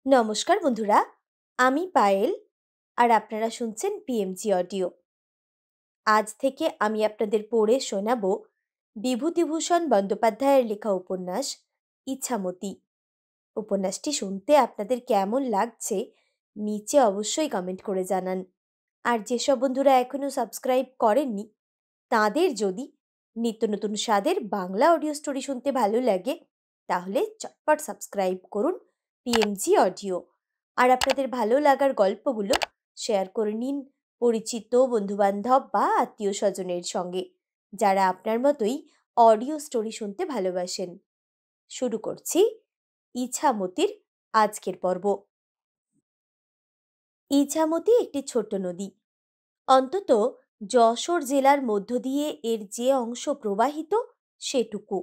নমস্কার বন্ধুরা, আমি পায়েল আর আপনারা শুনছেন পিএমজি অডিও। আজ থেকে আমি আপনাদের পড়ে শোনাব বিভূতিভূষণ বন্দ্যোপাধ্যায়ের লেখা উপন্যাস ইছামতি। উপন্যাসটি শুনতে আপনাদের কেমন লাগছে নিচে অবশ্যই কমেন্ট করে জানান। আর যেসব বন্ধুরা এখনও সাবস্ক্রাইব করেননি তাদের যদি নিত্য নতুন স্বাদের বাংলা অডিও স্টোরি শুনতে ভালো লাগে তাহলে চটপট সাবস্ক্রাইব করুন পিএমজি অডিও। আর আপনাদের ভালো লাগার গল্পগুলো শেয়ার করে নিন পরিচিত বন্ধুবান্ধব বা আত্মীয় স্বজনের সঙ্গে যারা আপনার মতোই অডিও স্টোরি শুনতে ভালোবাসেন। শুরু করছি ইছামতির আজকের পর্ব। ইছামতি একটি ছোট্ট নদী, অন্তত যশোর জেলার মধ্য দিয়ে এর যে অংশ প্রবাহিত সেটুকু।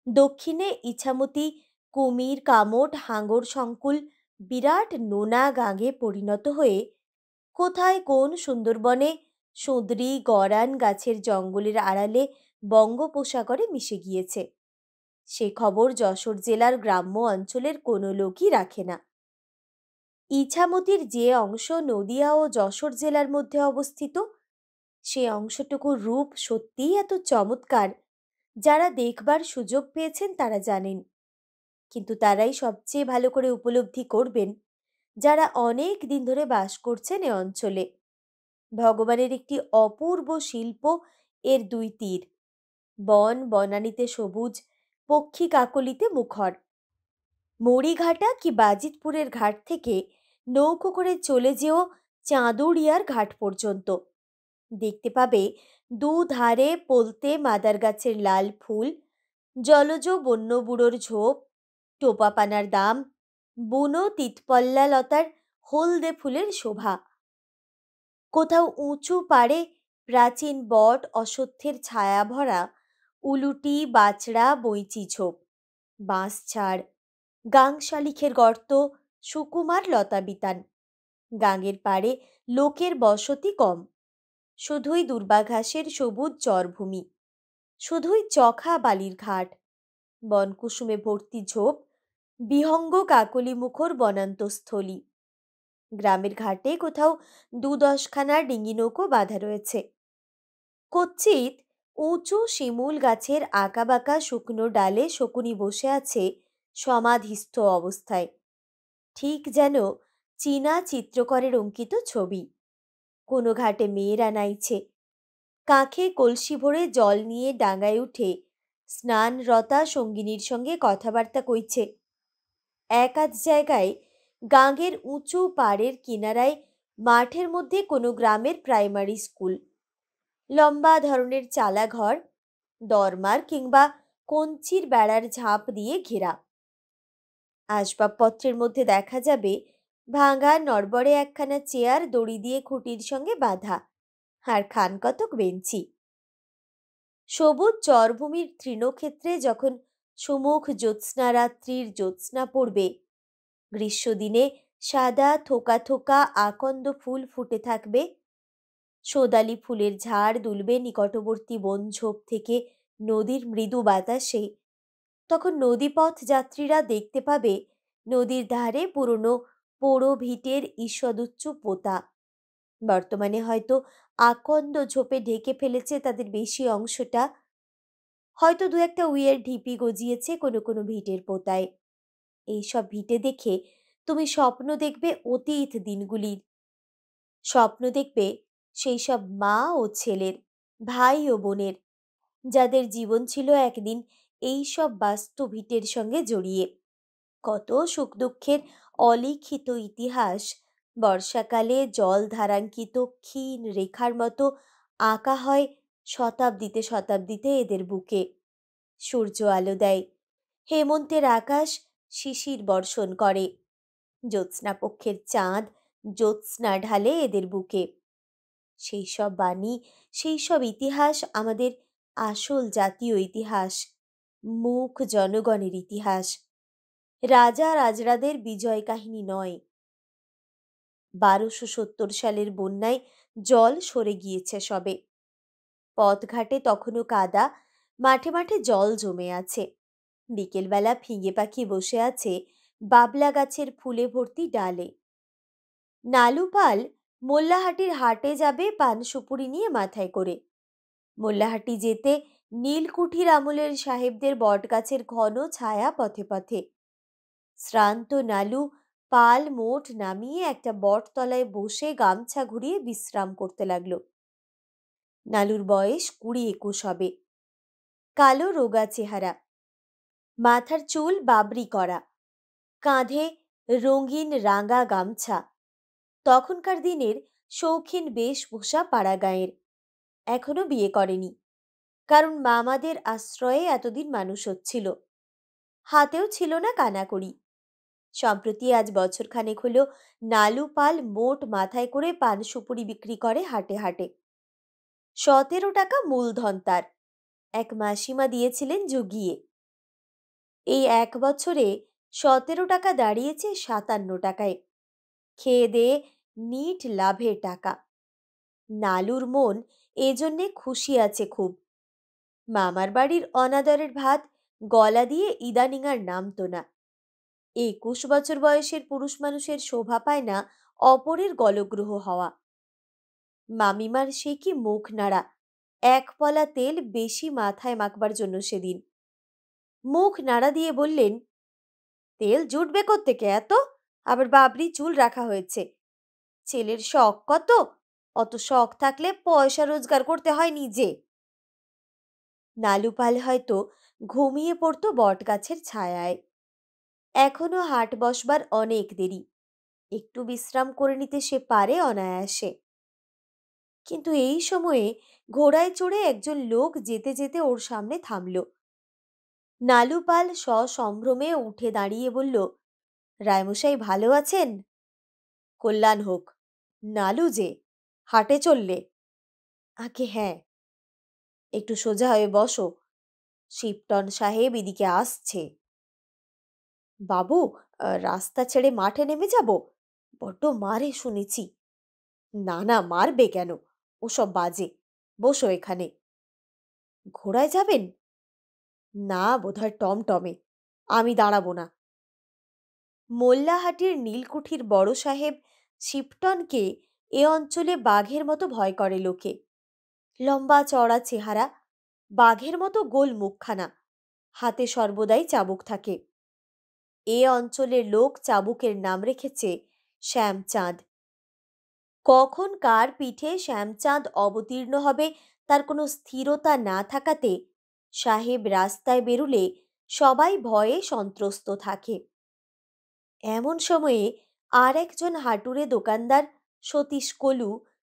দক্ষিণে ইছামতি কুমির কামট হাঙর সংকুল বিরাট নোনা গাঙে পরিণত হয়ে কোথায় কোন সুন্দরবনে সুঁদরি গরান গাছের জঙ্গলের আড়ালে বঙ্গোপসাগরে মিশে গিয়েছে সে খবর যশোর জেলার গ্রাম্য অঞ্চলের কোনো লোকই রাখে না। ইছামতির যে অংশ নদিয়া ও যশোর জেলার মধ্যে অবস্থিত সে অংশটুকুর রূপ সত্যিই এত চমৎকার, যারা দেখবার সুযোগ পেয়েছেন তারা জানেন। কিন্তু তারাই সবচেয়ে ভালো করে উপলব্ধি করবেন যারা অনেক দিন ধরে বাস করছেন এ অঞ্চলে। ভগবানের একটি অপূর্ব শিল্প এর দুই তীর, বন বনানীতে সবুজ, পক্ষী কাকলিতে মুখর। মরিঘাটা কি বাজিতপুরের ঘাট থেকে নৌকো করে চলে যেও চাঁদুড়িয়ার ঘাট পর্যন্ত, দেখতে পাবে দুধারে পলতে মাদার গাছের লাল ফুল, জলজ বন্য বুড়োর ঝোপ, টোপাপানার দাম, বুনো তিতপল্লা লতার হলদে ফুলের শোভা। কোথাও উঁচু পাড়ে প্রাচীন বট অশ্বত্থের ছায়া ভরা উলুটি বাচড়া বইচি ঝোপ, বাঁশঝাড়, গাং শালিখের গর্ত, সুকুমার লতাবিতান। গাঙের পাড়ে লোকের বসতি কম, শুধুই দুর্বাঘাসের সবুজ চরভূমি, শুধুই চখা বালির ঘাট, বনকুসুমে ভর্তি ঝোপ, বিহঙ্গ কাকলি মুখর বনান্তস্থলী। গ্রামের ঘাটে কোথাও ২-১০খানা ডিঙি নৌকো বাঁধা রয়েছে। কচ্ছিত উঁচু শিমুল গাছের আঁকাবাঁকা শুকনো ডালে শকুনি বসে আছে সমাধিস্থ অবস্থায়, ঠিক যেন চীনা চিত্রকরের অঙ্কিত ছবি। কোনো ঘাটে মেয়েরা নাইছে, কাঁখে কলসি ভরে জল নিয়ে ডাঙায় উঠে স্নানরতা সঙ্গিনীর সঙ্গে কথাবার্তা কইছে। এক আধ জায়গায় গাঙের উঁচু পাড়ের কিনারায় মাঠের মধ্যে কোনো গ্রামের প্রাইমারি স্কুল, লম্বা ধরনের চালাঘর, দরমার কিংবা কঞ্চির বেড়ার ঝাঁপ দিয়ে ঘেরা। আসবাবপত্রের মধ্যে দেখা যাবে ভাঙা নড়বড়ে একখানা চেয়ার দড়ি দিয়ে খুঁটির সঙ্গে বাঁধা, আর খান কতক বেঞ্চি। সবুজ চরভূমির তৃণক্ষেত্রে যখন সুমুখ জ্যোৎস্না রাত্রির জ্যোৎস্না পড়বে, গ্রীষ্মদিনে সাদা থোকা থোকা আকন্দ ফুল ফুটে থাকবে, সোদালি ফুলের ঝাড় দুলবে নিকটবর্তী বনঝোপ থেকে নদীর মৃদু বাতাসে, তখন নদীপথ যাত্রীরা দেখতে পাবে নদীর ধারে পুরনো পোড়ো ভিটের ঈষদুচ্চ পোতা। বর্তমানে হয়তো আকন্দ ঝোপে ঢেকে ফেলেছে তাদের বেশি অংশটা, হয়তো দু একটা উইয়ের ঢিপি গজিয়েছে কোনো কোনো ভিটের পোতায়। এইসব ভিটে দেখে তুমি স্বপ্ন দেখবে অতীত দিনগুলির, স্বপ্ন দেখবে সেই সব মা ও ছেলের, ভাই ও বোনের, যাদের জীবন ছিল একদিন এই সব বাস্তব ভিটের সঙ্গে জড়িয়ে। কত সুখ দুঃখের অলিখিত ইতিহাস বর্ষাকালে জল ধারাঙ্কিত ক্ষীণ রেখার মতো আঁকা হয় শতাব্দীতে শতাব্দীতে এদের বুকে। সূর্য আলো দেয়, হেমন্তের আকাশ শিশির বর্ষণ করে, জ্যোৎস্না পক্ষের চাঁদ জ্যোৎস্না ঢালে এদের বুকে। সেই সব বাণী, সেই সব ইতিহাস আমাদের আসল জাতীয় ইতিহাস, মুখ জনগণের ইতিহাস, রাজা রাজরাদের বিজয় কাহিনী নয়। ১২৭০ সালের বন্যায় জল সরে গিয়েছে সবে, পথঘাটে তখনও কাদা, মাঠে মাঠে জল জমে আছে। বিকেলবেলা ফিঙে পাখি বসে আছে বাবলা গাছের ফুলে ভর্তি ডালে। নালুপাল মোল্লাহাটির হাটে যাবে পান সুপুরি নিয়ে মাথায় করে। মোল্লাহাটি যেতে নীলকুঠির আমলের সাহেবদের বটগাছের ঘন ছায়া পথে পথে। শ্রান্ত নালু পাল মোট নামিয়ে একটা বটতলায় বসে গামছা ঘুরিয়ে বিশ্রাম করতে লাগলো। নালুর বয়স 20-21 হবে। কালো রোগা চেহারা, মাথার চুল বাবরি করা, কাঁধে রঙিন রাঙা গামছা। তখনকার দিনের শৌখিন বেশভূষা পাড়াগাঁয়ের। এখনো বিয়ে করেনি, কারণ মামাদের আশ্রয়ে এতদিন মানুষ হচ্ছিল। হাতেও ছিল না কানাকড়ি। সম্প্রতি আজ বছরখানেক হলো নালু পাল মোট মাথায় করে পান সুপুরি বিক্রি করে হাটে হাটে। 17 টাকা মূলধন তার। এক মাসিমা দিয়েছিলেন জুগিয়ে। এই 1 বছরে 17 টাকা দাঁড়িয়েছে 57 টাকায়। খেয়ে দেয়ে নিট লাভের টাকা। নালুর মন এজন্যে খুশি আছে খুব। মামার বাড়ির অনাদরের ভাত গলা দিয়ে ইদানিং আর নামতো না। 21 বছর বয়সের পুরুষ মানুষের শোভা পায় না অপরের গলগ্রহ হওয়া। মামিমার সে কি মুখ নাড়া, 1 পলা তেল বেশি মাথায় মাখবার জন্য সেদিন। মুখ নাড়া দিয়ে বললেন, তেল জুটবে কোত্থেকে এত? আবার বাবরি চুল রাখা হয়েছে। ছেলের শখ কত? অত শখ থাকলে পয়সা রোজগার করতে হয় নিজে। নালুপাল হয়তো ঘুমিয়ে পড়তো বটগাছের ছায়ায়। এখনো হাট বসবার অনেক দেরি। একটু বিশ্রাম করে নিতে সে পারে অনায়াসে। কিন্তু এই সময়ে ঘোড়ায় চড়ে একজন লোক যেতে যেতে ওর সামনে থামল। নালুপাল সসম্ভ্রমে উঠে দাঁড়িয়ে বলল, রায়মশাই ভালো আছেন? কল্যাণ হোক। নালু যে, হাটে চললে? আগে হ্যাঁ। একটু সোজা হয়ে বসো, শিপটন সাহেব এদিকে আসছে। বাবু, রাস্তা ছেড়ে মাঠে নেমে যাব? বড্ড মারে শুনেছি। না না, মারবে কেন? ওসব বাজে। বসো এখানে। ঘোড়ায় যাবেন? না, বোধহয় টমটমে। আমি দাঁড়াবো না। মোল্লাহাটির নীলকুঠির বড় সাহেব শিপটনকে এ অঞ্চলে বাঘের মতো ভয় করে লোকে। লম্বা চড়া চেহারা, বাঘের মতো গোল মুখখানা, হাতে সর্বদাই চাবুক থাকে। এ অঞ্চলের লোক চাবুকের নাম রেখেছে শ্যামচাঁদ। কখন কার পিঠে শ্যামচাঁদ অবতীর্ণ হবে তার কোনো স্থিরতা না থাকাতে সাহেব রাস্তায় বেরুলে সবাই ভয়ে সন্ত্রস্ত থাকে। এমন সময়ে আর একজন হাটুরে দোকানদার সতীশ কলু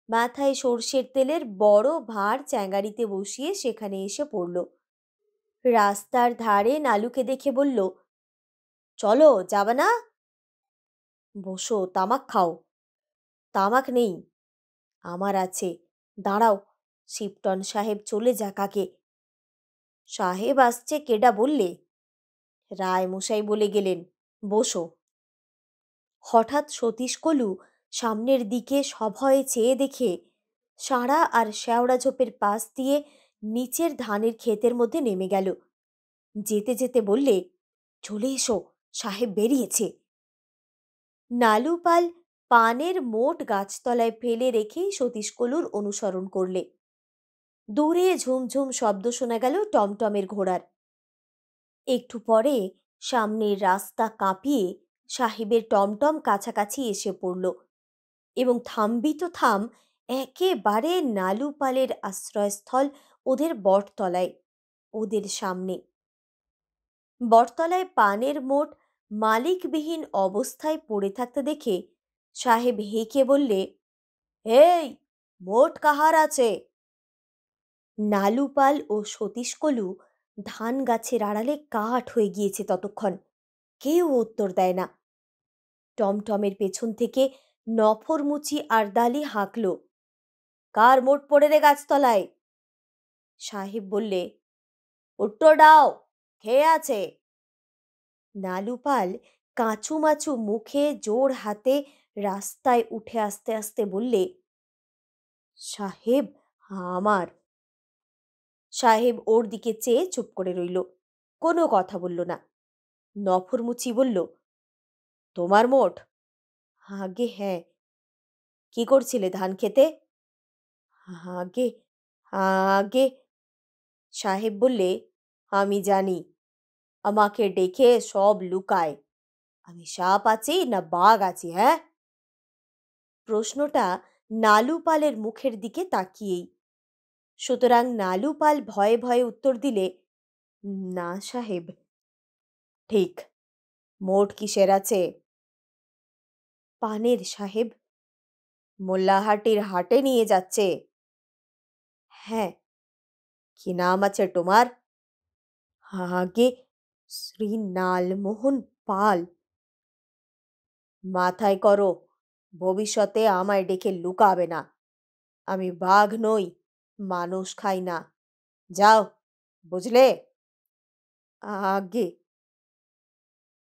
মাথায় সর্ষের তেলের বড় ভাঁড় চ্যাঙ্গারিতে বসিয়ে সেখানে এসে পড়ল। রাস্তার ধারে নালুকে দেখে বলল, চলো, যাবা না? বসো, তামাক খাও। তামাক নেই। আমার আছে। দাঁড়াও, শিপটন সাহেব চলে যাক আগে। সাহেব আসছে কেডা বললে? রায় মশাই বলে গেলেন। বসো। হঠাৎ সতীশ কলু সামনের দিকে সভয়ে চেয়ে দেখে সাঁড়া আর শেওড়া ঝোপের পাশ দিয়ে নিচের ধানের ক্ষেতের মধ্যে নেমে গেল। যেতে যেতে বললে, চলে এসো, সাহেব বেরিয়েছে। নালুপাল পানের মোট গাছতলায় ফেলে রেখেই সতীশ কলুর অনুসরণ করলে। দূরে ঝুমঝুম শব্দ শোনা গেল টমটমের ঘোড়ার। একটু পরে সামনের রাস্তা কাঁপিয়ে সাহেবের টমটম কাছাকাছি এসে পড়ল এবং থামবি তো থাম, একেবারে নালুপালের আশ্রয়স্থল ওদের বটতলায়, ওদের সামনে। বটতলায় পানের মোট মালিকবিহীন অবস্থায় পড়ে থাকতে দেখে সাহেব হেঁকে বললে, এই, মোট কাহার আছে? নালুপাল ও সতীশ কলু ধান গাছের আড়ালে কাঠ হয়ে গিয়েছে ততক্ষণ। কেউ উত্তর দেয় না। টমটমের পেছন থেকে নফরমুচি আরদালি হাঁকল, কার মোট পড়ে রে গাছতলায়? সাহেব বললে, উত্তর দাও, খেয়ে আছে। নালুপাল কাঁচুমাচু মুখে জোর হাতে রাস্তায় উঠে আসতে আসতে বললে, সাহেব, আমার। সাহেব ওর দিকে চেয়ে চুপ করে রইল, কোনো কথা বলল না। নফরমুচি বলল, তোমার মোট? আগে হ্যাঁ। কি করছিলে ধান খেতে? আগে আগে সাহেব বললে, আমি জানি, আমাকে ডেকে সব লুকায়। আমি সাপ আছি না বাঘ আছি, হ্যাঁ? প্রশ্নটা নালু পালের মুখের দিকে তাকিয়েই। সুতরাং নালু পাল ভয়ে ভয়ে উত্তর দিলে, না সাহেব। ঠিক। মোট কিসের আছে? পানের সাহেব। মোল্লাহাটির হাটে নিয়ে যাচ্ছে? হ্যাঁ। কি নাম আছে তোমার? আগে শ্রী নালমোহন পাল। মাথায় করো, ভবিষ্যতে আমায় ডেকে লুকাবে না। আমি বাঘ নই, মানুষ খাই না। যাও, বুঝলে? আগে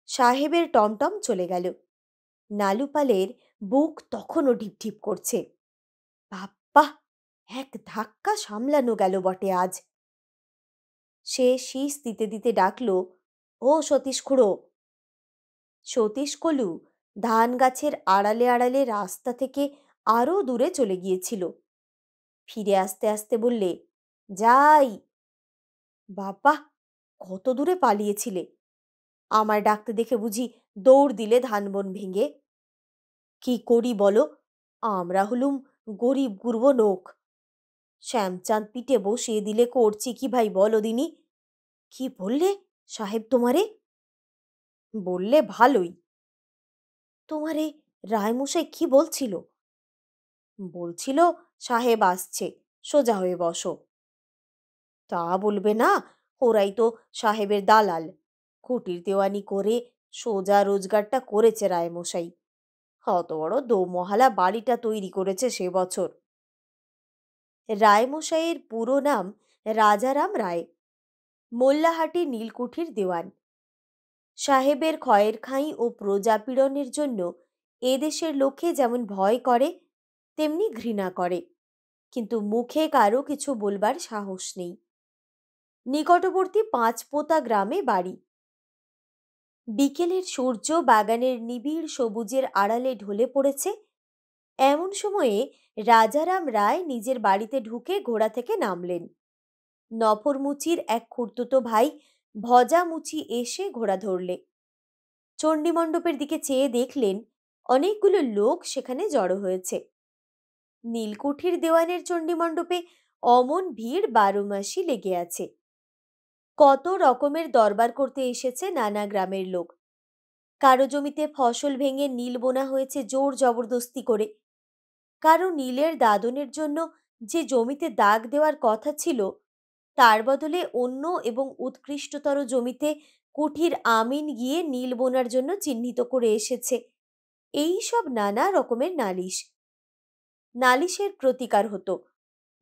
সাহেবের টমটম চলে গেল। নালুপালের বুক তখনও ঢিপঢিপ করছে। বাপ্পা, এক ধাক্কা সামলানো গেল বটে আজ। সে শীষ দিতে দিতে ডাকল, ও সতীশ খুড়ো। সতীশ কলু ধান গাছের আড়ালে আড়ালে রাস্তা থেকে আরো দূরে চলে গিয়েছিল। ফিরে আসতে আসতে বললে, যাই। বাবা, কত দূরে পালিয়েছিলে! আমায় ডাকতে দেখে বুঝি দৌড় দিলে ধানবন ভেঙে? কি করি বলো, আমরা হলুম গরিব গুরব লোক। শ্যামচাঁদ পিঠে বসিয়ে দিলে করছি কি ভাই বলো দিনি? কি বললে সাহেব তোমারে? বললে ভালোই। তোমারে রায়মশাই কি বলছিল? বলছিল সাহেব আসছে, সোজা হয়ে বসো। তা বলবে না, ওরাই তো সাহেবের দালাল। কুটির দেওয়ানি করে সোজা রোজগারটা করেছে রায়মশাই। অত বড় দোমহলা বাড়িটা তৈরি করেছে সে বছর। রায়মশাইয়ের পুরো নাম রাজারাম রায়, মোল্লাহাটি নীলকুঠির দেওয়ান। সাহেবের খয়ের খাই ও প্রজাপীড়নের জন্য এদেশের লোকে যেমন ভয় করে তেমনি ঘৃণা করে, কিন্তু মুখে কারো কিছু বলবার সাহস নেই। নিকটবর্তী পাঁচপোতা গ্রামে বাড়ি। বিকেলের সূর্য বাগানের নিবিড় সবুজের আড়ালে ঢলে পড়েছে। এমন সময়ে রাজারাম রায় নিজের বাড়িতে ঢুকে ঘোড়া থেকে নামলেন। নফরমুচির এক খুড়তুতো ভাই ভজামুচি এসে ঘোড়া ধরলে। চণ্ডীমণ্ডপের দিকে চেয়ে দেখলেন অনেকগুলো লোক সেখানে জড়ো হয়েছে। নীলকুঠির দেওয়ানের চণ্ডীমণ্ডপে অমন ভিড় 12 মাসই লেগে আছে। কত রকমের দরবার করতে এসেছে নানা গ্রামের লোক। কারো জমিতে ফসল ভেঙে নীল বোনা হয়েছে জোর জবরদস্তি করে। কারো নীলের দাদনের জন্য যে জমিতে দাগ দেওয়ার কথা ছিল তার বদলে অন্য এবং উৎকৃষ্টতর জমিতে কুঠির আমিন গিয়ে নীল বোনার জন্য চিহ্নিত করে এসেছে। এই সব নানা রকমের নালিশ। নালিশের প্রতিকার হতো,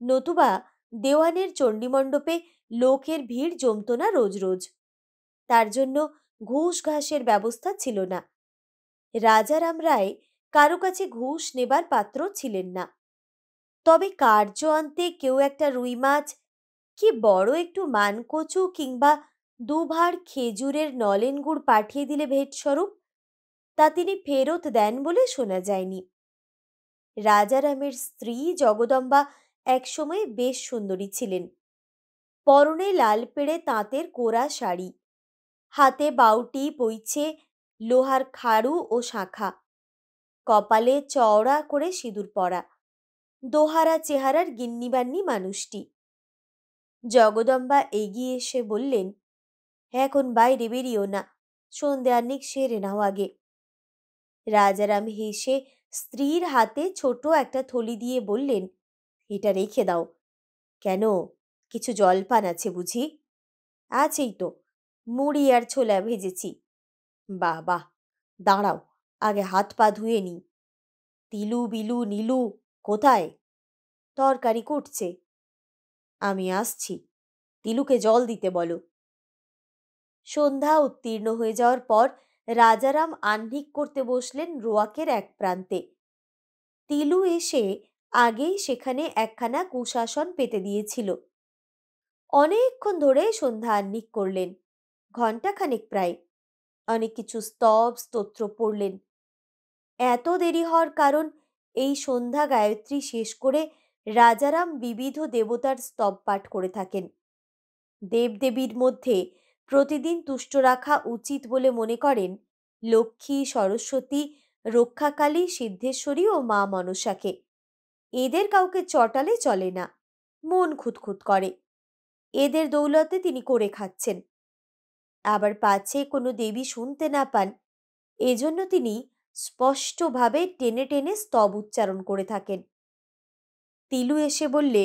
নতুবা দেওয়ানের চণ্ডীমণ্ডপে লোকের ভিড় জমত না রোজ রোজ। তার জন্য ঘুষ ঘাসের ব্যবস্থা ছিল না। রাজারাম রায় কারো কাছে ঘুষ নেবার পাত্র ছিলেন না। তবে কার্য আনতে কেউ একটা রুই মাছ কি বড় একটু মানকচু কিংবা 2 ভাঁড় খেজুরের নলেন গুড় পাঠিয়ে দিলে ভেটস্বরূপ, তা তিনি ফেরত দেন বলে শোনা যায়নি। রাজারামের স্ত্রী জগদম্বা একসময় বেশ সুন্দরী ছিলেন। পরনে লাল পেড়ে তাঁতের কোরা শাড়ি, হাতে বাউটি পইছে লোহার খাড়ু ও শাঁখা, কপালে চওড়া করে সিঁদুর পরা, দোহারা চেহারার গিন্নিবান্নি মানুষটি। জগদম্বা এগিয়ে এসে বললেন, এখন বাইরে বেরিও না, সন্ধে আহ্নিক সেরে নাও আগে। রাজারাম হেসে স্ত্রীর হাতে ছোট একটা থলি দিয়ে বললেন, এটা রেখে দাও। কেন, কিছু জলপান আছে বুঝি? আছেই তো, মুড়ি আর ছোলা ভেজেছি। বাহ বাহ, দাঁড়াও, আগে হাত পা ধুয়ে নি। তিলু বিলু নীলু কোথায়? তরকারি কুটছে। আমি আসছি, তিলুকে জল দিতে বলো। সন্ধ্যা উত্তীর্ণ হয়ে যাওয়ার পর রাজারাম আহ্নিক করতে বসলেন রোয়াকের এক প্রান্তে। তিলু এসে আগেই সেখানে একখানা কুশাসন পেতে দিয়েছিল। অনেকক্ষণ ধরে সন্ধ্যা আহ্নিক করলেন, ঘণ্টাখানেক প্রায়। অনেক কিছু স্তব স্তোত্র পড়লেন। এত দেরি হওয়ার কারণ, এই সন্ধ্যা গায়ত্রী শেষ করে রাজারাম বিবিধ দেবতার স্তব পাঠ করে থাকেন। দেবদেবীর মধ্যে প্রতিদিন তুষ্ট রাখা উচিত বলে মনে করেন লক্ষ্মী, সরস্বতী, রক্ষাকালী, সিদ্ধেশ্বরী ও মা মনসাকে। এদের কাউকে চটালে চলে না, মন খুঁতখুত করে। এদের দৌলতে তিনি করে খাচ্ছেন। আবার পাছে কোনো দেবী শুনতে না পান, এজন্য তিনি স্পষ্টভাবে টেনে টেনে স্তব উচ্চারণ করে থাকেন। তিলু এসে বললে,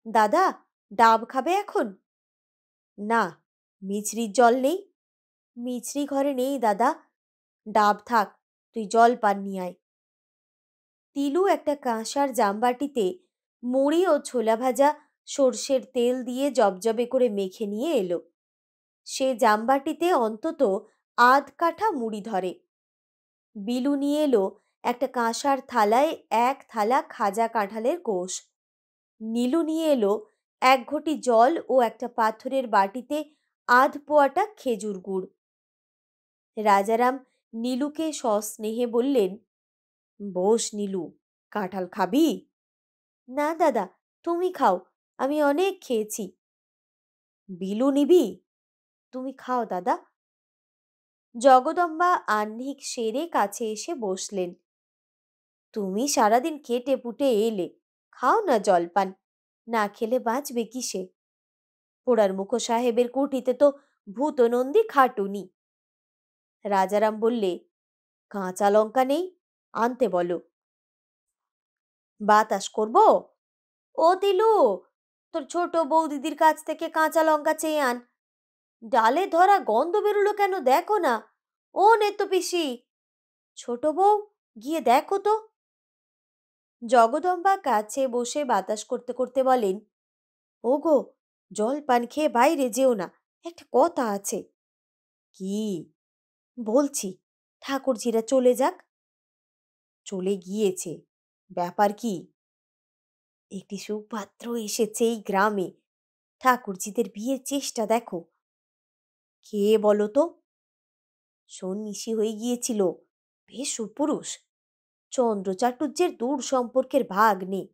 দাদা, ডাব খাবে এখন? না, মিছরির জল নেই। মিছরি ঘরে নেই দাদা, ডাব থাক, তুই জল পান নিয়ে আয়। তিলু একটা কাঁসার জামবাটিতে মুড়ি ও ছোলা ভাজা সর্ষের তেল দিয়ে জবজবে করে মেখে নিয়ে এলো। সে জামবাটিতে অন্তত আধ কাঠা মুড়ি ধরে। বিলু নিয়ে এলো একটা কাঁসার থালায় এক থালা খাজা কাঁঠালের কোষ। নীলু নিয়ে এলো এক ঘটি জল ও একটা পাথরের বাটিতে আধ পোয়াটা খেজুর গুড়। রাজারাম নীলুকে সস্নেহে বললেন, বস নীলু, কাঁঠাল খাবি? না দাদা, তুমি খাও, আমি অনেক খেয়েছি। বিলু নিবি? তুমি খাও দাদা। জগদম্বা আহ্নিক সেরে কাছে এসে বসলেন। তুমি সারাদিন কেটে পুটে এলে, খাও না জলপান, না খেলে বাঁচবে কিসে? পোড়ার মুখো সাহেবের কুঠিতে তো ভূতনন্দী খাটুনি। রাজারাম বললে, কাঁচা লঙ্কা নেই, আনতে বলো। বাতাস করব? ও তিলু, তোর ছোট বৌদিদির কাছ থেকে কাঁচা লঙ্কা চেয়ে আন। ডালে ধরা গন্ধ বেরোলো কেন দেখো না। ও নেতো পিসি, ছোট বউ, গিয়ে দেখো তো। জগদম্বা কাছে বসে বাতাস করতে করতে বলেন, ওগো, জল পান খেয়ে বাইরে যেও না, একটা কথা আছে। কি? বলছি, ঠাকুরঝিরা চলে যাক। চলে গিয়েছে, ব্যাপার কি? একটি সুপাত্র এসেছে এই গ্রামে, ঠাকুরজিদের বিয়ের চেষ্টা দেখো। কে বলো তো? সন্ন্যাসী হয়ে গিয়েছিল, বেশ সুপুরুষ, চন্দ্র চাটুর্যের দূর সম্পর্কের ভাগ নেই।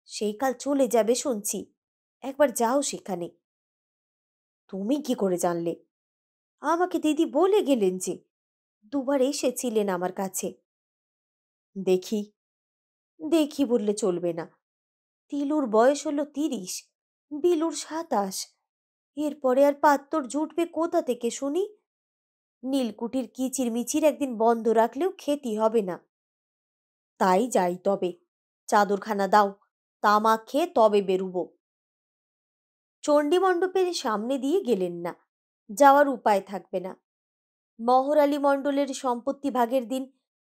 সেই কাল চলে যাবে শুনছি, একবার যাও সেখানে। তুমি কি করে জানলে? আমাকে দিদি বলে গেলেন যে, দুবার এসেছিলেন আমার কাছে। দেখি? দেখি বললে চলবে না। তিলুর বয়স হলো 30, বিলুর 27। এরপরে আর পাত্তর জুটবে কোথা থেকে শুনি? নীলকুঠির কিচিরমিচির একদিন বন্ধ রাখলেও ক্ষতি হবে না। তাই যাই তবে, চাদরখানা দাও, তামাক খেয়ে তবে বেরুব। চণ্ডীমণ্ডপের সামনে দিয়ে গেলেন না, যাওয়ার উপায় থাকবে না। মহর আলী মণ্ডলের সম্পত্তি ভাগের দিন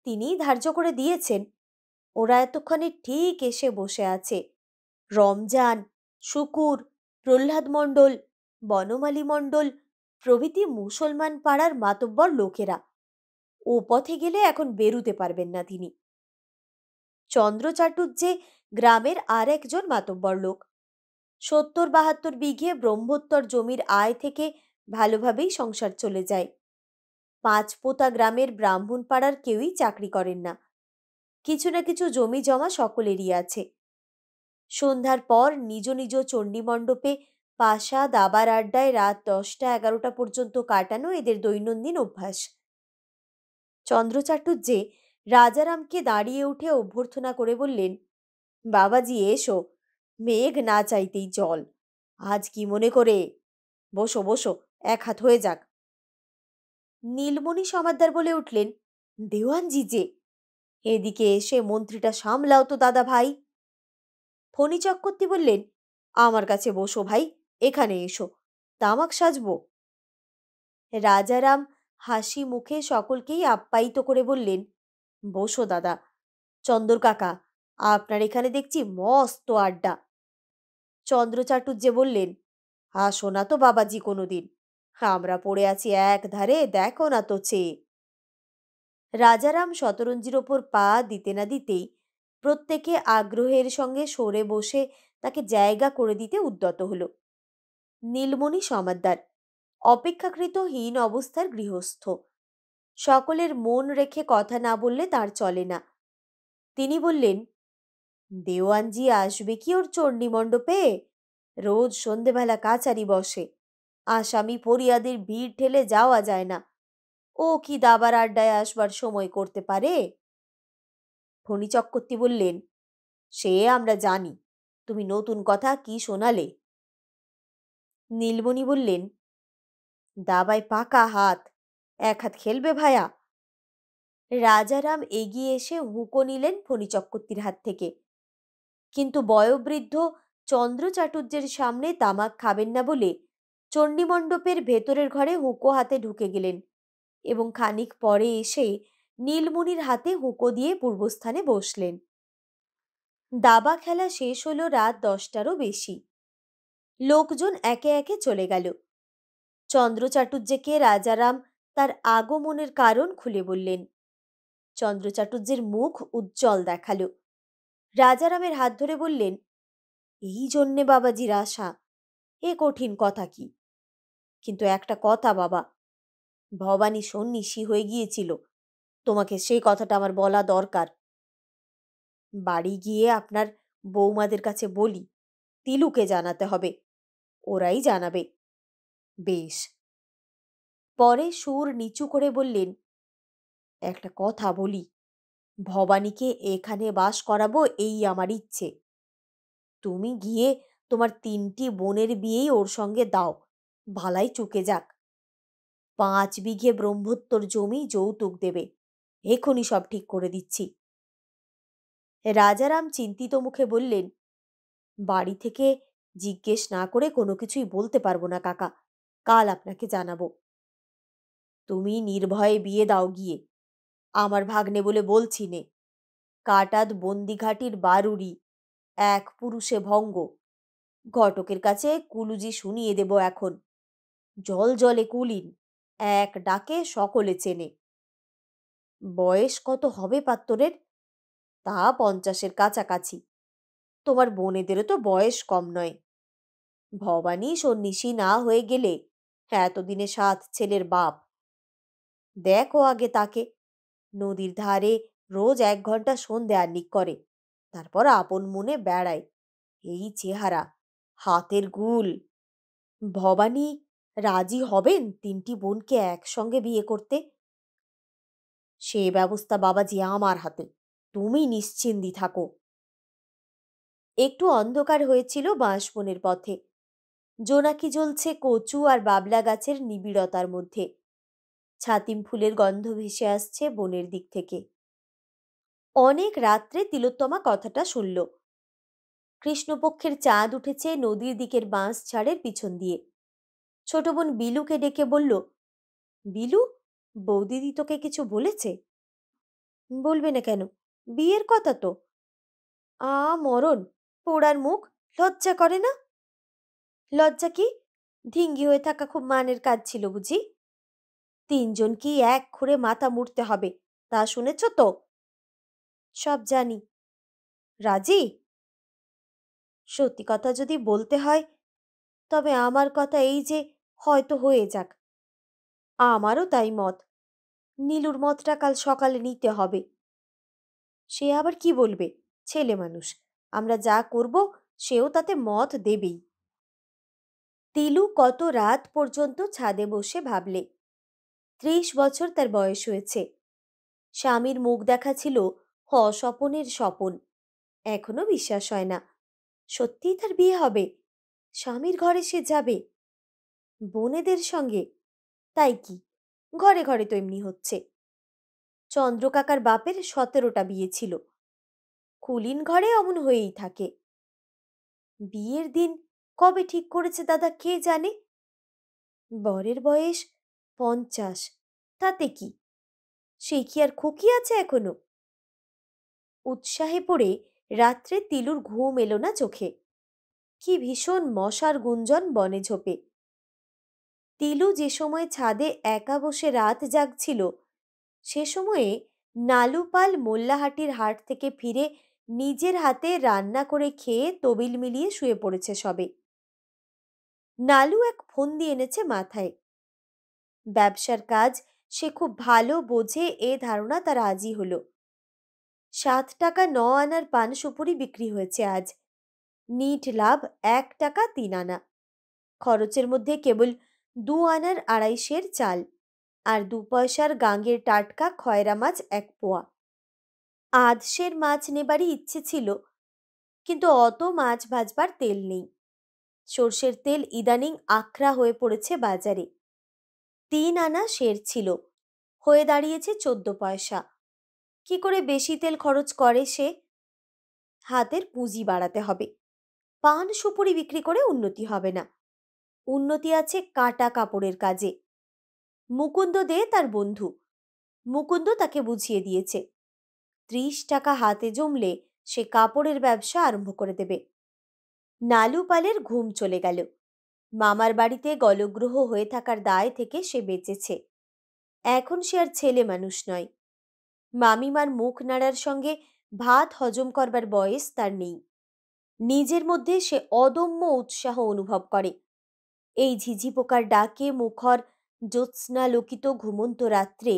তিনিই ধার্য করে দিয়েছেন। ওরা এতক্ষণে ঠিক এসে বসে আছে। রমজান, শুকুর, প্রহ্লাদ মণ্ডল, বনমালী মণ্ডল প্রভৃতি মুসলমান পাড়ার মাতব্বর লোকেরা। ও পথে গেলে এখন বেরুতে পারবেন না তিনি। চন্দ্র চাটুর্যে গ্রামের আর একজন মাতব্বর লোক। 70-72 বিঘে ব্রহ্মোত্তর জমির আয় থেকে ভালোভাবেই সংসার চলে যায়। পাঁচপোতা গ্রামের ব্রাহ্মণ পাড়ার কেউই চাকরি করেন না। কিছু না কিছু জমি জমা সকলেরই আছে। সন্ধ্যার পর নিজ নিজ চণ্ডীমণ্ডপে পাশা দাবার আড্ডায় রাত 10টা-11টা পর্যন্ত কাটানো এদের দৈনন্দিন অভ্যাস। চন্দ্র চাটুর্যে রাজারামকে দাঁড়িয়ে উঠে অভ্যর্থনা করে বললেন, বাবাজি এসো, মেঘ না চাইতেই জল, আজ কি মনে করে? বসো বসো, এক হাত হয়ে যাক। নীলমণি সমাদ্দার বলে উঠলেন, দেওয়ানজি যে, এদিকে এসে মন্ত্রীটা সামলাও তো দাদা ভাই। ফণি চক্রবর্তী বললেন, আমার কাছে বসো ভাই, এখানে এসো, তামাক সাজবো। রাজারাম হাসি মুখে সকলকেই আপ্যায়িত করে বললেন, বসো দাদা। চন্দর কাকা, আপনার এখানে দেখছি মস্ত আড্ডা। চন্দ্র চাটুর্যে বললেন, আসো না তো বাবাজি কোনোদিন, আমরা পড়ে আছি এক ধারে, দেখো না তো চেয়ে। রাজারাম শতরঞ্জির ওপর পা দিতে না দিতেই প্রত্যেকে আগ্রহের সঙ্গে সরে বসে তাকে জায়গা করে দিতে উদ্যত হল। নীলমণি সমাদ্দার, অপেক্ষাকৃত হীন অবস্থার গৃহস্থ। সকলের মন রেখে কথা না বললে তার চলে না। তিনি বললেন, দেওয়ানজি আসবে কি ওর চণ্ডী মণ্ডপে? রোজ সন্ধেবেলা কাছারি বসে, আসামি ফরিয়াদের ভিড় ঠেলে যাওয়া যায় না। ও কি দাবার আড্ডায় আসবার সময় করতে পারে? ফণি চক্রবর্তী বললেন, সে আমরা জানি, তুমি নতুন কথা কি শোনালে? নীলমণি বললেন, দাবায় পাকা হাত, এক হাত খেলবে ভায়া? রাজারাম এগিয়ে এসে হুঁকো নিলেন ফণি চক্রবর্তীর হাত থেকে, কিন্তু বয়োবৃদ্ধ চন্দ্র চাটুর্যের সামনে তামাক খাবেন না বলে চণ্ডীমণ্ডপের ভেতরের ঘরে হুঁকো হাতে ঢুকে গেলেন এবং খানিক পরে এসে নীলমণির হাতে হুঁকো দিয়ে পূর্বস্থানে বসলেন। দাবা খেলা শেষ হলো রাত 10টারও বেশি। লোকজন একে একে চলে গেল। চন্দ্র চাটুর্যকে রাজারাম তার আগমনের কারণ খুলে বললেন। চন্দ্র চাটুর্যের মুখ উজ্জ্বল দেখালো। রাজারামের হাত ধরে বললেন, এই জন্যে বাবাজির আশা। এ কঠিন কথা কি? কিন্তু একটা কথা বাবা, ভবানী সন্ন্যাসী হয়ে গিয়েছিল, তোমাকে সেই কথাটা আমার বলা দরকার। বাড়ি গিয়ে আপনার বৌমাদের কাছে বলি, তিলুকে জানাতে হবে, ওরাই জানাবে। বেশ। পরে সুর নিচু করে বললেন, একটা কথা বলি, ভবানীকে এখানে বাস করাবো এই আমার ইচ্ছে। তুমি গিয়ে তোমার 3টি বোনের বিয়েই ওর সঙ্গে দাও, ভালাই চুকে যাক। 5 বিঘে ব্রহ্মোত্তর জমি যৌতুক দেবে, এখনই সব ঠিক করে দিচ্ছি। রাজারাম চিন্তিত মুখে বললেন, বাড়ি থেকে জিজ্ঞেস না করে কোনো কিছুই বলতে পারবো না কাকা, কাল আপনাকে জানাবো। তুমি নির্ভয়ে বিয়ে দাও গিয়ে, আমার ভাগ্নে বলে বলছি নে। কাটাদ বন্দিঘাটির বারুরি, এক পুরুষে ভঙ্গ। ঘটকের কাছে কুলুজি শুনিয়ে দেব এখন। জল জলে কুলীন, এক ডাকে সকলে চেনে। বয়স কত হবে পাত্তরের? তা 50-এর কাছাকাছি। তোমার বোনেদেরও তো বয়স কম নয়। ভবানী সন্ন্যাসী না হয়ে গেলে এতদিনে 7 ছেলের বাপ। দেখো আগে তাকে, নদীর ধারে রোজ 1 ঘন্টা সন্ধে আহ্নিক করে, তারপর আপন মনে বেড়ায়। এই চেহারা, হাতের গুল। ভবানী রাজি হবেন 3টি বোনকে একসঙ্গে বিয়ে করতে? সে ব্যবস্থা বাবাজি আমার হাতে, তুমি নিশ্চিন্তি থাকো। একটু অন্ধকার হয়েছিল বাঁশবনের পথে। জোনাকি জ্বলছে কচু আর বাবলা গাছের নিবিড়তার মধ্যে। ছাতিম ফুলের গন্ধ ভেসে আসছে বনের দিক থেকে। অনেক রাত্রে তিলোত্তমা কথাটা শুনল। কৃষ্ণপক্ষের চাঁদ উঠেছে নদীর দিকের বাঁশ ঝাড়ের পিছন দিয়ে। ছোট বোন বিলুকে ডেকে বলল, বিলু, বৌদিদি তোকে কিছু বলেছে? বলবে না কেন, বিয়ের কথা তো। মরণ, পোড়ার মুখ, লজ্জা করে না? লজ্জা কি? ধিঙ্গি হয়ে থাকা খুব মানের কাজ ছিল বুঝি? 3জন কি এক খুঁড়ে মাথা মুড়তে হবে, তা শুনেছ তো? সব জানি। রাজি? সত্যি কথা যদি বলতে হয়, তবে আমার কথা এই যে হয়তো হয়ে যাক। আমারও তাই মত। নীলুর মতটা কাল সকালে নিতে হবে। সে আবার কি বলবে? ছেলে মানুষ, আমরা যা করব সেও তাতে মত দেবেই। তিলু কত রাত পর্যন্ত ছাদে বসে ভাবলে। 30 বছর তার বয়স হয়েছে। স্বামীর মুখ দেখা ছিল অস্বপনের স্বপন। এখনো বিশ্বাস হয় না সত্যিই তার বিয়ে হবে। স্বামীর ঘরে সে যাবে, বোনেদের সঙ্গে। তাই কি, ঘরে ঘরে তো এমনি হচ্ছে। চন্দ্রকাকার বাপের 17টা বিয়ে ছিল, কুলীন ঘরে অমন হয়েই থাকে। বিয়ের দিন কবে ঠিক করেছে দাদা কে জানে। বরের বয়স 50, তাতে কি, সে কি আর খুকি আছে এখনো? উৎসাহে পড়ে রাত্রে তিলুর ঘুম এলো না চোখে। কি ভীষণ মশার গুঞ্জন বনে ঝোপে। তিলু যে সময় ছাদে একা বসে রাত জাগছিল, সে সময়ে নালুপাল মোল্লাহাটির হাট থেকে ফিরে নিজের হাতে রান্না করে খেয়ে তবিল মিলিয়ে শুয়ে পড়েছে সবে। নালু এক ফন্দি এনেছে মাথায়। ব্যবসার কাজ সে খুব ভালো বোঝে, এ ধারণা তার আজই হলো। 7 টাকা 9 আনার পান সুপুরি বিক্রি হয়েছে আজ। নিট লাভ 1 টাকা 3 আনা। খরচের মধ্যে কেবল 2 আনার 2.5 চাল আর 2 পয়সার গাঙ্গের টাটকা খয়রা মাছ 1 পোয়া। আধশের মাছ নেবারই ইচ্ছে ছিল, কিন্তু অত মাছ ভাজবার তেল নেই। সর্ষের তেল ইদানিং আখড়া হয়ে পড়েছে বাজারে। 3 আনা সের ছিল, হয়ে দাঁড়িয়েছে 14 পয়সা। কি করে বেশি তেল খরচ করে সে? হাতের পুঁজি বাড়াতে হবে। পান সুপুরি বিক্রি করে উন্নতি হবে না। উন্নতি আছে কাটা কাপড়ের কাজে। মুকুন্দ দে তার বন্ধু। মুকুন্দ তাকে বুঝিয়ে দিয়েছে 30 টাকা হাতে জমলে সে কাপড়ের ব্যবসা আরম্ভ করে দেবে। নালু পালের ঘুম চলে গেল। মামার বাড়িতে গলগ্রহ হয়ে থাকার দায় থেকে সে বেঁচেছে। এখন সে আর ছেলে মানুষ নয়। মামিমার মুখ নাড়ার সঙ্গে ভাত হজম করবার বয়স তার নেই। নিজের মধ্যে সে অদম্য উৎসাহ অনুভব করে। এই ঝিঝি পোকার ডাকে মুখর জ্যোৎস্নালোকিত ঘুমন্ত রাত্রে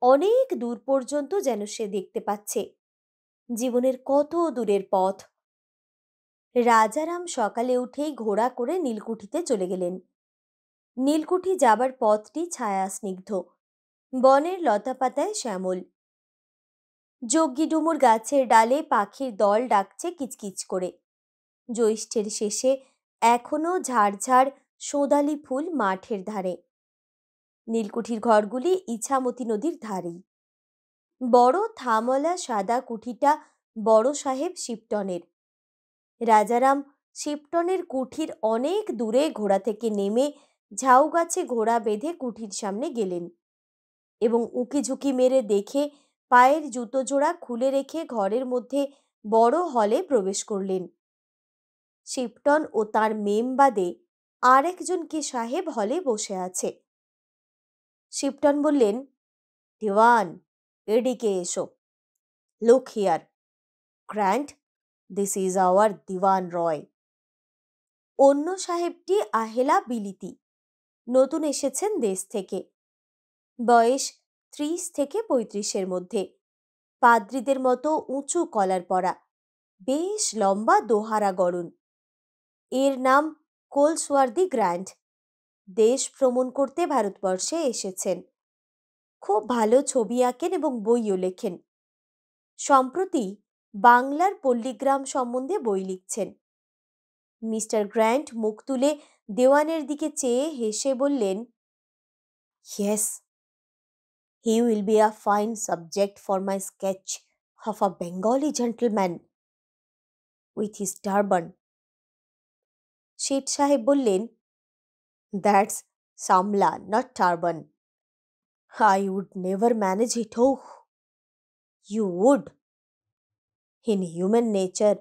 অনেক দূর পর্যন্ত যেন সে দেখতে পাচ্ছে জীবনের কত দূরের পথ। রাজারাম সকালে উঠেই ঘোড়া করে নীলকুঠিতে চলে গেলেন। নীলকুঠি যাবার পথটি ছায়া স্নিগ্ধ, বনের লতাপাতায় শ্যামল। যজ্ঞি ডুমুর গাছের ডালে পাখির দল ডাকছে কিচকিচ করে। জ্যৈষ্ঠের শেষে এখনো ঝাড়ঝাড় সোঁদালি ফুল মাঠের ধারে। নীলকুঠির ঘরগুলি ইছামতি নদীর ধারেই। বড় থামলা সাদা কুঠিটা বড় সাহেব শিবটনের। রাজারাম শিবটনের কুঠির অনেক দূরে ঘোড়া থেকে নেমে ঝাউ গাছে ঘোড়া বেঁধে কুঠির সামনে গেলেন এবং উঁকি ঝুঁকি মেরে দেখে পায়ের জুতো জোড়া খুলে রেখে ঘরের মধ্যে বড় হলে প্রবেশ করলেন। শিবটন ও তার মেম বাদে আরেকজন কি সাহেব হলে বসে আছে। শিবটন বললেন, দিওয়ান, এদিকে এসো। Look here, Grant, this is our Dewan Roy. অন্য সাহেবটি আহেলা বিলিতি, নতুন এসেছেন দেশ থেকে। বয়স 30 থেকে 35-এর মধ্যে। পাদ্রীদের মতো উঁচু কলার পরা, বেশ লম্বা দোহারা গড়ন। এর নাম কোলসওয়ার্দি গ্র্যান্ট। দেশ ভ্রমণ করতে ভারতবর্ষে এসেছেন। খুব ভালো ছবি আঁকেন এবং বইও লেখেন। সম্প্রতি বাংলার পল্লীগ্রাম সম্বন্ধে বই লিখছেন। মিস্টার গ্র্যান্ট মুখ তুলে দেওয়ানের দিকে চেয়ে হেসে বললেন, yes, he will be a fine subject for my sketch of a Bengali gentleman with his turban. শেঠ সাহেব বললেন, that's shamla, not turban. I would never manage it. Oh, you would. In human nature,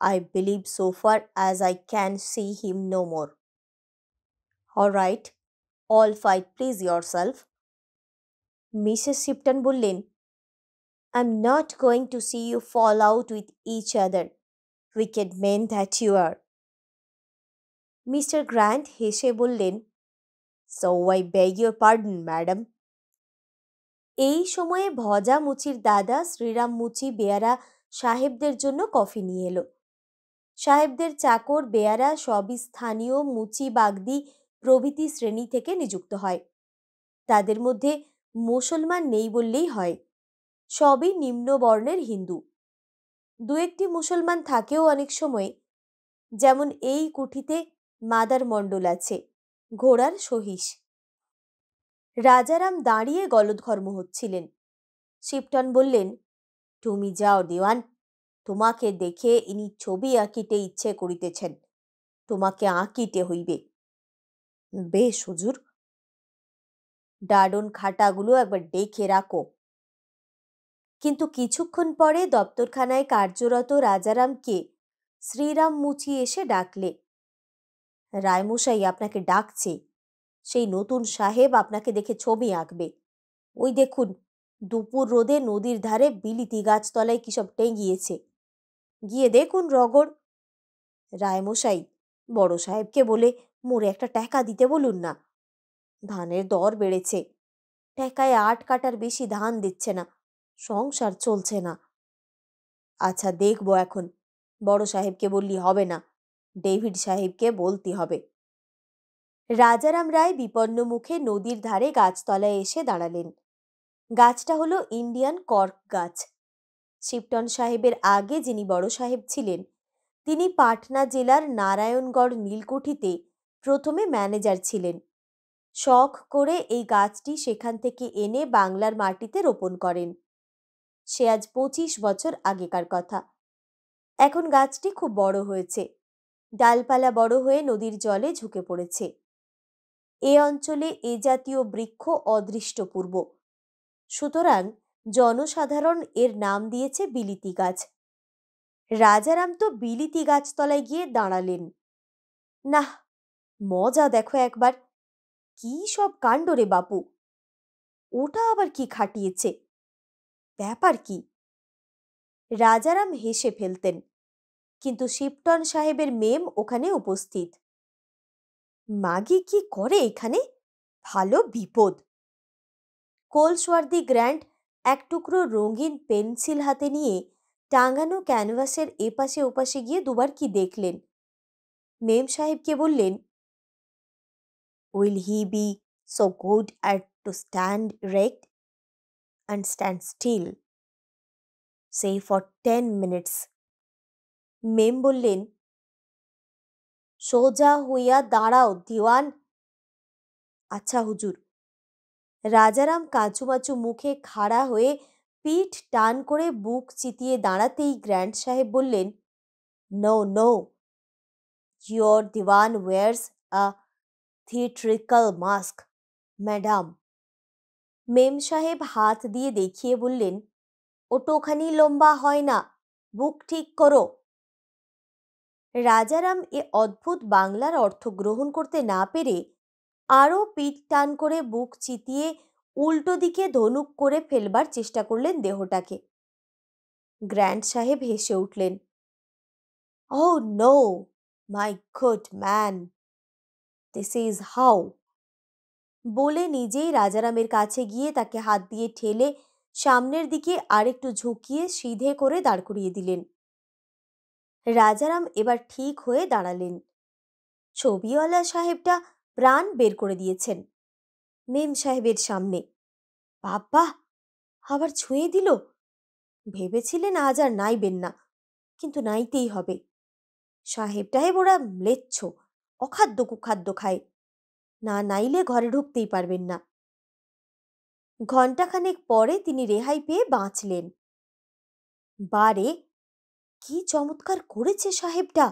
I believe so far as I can see him no more. All right, all fight please yourself. Mrs. Shipton বললেন, I'm not going to see you fall out with each other, wicked men that you are. Mr. Grant হেসে বললেন, So I beg your pardon, madam. এই সময়ে ভজা মুচির দাদা শ্রীরাম মুচি বেয়ারা সাহেবদের জন্য কফি নিয়ে এলো। সাহেবদের চাকর বেয়ারা সবই স্থানীয় মুচি বাগদি প্রভৃতি শ্রেণী থেকে নিযুক্ত হয়। তাদের মধ্যে মুসলমান নেই বললেই হয়। সবই নিম্ন বর্ণের হিন্দু। দু একটি মুসলমান থাকেও অনেক সময়, যেমন এই কুঠিতে মাদার মণ্ডল আছে, ঘোড়ার সহিস। রাজারাম দাঁড়িয়ে গলদঘর্ম হচ্ছিলেন। শিবটন বললেন, তুমি যাও দেওয়ান, তোমাকে দেখে ইনি ছবি আঁকিতে ইচ্ছে করিতেছেন, তোমাকে আঁকিতে হইবে। বেশ হুজুর। ডাডন খাটাগুলো একবার দেখে রাখো। কিন্তু কিছুক্ষণ পরে দপ্তরখানায় কার্যরত রাজারামকে শ্রীরাম মুচি এসে ডাকলে। রায়মশাই আপনাকে ডাকছে। সেই নতুন সাহেব আপনাকে দেখে ছবি আঁকবে। ওই দেখুন, দুপুর রোদে নদীর ধারে বিলিতি গাছতলায় কিসব টেঙ্গিয়েছে। গিয়ে দেখুন রগড়। রায়মশাই, বড় সাহেবকে বলে মোরে একটা টাকা দিতে বলুন না। ধানের দর বেড়েছে, টাকায় 8 কাটার বেশি ধান দিচ্ছে না, সংসার চলছে না। আচ্ছা দেখবো এখন, বড় সাহেবকে বললি হবে না, ডেভিড সাহেবকে বলতে হবে। রাজারাম রায় বিপন্ন মুখে নদীর ধারে গাছতলায় এসে দাঁড়ালেন। গাছটা হলো ইন্ডিয়ান কর্ক গাছ। শিবটন সাহেবের আগে যিনি বড় সাহেব ছিলেন, তিনি পাটনা জেলার নারায়ণগড় নীলকুঠিতে প্রথমে ম্যানেজার ছিলেন। শখ করে এই গাছটি সেখান থেকে এনে বাংলার মাটিতে রোপণ করেন। সে আজ 25 বছর আগেকার কথা। এখন গাছটি খুব বড় হয়েছে, ডালপালা বড় হয়ে নদীর জলে ঝুঁকে পড়েছে। এ অঞ্চলে এ জাতীয় বৃক্ষ অদৃষ্টপূর্ব, সুতরাং জনসাধারণ এর নাম দিয়েছে বিলিতি গাছ। রাজারাম তো বিলিতি গাছতলায় গিয়ে দাঁড়ালেন। না, মজা দেখো একবার, কি সব কাণ্ড রে বাপু! ওটা আবার কি খাটিয়েছে, ব্যাপার কি? রাজারাম হেসে ফেলতেন, কিন্তু শিবটন সাহেবের মেম ওখানে উপস্থিত। মাগি কি করে এখানে, ভালো বিপদ। কোলসওয়ার্দি গ্র্যান্ট এক টুকরো রঙিন পেন্সিল হাতে নিয়ে টাঙানো ক্যানভাসের এপাশে ওপাশে গিয়ে দুবার কি দেখলেন। মেম সাহেবকে বললেন, will he be so good at to stand erect and stand still, say for 10 minutes. মেম বললেন, সোজা হইয়া দাঁড়াও দিওয়ান। আচ্ছা হুজুর। রাজারাম কাঁচুমাচু মুখে খাড়া হয়ে পিঠ টান করে বুক চিতিয়ে দাঁড়াতেই গ্র্যান্ড সাহেব বললেন, no no, your Dewan wears a theatrical mask, madam. মেম সাহেব হাত দিয়ে দেখিয়ে বললেন, ওটোখানি লম্বা হয় না, বুক ঠিক করো। রাজারাম এ অদ্ভুত বাংলার অর্থ গ্রহণ করতে না পেরে আরও পিঠ টান করে বুক চিতিয়ে উল্টো দিকে ধনুক করে ফেলবার চেষ্টা করলেন দেহটাকে। গ্র্যান্ড সাহেব হেসে উঠলেন, oh no my good man, this is how. বলে নিজেই রাজারামের কাছে গিয়ে তাকে হাত দিয়ে ঠেলে সামনের দিকে আরেকটু ঝুঁকিয়ে সিধে করে দাঁড় করিয়ে দিলেন। রাজারাম এবার ঠিক হয়ে দাঁড়ালেন। ছবিওয়ালা সাহেবটা প্রাণ বের করে দিয়েছেন মেম সাহেবের সামনে। বাবা, আবার ছুঁয়ে দিল। ভেবেছিলেন আজ আর নাইবেন না, কিন্তু নাইতেই হবে। সাহেব টাহেব ওরা ম্লেচ্ছ, অখাদ্য কুখাদ্য খায়, না নাইলে ঘরে ঢুকতেই পারবেন না। ঘণ্টাখানেক পরে তিনি রেহাই পেয়ে বাঁচলেন। বারে, কি চমৎকার করেছে সাহেবটা!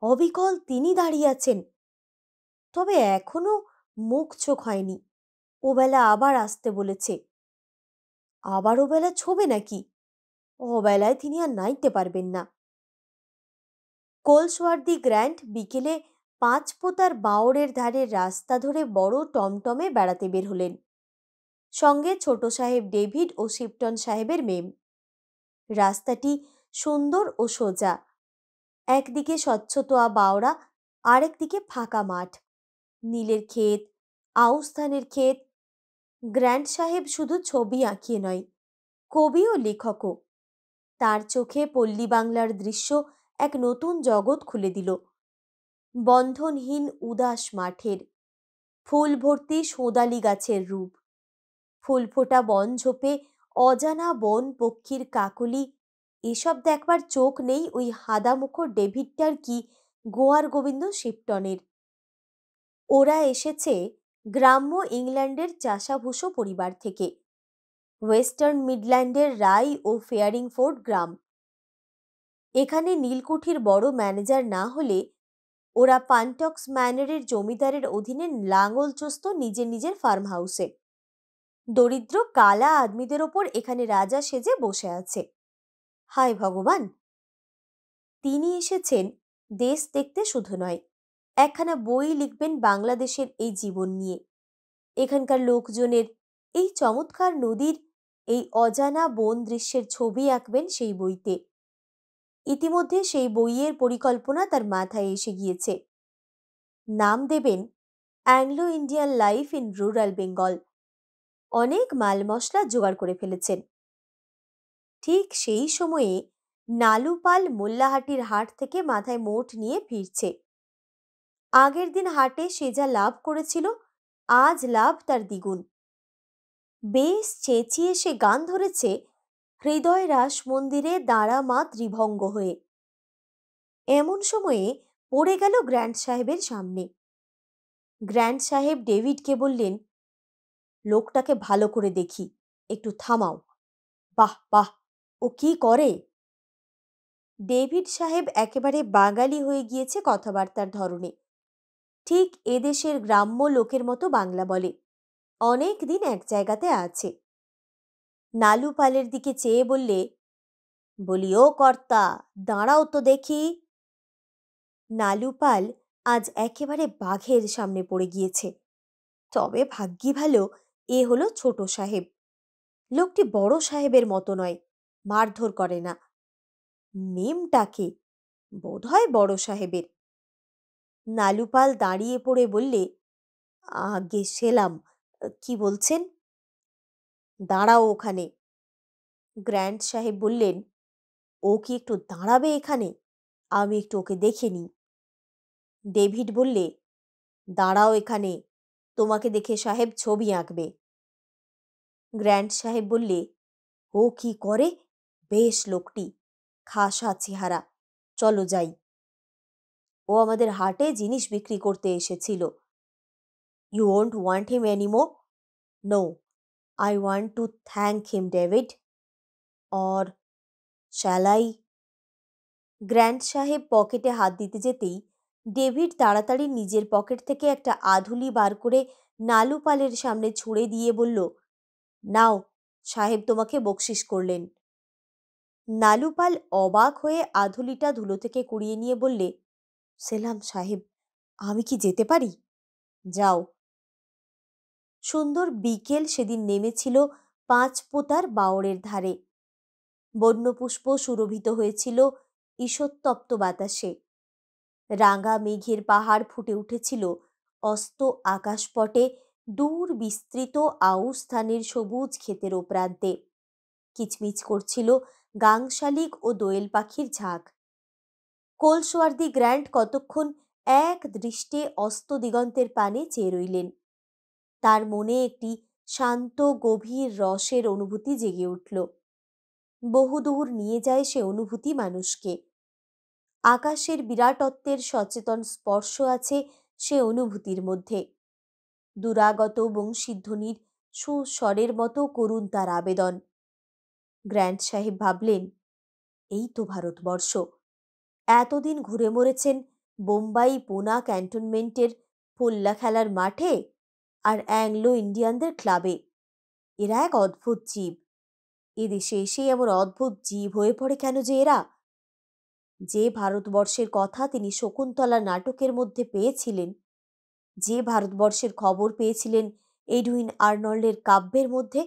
অবিকল তিনি দাঁড়িয়ে আছেন, তবে এখনো মুখ চোখ হয়নি। ওবেলা আবার আসতে বলেছে। আবার ওবেলা ছোবে নাকি? অবেলায় তিনি আর নাইতে পারবেন না। কোলসওয়ার্দি গ্র্যান্ট বিকেলে 5 পোতার বাঁওড়ের ধারে রাস্তা ধরে বড় টমটমে বেড়াতে বের হলেন। সঙ্গে ছোট সাহেব ডেভিড ও শিবটন সাহেবের মেম। রাস্তাটি সুন্দর ও সোজা, একদিকে স্বচ্ছতোয়া বাওড়া, আরেকদিকে ফাঁকা মাঠ, নীলের ক্ষেত, আউশ ধানের ক্ষেত। গ্র্যান্ড সাহেব শুধু ছবি আঁকিয়ে নয়, কবি ও লেখকও। তার চোখে পল্লী বাংলার দৃশ্য এক নতুন জগৎ খুলে দিল। বন্ধনহীন উদাস মাঠের, ফুল ভর্তি সোঁদালি গাছের রূপ, ফুল ফোটা বন ঝোপে অজানা বন পক্ষীর কাকলি, এসব দেখবার চোখ নেই ওই হাদামুখো ডেভিডটার কি গোয়ার গোবিন্দ শিবটনের। ওরা এসেছে গ্রাম্য ইংল্যান্ডের চাষাভুষো পরিবার থেকে, ওয়েস্টার্ন মিডল্যান্ডের রাই ও ফেয়ারিংফোর্ড গ্রাম। এখানে নীলকুঠির বড় ম্যানেজার না হলে ওরা পান্টক্স ম্যানরের জমিদারের অধীনে লাঙল চষত নিজের নিজের ফার্ম হাউসে। দরিদ্র কালা আদমিদের ওপর এখানে রাজা সেজে বসে আছে। হায় ভগবান! তিনি এসেছেন দেশ দেখতে শুধু নয়, একখানা বই লিখবেন বাংলাদেশের এই জীবন নিয়ে। এখানকার লোকজনের, এই চমৎকার নদীর, এই অজানা বন দৃশ্যের ছবি আঁকবেন সেই বইতে। ইতিমধ্যে সেই বইয়ের পরিকল্পনা তার মাথায় এসে গিয়েছে। নাম দেবেন Anglo Indian life in rural Bengal. অনেক মাল মশলা জোগাড় করে ফেলেছেন। ঠিক সেই সময়ে নালু পাল মোল্লাহাটির হাট থেকে মাথায় মোট নিয়ে ফিরছে। আগের দিন হাটে সে যা লাভ করেছিল, আজ লাভ তার দ্বিগুণ। বেশ চেঁচিয়ে সে গান ধরেছে, হৃদয় রাস মন্দিরে দাঁড়া মা ত্রিভঙ্গ হয়ে। এমন সময়ে পড়ে গেল গ্র্যান্ড সাহেবের সামনে। গ্র্যান্ড সাহেব ডেভিডকে বললেন, লোকটাকে ভালো করে দেখি, একটু থামাও। বাহ বাহ, ও কি করে! ডেভিড সাহেব একেবারে বাঙালি হয়ে গিয়েছে কথাবার্তার ধরনে। ঠিক এদেশের গ্রাম্য লোকের মতো বাংলা বলে। অনেক দিন এক জায়গাতে আছে। নালু পালের দিকে চেয়ে বললে, বলি ও কর্তা, দাঁড়াও তো দেখি। নালু পাল আজ একেবারে বাঘের সামনে পড়ে গিয়েছে। তবে ভাগ্যি ভালো, এ হলো ছোট সাহেব। লোকটি বড় সাহেবের মতো নয়, মারধর করে না। মেমটাকে বোধ হয় বড় সাহেবের। নালু পাল দাঁড়িয়ে পড়ে বললে, আগে সেলাম, কি বলছেন? দাঁড়াও ওখানে। গ্র্যান্ড সাহেব বললেন, ও কি একটু দাঁড়াবে এখানে? আমি একটু ওকে দেখে নিই। ডেভিড বললে, দাঁড়াও এখানে, তোমাকে দেখে সাহেব ছবি আঁকবে। গ্র্যান্ড সাহেব বললে, ও কি করে! বেশ লোকটি, খাসা চেহারা, চলো যাই। ও আমাদের হাটে জিনিস বিক্রি করতে এসেছিল। You won't want him anymore? No, I want to thank him David. Or shall I? গ্র্যান্ড সাহেব পকেটে হাত দিতে যেতেই ডেভিড তাড়াতাড়ি নিজের পকেট থেকে একটা আধুলি বার করে নালু পালের সামনে ছুঁড়ে দিয়ে বলল, নাও, সাহেব তোমাকে বকশিস করলেন। নালু পাল অবাক হয়ে আধুলিটা ধুলো থেকে কুড়িয়ে নিয়ে বললে, সেলাম সাহেব, আমি কি যেতে পারি? যাও। সুন্দর বিকেল সেদিন নেমেছিল পাঁচপোতার বাওড়ের ধারে। বন্যপুষ্প সুরভিত হয়েছিল ঈষৎতপ্ত বাতাসে। রাঙা মেঘের পাহাড় ফুটে উঠেছিল অস্ত আকাশপটে দূর বিস্তৃত আউশ ধানের সবুজ ক্ষেতের প্রান্তে। কিচমিচ করছিল গাংশালিক ও দোয়েল পাখির ঝাঁক। কোলসওয়ার্দি গ্র্যান্ড কতক্ষণ এক দৃষ্টে অস্ত দিগন্তের পানে চেয়ে রইলেন। তার মনে একটি শান্ত গভীর রসের অনুভূতি জেগে উঠল। বহুদূর নিয়ে যায় সে অনুভূতি মানুষকে। আকাশের বিরাটত্বের সচেতন স্পর্শ আছে সে অনুভূতির মধ্যে। দুরাগত বংশীধ্বনির সুস্বরের মতো করুণ তার আবেদন। গ্র্যান্ড সাহেব ভাবলেন, এই তো ভারতবর্ষ। এতদিন ঘুরে মরেছেন বোম্বাই পুনা ক্যান্টনমেন্টের পোল্লা খেলার মাঠে আর অ্যাংলো ইন্ডিয়ানদের ক্লাবে। এরা এক অদ্ভুত জীব। এদেশে এসেই এমন অদ্ভুত জীব হয়ে পড়ে কেন যে এরা? যে ভারতবর্ষের কথা তিনি শকুন্তলা নাটকের মধ্যে পেয়েছিলেন, যে ভারতবর্ষের খবর পেয়েছিলেন এডুইন আর্নল্ডের কাব্যের মধ্যে,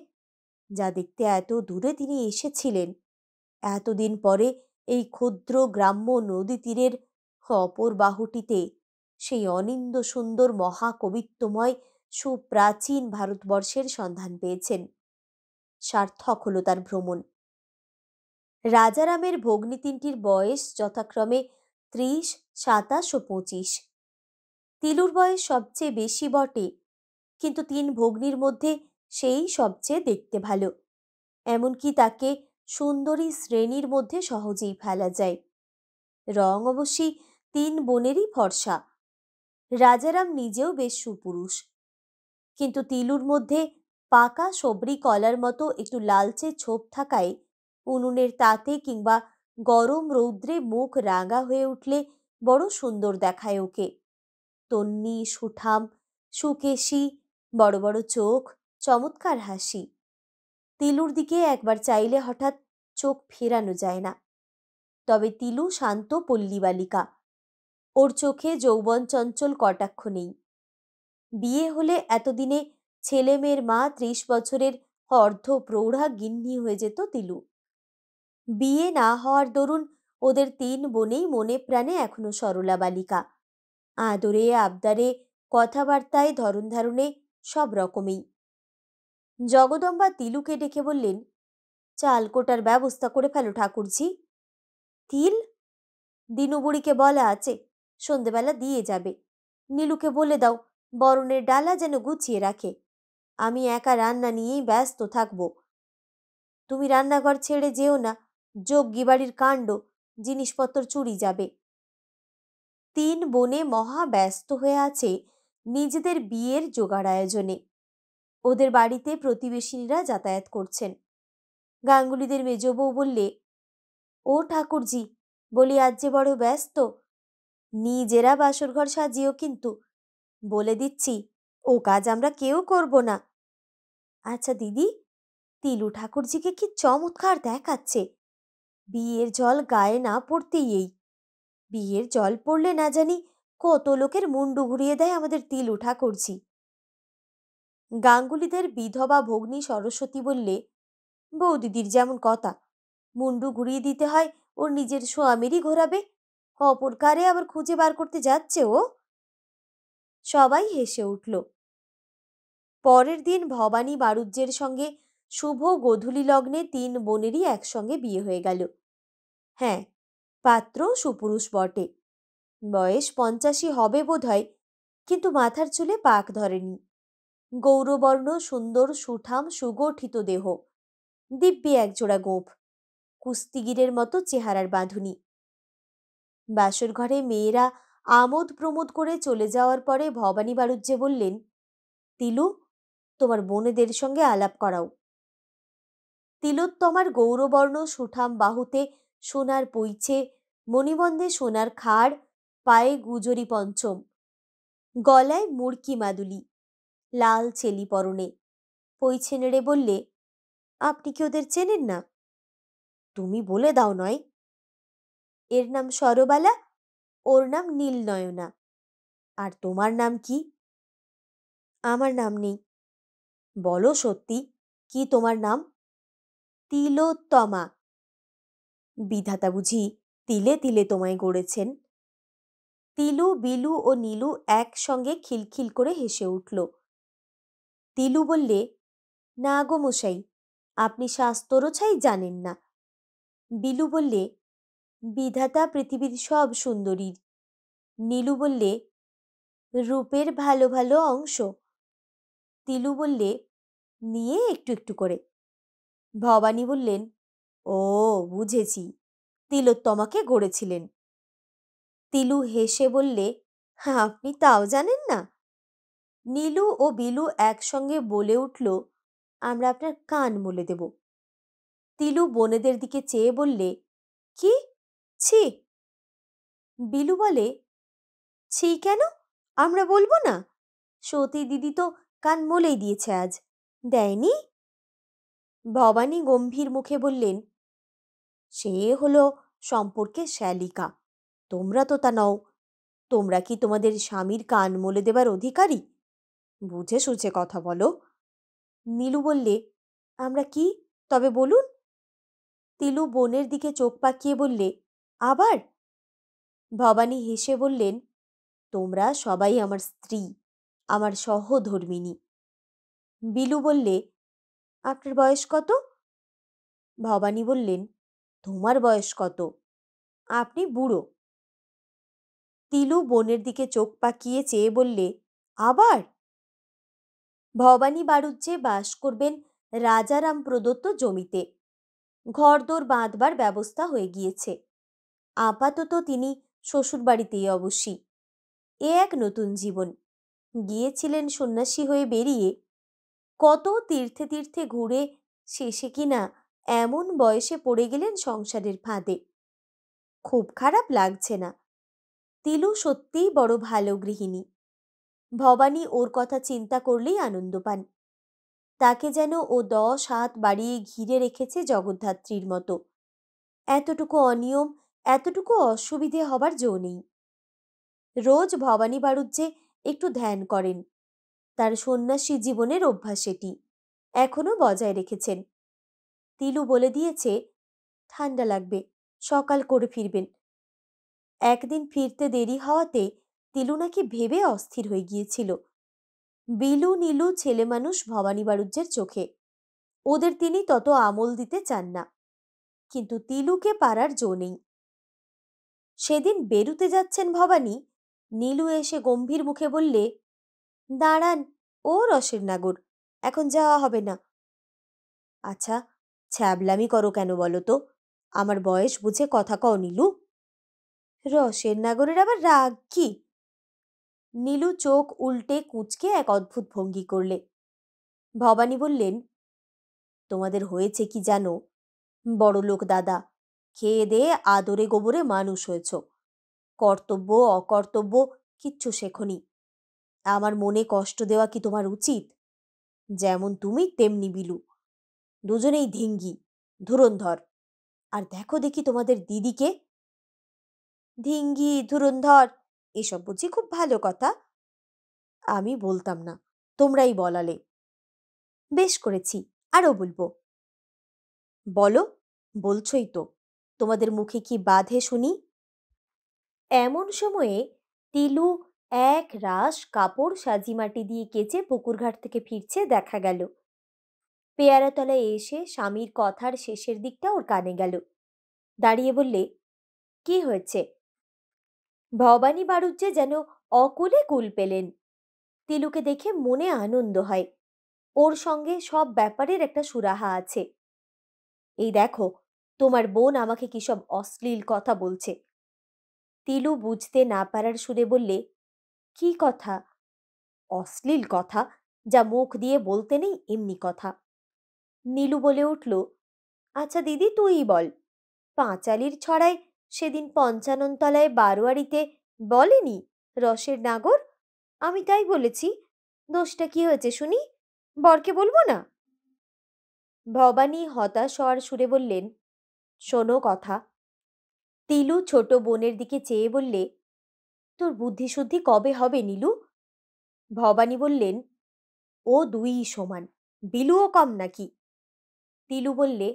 যা দেখতে এত দূরে তিনি এসেছিলেন, এতদিন পরে এই ক্ষুদ্র গ্রাম্য নদী তীরের অপর বাহুটিতে সেই অনিন্দ সুন্দর মহাকবিত্বময় সুপ্রাচীন ভারতবর্ষের সন্ধান পেয়েছেন। সার্থক হল তার ভ্রমণ। রাজারামের ভগ্নী তিনটির বয়স যথাক্রমে 30, 27 ও 25। তিলুর বয়স সবচেয়ে বেশি বটে, কিন্তু তিন ভগ্নীর মধ্যে সেই সবচেয়ে দেখতে ভালো। এমনকি তাকে সুন্দরী শ্রেণীর মধ্যে সহজেই ফেলা যায়। রং অবশ্যই তিন বোনেরই ফর্সা। রাজারাম নিজেও বেশ সুপুরুষ, কিন্তু তিলুর মধ্যে পাকা সবরি কলার মতো একটু লালচে ছোপ থাকায় উনুনের তাতে কিংবা গরম রৌদ্রে মুখ রাঙা হয়ে উঠলে বড় সুন্দর দেখায় ওকে। তন্নি, সুঠাম, সুকেশী, বড় বড় চোখ, চমৎকার হাসি। তিলুর দিকে একবার চাইলে হঠাৎ চোখ ফেরানো যায় না। তবে তিলু শান্ত পল্লী বালিকা। ওর চোখে যৌবন চঞ্চল কটাক্ষ নেই। বিয়ে হলে এতদিনে ছেলে মেয়ের মা 30 বছরের অর্ধ প্রৌঢ়া গিন্নি হয়ে যেত তিলু। বিয়ে না হওয়ার দরুন ওদের তিন বোনেই মনে প্রাণে এখনো সরলা বালিকা। আদরে আবদারে কথাবার্তায় ধরন ধারণে সব রকমেই। জগদম্বা তিলুকে ডেকে বললেন, চাল কোটার ব্যবস্থা করে ফেলো ঠাকুরজি। তিল? দিনু বুড়িকে বলা আছে, সন্ধেবেলা দিয়ে যাবে। নীলুকে বলে দাও বরণের ডালা যেন গুছিয়ে রাখে। আমি একা রান্না নিয়েই ব্যস্ত থাকব। তুমি রান্নাঘর ছেড়ে যেও না, যজ্ঞী বাড়ির কাণ্ড, জিনিসপত্র চুরি যাবে। তিন বোনে মহা ব্যস্ত হয়ে আছে নিজেদের বিয়ের জোগাড় আয়োজনে। ওদের বাড়িতে প্রতিবেশীরা যাতায়াত করছেন। গাঙ্গুলিদের মেজ বউ বললে, ও ঠাকুরজি, বলি আজ যে বড় ব্যস্ত, নিজেরা বাসরঘর সাজিও কিন্তু, বলে দিচ্ছি ও কাজ আমরা কেউ করব না। আচ্ছা দিদি, তিলু ঠাকুরজিকে কি চমৎকার দেখাচ্ছে। বিয়ের জল গায়ে না পড়তেই এই। বিয়ের জল পড়লে না জানি কত লোকের মুন্ডু ঘুরিয়ে দেয় আমাদের তিলু ঠাকুরজি। গাঙ্গুলিদের বিধবা ভগ্নী সরস্বতী বললে, বৌদিদির যেমন কথা, মুন্ডু ঘুরিয়ে দিতে হয় ওর নিজের স্বামীরই ঘোরাবে, অপর কারে আবার খুঁজে বার করতে যাচ্ছে ও। সবাই হেসে উঠল। পরের দিন ভবানী বাড়ুজ্যের সঙ্গে শুভ গোধূলি লগ্নে তিন বোনেরই একসঙ্গে বিয়ে হয়ে গেল। হ্যাঁ, পাত্র সুপুরুষ বটে। বয়স 85 হবে বোধ হয়, কিন্তু মাথার চুলে পাক ধরেনি। গৌরবর্ণ সুন্দর সুঠাম সুগঠিত দেহ, দিব্যি একজোড়া গোঁফ, কুস্তিগিরের মতো চেহারার বাঁধুনি। বাসর ঘরে মেয়েরা আমোদ প্রমোদ করে চলে যাওয়ার পরে ভবানী বাড়ুজ্যে বললেন, তিলু, তোমার বোনেদের সঙ্গে আলাপ করাও। তিলোত্তমার গৌরবর্ণ সুঠাম বাহুতে সোনার পৈছে, মণিবন্ধে সোনার খাড়, পায়ে গুজরি পঞ্চম, গলায় মুড়কি মাদুলি, লাল চেলি পরনে। পৈছে নেড়ে বললে, আপনি কি ওদের চেনেন না? তুমি বলে দাও নয়। এর নাম সরবালা, ওর নাম নীলনয়না। আর তোমার নাম কি? আমার নাম নেই। বলো সত্যি, কি তোমার নাম? তিলোত্তমা। বিধাতা বুঝি তিলে তিলে তোমায় গড়েছেন। তিলু, বিলু ও নীলু একসঙ্গে খিলখিল করে হেসে উঠল। তিলু বললে, না গো মশাই, আপনি শাস্তরছাই জানেন না। বিলু বললে, বিধাতা পৃথিবীর সব সুন্দরীর। নীলু বললে, রূপের ভালো ভালো অংশ। তিলু বললে, নিয়ে একটু একটু করে। ভবানী বললেন, ও বুঝেছি, তিলোত্তমাকে গড়েছিলেন। তিলু হেসে বললে, আপনি তাও জানেন না? নীলু ও বিলু একসঙ্গে বলে উঠল, আমরা আপনার কান মলে দেব। তিলু বোনেদের দিকে চেয়ে বললে, কি ছি? বিলু বলে, ছি কেন? আমরা বলবো না? সতী দিদি তো কান মলেই দিয়েছে আজ, দেয়নি? ভবানী গম্ভীর মুখে বললেন, সে হলো সম্পর্কে শ্যালিকা, তোমরা তো তা নও। তোমরা কি তোমাদের স্বামীর কান মলে দেবার অধিকারী? বুঝে সুঝে কথা বলো। নীলু বললে, আমরা কি, তবে বলুন। তিলু বোনের দিকে চোখ পাকিয়ে বললে, আবার? ভবানী হেসে বললেন, তোমরা সবাই আমার স্ত্রী, আমার সহধর্মিণী। বিলু বললে, আপনার বয়স কত? ভবানী বললেন, তোমার বয়স কত? আপনি বুড়ো। তিলু বোনের দিকে চোখ পাকিয়ে চেয়ে বললে, আবার? ভবানী বাড়ুজ্যে বাস করবেন রাজারাম প্রদত্ত জমিতে। ঘরদোর বাঁধবার ব্যবস্থা হয়ে গিয়েছে। আপাতত তিনি শ্বশুরবাড়িতেই অবশ্যই। এ এক নতুন জীবন। গিয়েছিলেন সন্ন্যাসী হয়ে বেরিয়ে, কত তীর্থে তীর্থে ঘুরে শেষে কিনা এমন বয়সে পড়ে গেলেন সংসারের ফাঁদে। খুব খারাপ লাগছে না। তিলু সত্যিই বড় ভালো গৃহিণী। ভবানী ওর কথা চিন্তা করলেই আনন্দ পান। তাকে যেন ও 10 হাত বাড়িয়ে ঘিরে রেখেছে জগদ্ধাত্রীর মতো। এতটুকু অনিয়ম, এতটুকু অসুবিধে হবার জো নেই। রোজ ভবানী বাড়ুজ্যে একটু ধ্যান করেন। তার সন্ন্যাসী জীবনের অভ্যাস এটি, এখনো বজায় রেখেছেন। তিলু বলে দিয়েছে, ঠান্ডা লাগবে, সকাল করে ফিরবেন। একদিন ফিরতে দেরি হওয়াতে তিলু নাকি ভেবে অস্থির হয়ে গিয়েছিল। বিলু নীলু ছেলে মানুষ ভবানী বাড়ুজ্যের চোখে, ওদের তিনি তত আমল দিতে চান না, কিন্তু তিলুকে পারার জো নেই। সেদিন বেরুতে যাচ্ছেন ভবানী, নীলু এসে গম্ভীর মুখে বললে, দাঁড়ান, ও রসের নাগর, এখন যাওয়া হবে না। আচ্ছা, ছ্যাবলামি করো কেন বলো তো? আমার বয়স বুঝে কথা কও নীলু। রসের নাগরের আবার রাগ কি? নীলু চোখ উল্টে কুঁচকে এক অদ্ভুত ভঙ্গি করলে। ভবানী বললেন, তোমাদের হয়েছে কি জানো? বড়লোক দাদা, খেয়ে দেয়ে আদরে গোবরে মানুষ হয়েছ, কর্তব্য অকর্তব্য কিচ্ছু শেখনি। আমার মনে কষ্ট দেওয়া কি তোমার উচিত? যেমন তুমি তেমনি বিলু, দুজনেই ধিঙ্গি, ধুরন্ধর। আর দেখো দেখি তোমাদের দিদিকে। ধিঙ্গি ধুরন্ধর এসব বুঝি খুব ভালো কথা? আমি বলতাম না, তোমরাই বলালে। বেশ করেছি, আরও বলবো। বলো, বলছই তো, তোমাদের মুখে কি বাধে শুনি? এমন সময়ে তিলু এক রাশ কাপড় সাজি মাটি দিয়ে কেচে পুকুরঘাট থেকে ফিরছে দেখা গেল। পেয়ারাতলায় এসে স্বামীর কথার শেষের দিকটা ওর কানে গেল। দাঁড়িয়ে বললে, কি হয়েছে? ভবানী বাড়ুজ্যে যেন অকুলে কুল পেলেন। তিলুকে দেখে মনে আনন্দ হয়, ওর সঙ্গে সব ব্যাপারের একটা সুরাহা আছে। এই দেখো, তোমার বোন আমাকে কিসব অশ্লীল কথা বলছে। তিলু বুঝতে না পারার সুরে বললে, কি কথা? অশ্লীল কথা, যা মুখ দিয়ে বলতে নেই এমনি কথা। নীলু বলে উঠল, আচ্ছা দিদি, তুই বল, পাঁচালির ছড়ায় সেদিন পঞ্চাননতলায় বারোয়ারিতে বলেনি রসের নাগর? আমি তাই বলেছি। দোষটা কি হয়েছে শুনি? বরকে বলবো না? ভবানী হতাশ হওয়ার সুরে বললেন, শোনো কথা। তিলু ছোট বোনের দিকে চেয়ে বললে, তোর বুদ্ধিশুদ্ধি কবে হবে নীলু? ভবানী বললেন, ও দুই সমান, বিলুও কম নাকি? তিলু বললে,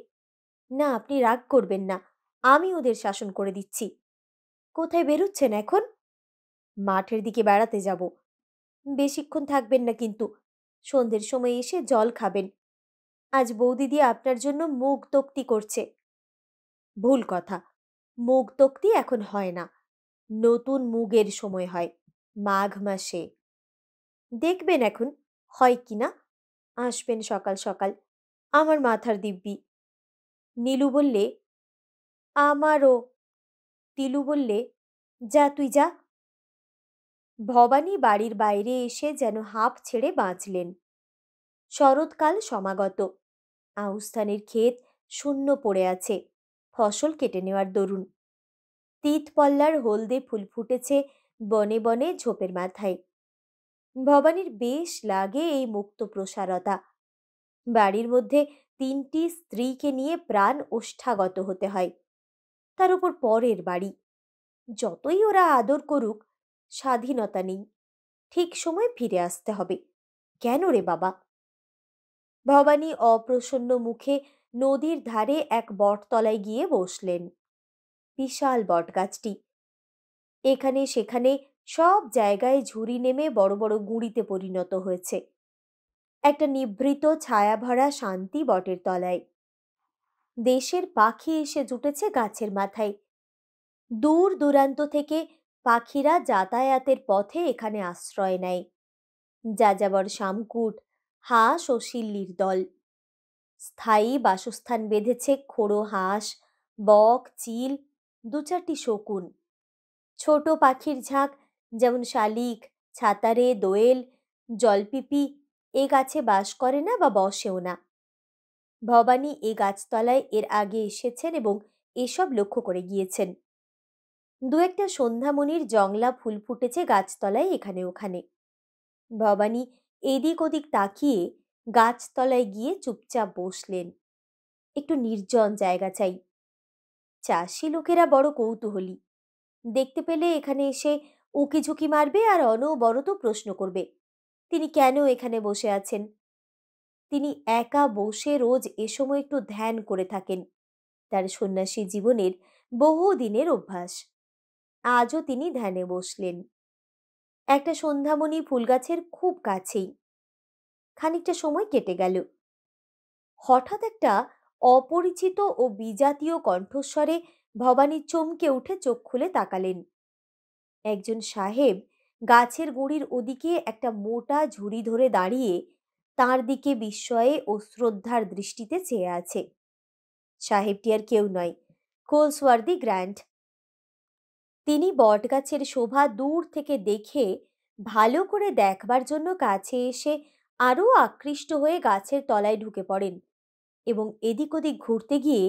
না, আপনি রাগ করবেন না, আমি ওদের শাসন করে দিচ্ছি। কোথায় বেরুচ্ছেন এখন? মাঠের দিকে বেড়াতে যাব। বেশিক্ষণ থাকবেন না কিন্তু, সন্ধ্যের সময় এসে জল খাবেন। আজ বৌদিদি আপনার জন্য মুগ তক্তি করছে। ভুল কথা, মুগ তক্তি এখন হয় না, নতুন মুগের সময় হয়, মাঘ মাসে। দেখবেন এখন হয় কিনা, আসবেন সকাল সকাল, আমার মাথার দিব্যি। নীলু বললে, আমারও। তিলু বললে, যা তুই যা। ভবানী বাড়ির বাইরে এসে যেন হাঁপ ছেড়ে বাঁচলেন। শরৎকাল সমাগত, আউস্থানের ক্ষেত শূন্য পড়ে আছে, ফসল কেটে নেওয়ার দরুন। তিতপল্লার হলদে ফুল ফুটেছে বনে বনে ঝোপের মাথায়। ভবানীর বেশ লাগে এই মুক্ত প্রসারতা। বাড়ির মধ্যে তিনটি স্ত্রীকে নিয়ে প্রাণ ওষ্ঠাগত হতে হয়, তার উপর পরের বাড়ি। যতই ওরা আদর করুক, স্বাধীনতা নেই, ঠিক সময় ফিরে আসতে হবে। কেন রে বাবা? ভবানী অপ্রসন্ন মুখে নদীর ধারে এক বটতলায় গিয়ে বসলেন। বিশাল বটগাছটি, এখানে সেখানে সব জায়গায় ঝুরি নেমে বড় বড় গুঁড়িতে পরিণত হয়েছে। একটা নিভৃত ছায়াভরা শান্তি বটের তলায়। দেশের পাখি এসে জুটেছে গাছের মাথায়। দূর দূরান্ত থেকে পাখিরা যাতায়াতের পথে এখানে আশ্রয় নেয়। যাযাবর শামকুট, হাঁস ও শিল্লির দল। স্থায়ী বাসস্থান বেঁধেছে খোড়ো হাঁস, বক, চিল, দু চারটি শকুন। ছোট পাখির ঝাঁক, যেমন শালিক, ছাতারে, দোয়েল, জলপিপি এ গাছে বাস করে না বা বসেও না। ভবানী এ গাছতলায় এর আগে এসেছেন এবং এসব লক্ষ্য করে গিয়েছেন। দু একটা সন্ধ্যামণির জংলা ফুল ফুটেছে গাছতলায় এখানে ওখানে। ভবানী এদিক ওদিক তাকিয়ে গাছতলায় গিয়ে চুপচাপ বসলেন। একটু নির্জন জায়গা চাই। চাষি লোকেরা বড় কৌতূহলী, দেখতে পেলে এখানে এসে উকিঝুঁকি মারবে আর অনবরত প্রশ্ন করবে, তিনি কেন এখানে বসে আছেন। তিনি একা বসে রোজ এ সময় একটু ধ্যান করে থাকেন, তার সন্ন্যাসী জীবনের বহুদিনের অভ্যাস। আজও তিনি ধ্যানে বসলেন। একটা সন্ধ্যামণি ফুলগাছের খুব কাছেই। খানিকটা সময় কেটে গেল। হঠাৎ একটা অপরিচিত ও বিজাতীয় কণ্ঠস্বরে ভবানী চমকে উঠে চোখ খুলে তাকালেন। একজন সাহেব গাছের গুঁড়ির ওদিকে একটা মোটা ঝুড়ি ধরে দাঁড়িয়ে তার দিকে বিস্ময়ে ও শ্রদ্ধার দৃষ্টিতে চেয়ে আছে। সাহেবটি আর কেউ নয়, কোলসওয়ার্দি গ্র্যান্ট। তিনি বটগাছের শোভা দূর থেকে দেখে ভালো করে দেখবার জন্য কাছে এসে আরও আকৃষ্ট হয়ে গাছের তলায় ঢুকে পড়েন এবং এদিক ওদিক ঘুরতে গিয়ে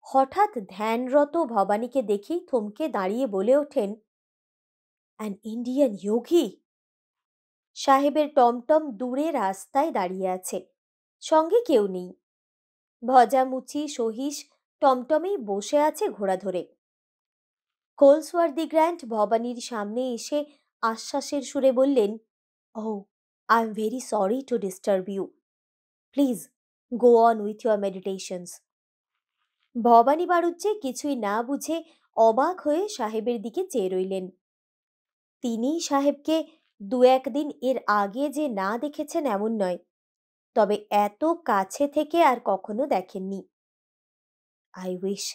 হঠাৎ ধ্যানরত ভবানীকে দেখেই থমকে দাঁড়িয়ে বলে ওঠেন, অ্যান ইন্ডিয়ান যোগী। সাহেবের টমটম দূরে রাস্তায় দাঁড়িয়ে আছে, সঙ্গে কেউ নেই। ভজামুচি সহিস টমটমেই বসে আছে ঘোড়া ধরে। কোলসওয়ার্দি গ্র্যান্ট ভবানীর সামনে এসে আশ্বাসের সুরে বললেন, oh I am very sorry to disturb you, please go on with your meditations. Bhabani Barujje কিছুই না বুঝে অবাক হয়ে সাহেবের দিকে চেয়ে রইলেন। তিনি সাহেবকে দু একদিন এর আগে যে না দেখেছেন এমন নয়, তবে এত কাছে থেকে আর কখনো দেখেননি। I wish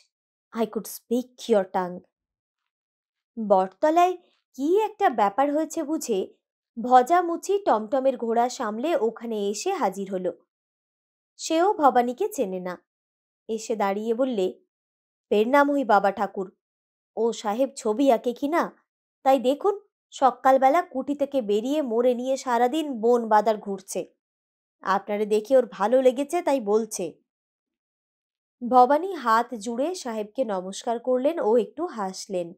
I could speak your tongue. বটতলায় কি একটা ব্যাপার হয়েছে বুঝে ভজামুচি টমটমের ঘোড়া সামলে ওখানে এসে হাজির হলো। সেও ভবানীকে চেনে না। এসে দাঁড়িয়ে বললে, পেরনামই বাবা ঠাকুর, ও সাহেব ছবি আঁকে কিনা, তাই দেখুন সকালবেলা কুটি থেকে বেরিয়ে মোড়ে নিয়ে সারাদিন বন বাদার ঘুরছে। আপনারে দেখে ওর ভালো লেগেছে তাই বলছে। ভবানী হাত জুড়ে সাহেবকে নমস্কার করলেন ও একটু হাসলেন।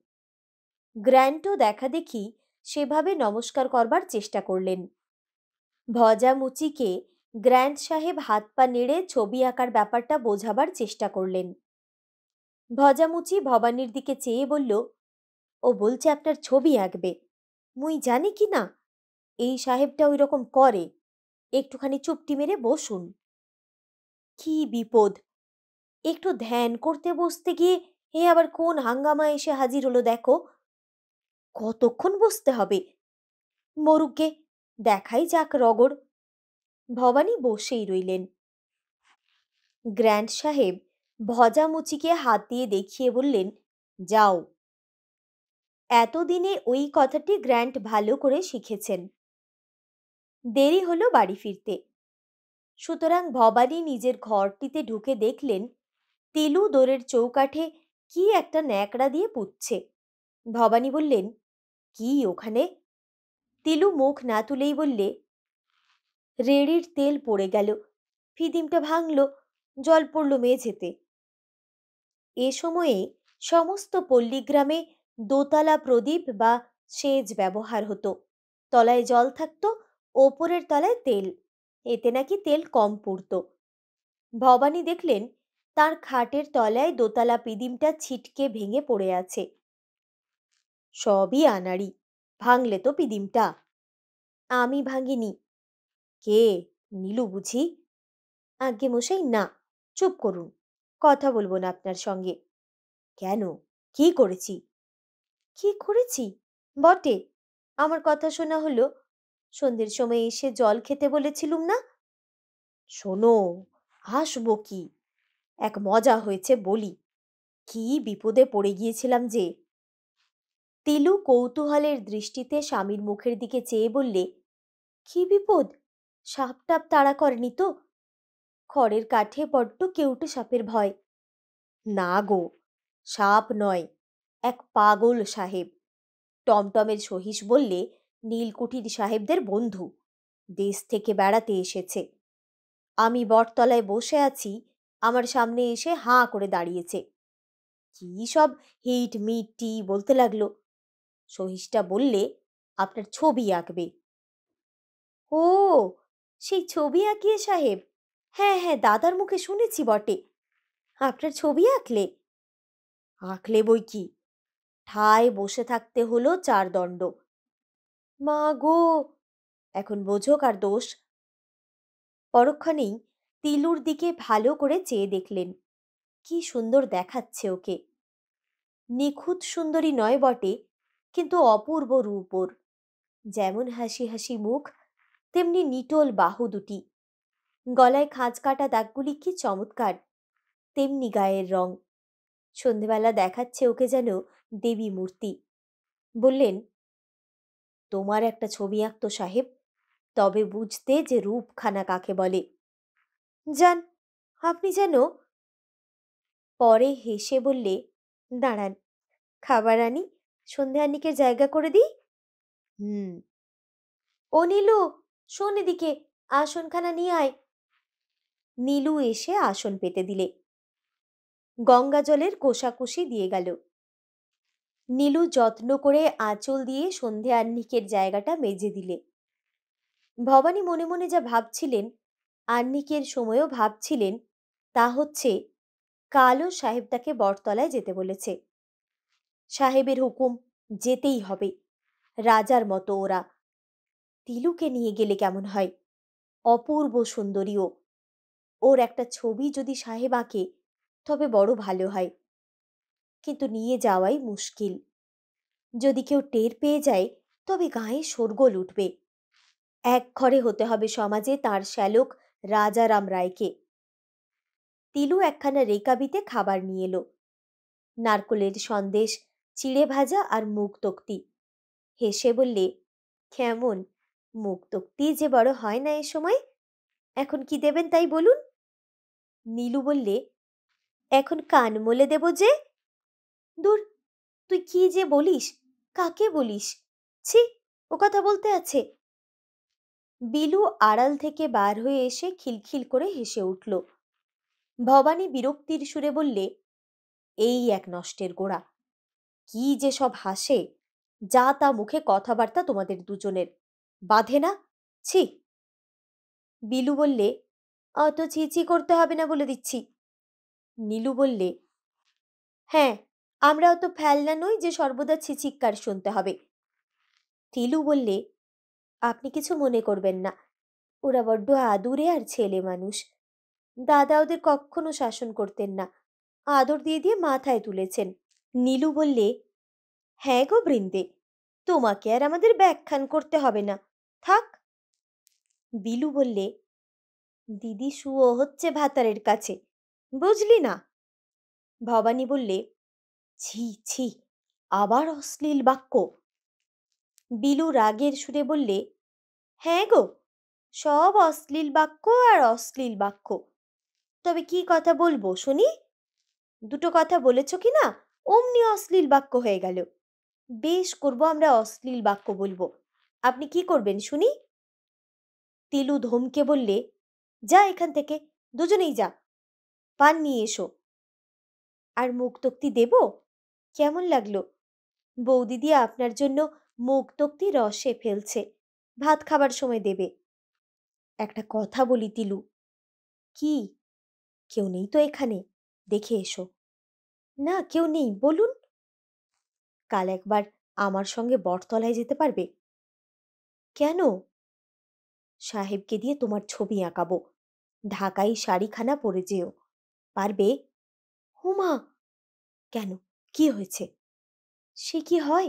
গ্র্যান্টও দেখা দেখি সেভাবে নমস্কার করবার চেষ্টা করলেন। ভজামুচিকে গ্র্যান্ট সাহেব হাত পা নেড়ে ছবি আঁকার ব্যাপারটা বোঝাবার চেষ্টা করলেন। ভজামুচি ভবানীর দিকে চেয়ে বলল, ও বলছে আপনার ছবি আঁকবে, মুই জানি কি না, এই সাহেবটা ওই রকম করে, একটুখানি চুপটি মেরে বসুন। কি বিপদ! একটু ধ্যান করতে বসতে গিয়ে এ আবার কোন হাঙ্গামা এসে হাজির হলো দেখো। কতক্ষণ বসতে হবে? মরুগে, দেখাই যাক রগড়। ভবানী বসেই রইলেন। গ্র্যান্ট সাহেব ভজামুচিকে হাত দিয়ে দেখিয়ে বললেন, যাও। এতদিনে ওই কথাটি গ্র্যান্ট ভালো করে শিখেছেন। দেরি হলো বাড়ি ফিরতে। সুতরাং ভবানী নিজের ঘরটিতে ঢুকে দেখলেন তিলু দোরের চৌকাঠে কি একটা ন্যাকড়া দিয়ে পুঁতছে। ভবানী বললেন, কি ওখানে? তিলু মুখ না তুলেই বললে, রেড়ির তেল পড়ে গেল, ফিদিমটা ভাঙল, জল পড়ল মেঝেতে। এ সময়ে সমস্ত পল্লীগ্রামে দোতলা প্রদীপ বা সেজ ব্যবহার হতো। তলায় জল থাকত, ওপরের তলায় তেল, এতে নাকি তেল কম পড়ত। ভবানী দেখলেন তার খাটের তলায় দোতলা পিদিমটা ছিটকে ভেঙে পড়ে আছে। সবই আনাড়ি, ভাঙলে তো পিদিমটা। আমি ভাঙিনি। কে? নীলু বুঝি? আজ্ঞে মশাই না, চুপ করুন, কথা বলবো না আপনার সঙ্গে। কেন, কি করেছি? কি করেছি বটে, আমার কথা শোনা হলো? সন্ধ্যের সময় এসে জল খেতে বলেছিলুম না? শোনো, হাসবো কি, এক মজা হয়েছে বলি। কি বিপদে পড়ে গিয়েছিলাম যে। তিলু কৌতূহলের দৃষ্টিতে স্বামীর মুখের দিকে চেয়ে বললে, কি বিপদ? সাপ টাপ তাড়া করেনি তো? খড়ের কাঠে বড্ড কেউটে সাপের ভয়। না গো, সাপ নয়, এক পাগল সাহেব। টমটমের সহিস বললে নীলকুঠির সাহেবদের বন্ধু, দেশ থেকে বেড়াতে এসেছে। আমি বটতলায় বসে আছি, আমার সামনে এসে হাঁ করে দাঁড়িয়েছে। কি সব হিট মিট টি বলতে লাগলো। সহিসটা বললে আপনার ছবি আঁকবে। ও, সেই ছবি আঁকিয়ে সাহেব? হ্যাঁ হ্যাঁ, দাদার মুখে শুনেছি বটে। আপনার ছবি আঁকলে? আঁকলে বই কি, ঠায় বসে থাকতে হলো 4 দণ্ড। মা গো, এখন বোঝো কার দোষ। পরক্ষণেই তিলুর দিকে ভালো করে চেয়ে দেখলেন, কি সুন্দর দেখাচ্ছে ওকে। নিখুঁত সুন্দরী নয় বটে, কিন্তু অপূর্ব রূপ ওর। যেমন হাসি হাসি মুখ, তেমনি নিটোল বাহু দুটি, গলায় খাঁজ কাটা দাগগুলি কি চমৎকার, তেমনি গায়ের রং। সন্ধেবেলা দেখাচ্ছে ওকে যেন দেবী মূর্তি। বললেন, তোমার একটা ছবি আঁকতো সাহেব, তবে বুঝতে যে রূপখানা কাকে বলে। যান, আপনি যেন। পরে হেসে বললে, দাঁড়ান, খাবার আনি, সন্ধে আনিকে জায়গা করে দিই। হুম। ও নীলু, শোন এদিকে, আসনখানা নিয়ে আয়। নীলু এসে আসন পেতে দিলে। গঙ্গা জলের কোষাকুষি দিয়ে গেল। নীলু যত্ন করে আঁচল দিয়ে সন্ধে আহ্নিকের জায়গাটা মেজে দিলে। ভবানী মনে মনে যা ভাবছিলেন, আহ্নিকের সময়ও ভাবছিলেন, তা হচ্ছে কালও সাহেব তাকে বটতলায় যেতে বলেছে। সাহেবের হুকুম, যেতেই হবে। রাজার মতো ওরা। তিলুকে নিয়ে গেলে কেমন হয়? অপূর্ব সুন্দরীও। ওর একটা ছবি যদি সাহেব আঁকে তবে বড় ভালো হয়, কিন্তু নিয়ে যাওয়াই মুশকিল। যদি কেউ টের পেয়ে যায় তবে গায়ে শোরগোল উঠবে। এক ঘরে হতে হবে সমাজে তার শ্যালক রাজারাম রায়কে। তিলু একখানা রেকাবিতে খাবার নিয়ে এলো। নারকোলের সন্দেশ, চিড়ে ভাজা আর মুগ তক্তি। হেসে বললে, কেমন, মুগ তক্তি যে বড় হয় না এ সময়। এখন কি দেবেন তাই বলুন। নীলু বললে, এখন কান মলে দেব যে। দূর, তুই কি যে বলিস, কাকে বলিস? ছি, ও কথা বলতে আছে। বিলু আড়াল থেকে বার হয়ে এসে খিলখিল করে হেসে উঠল। ভবানী বিরক্তির সুরে বললে, এই এক নষ্টের গোড়া, কি যে সব হাসে, যা তা মুখে কথাবার্তা তোমাদের দুজনের, বাধে না? ছি। বিলু বললে, অত ছিছি করতে হবে না বলে দিচ্ছি। নীলু বললে, হ্যাঁ, আমরা অত ফেলনা নই যে সর্বদা ছিচিক্কার শুনতে হবে। তিলু বললে, আপনি কিছু মনে করবেন না, ওরা বড্ড আদুরে আর ছেলে মানুষ। দাদা ওদের কখনো শাসন করতেন না, আদর দিয়ে দিয়ে মাথায় তুলেছেন। নীলু বললে, হ্যাঁ গো বৃন্দে, তোমাকে আর আমাদের ব্যাখ্যান করতে হবে না, থাক। বিলু বললে, দিদি শুয়ো হচ্ছে ভাতারের কাছে, বুঝলি না? ভবানী বললে, ছি ছি, আবার অশ্লীল বাক্য। বিলু রাগের সুরে বললে, হ্যাঁ গো, সব অশ্লীল বাক্য আর অশ্লীল বাক্য। তবে কি কথা বলবো শুনি? দুটো কথা বলেছ কি না, অমনি অশ্লীল বাক্য হয়ে গেল। বেশ করব, আমরা অশ্লীল বাক্য বলবো। আপনি কি করবেন শুনি? তিলু ধমকে বললে, যা এখান থেকে, দুজনেই যা, পান নিয়ে এসো। আর মুগ তক্তি দেব? কেমন লাগলো? বৌদিদি আপনার জন্য মুগ তক্তি রসে ফেলছে, ভাত খাবার সময় দেবে। একটা কথা বলি তিলু। কি? কেউ নেই তো এখানে, দেখে এসো। না, কেউ নেই, বলুন। কাল একবার আমার সঙ্গে বটতলায় যেতে পারবে? কেন? সাহেবকে দিয়ে তোমার ছবি আঁকাবো। ঢাকাই শাড়িখানা পরে যেও, পারবে? হুমা, কেন, কি হয়েছে? সে কি হয়?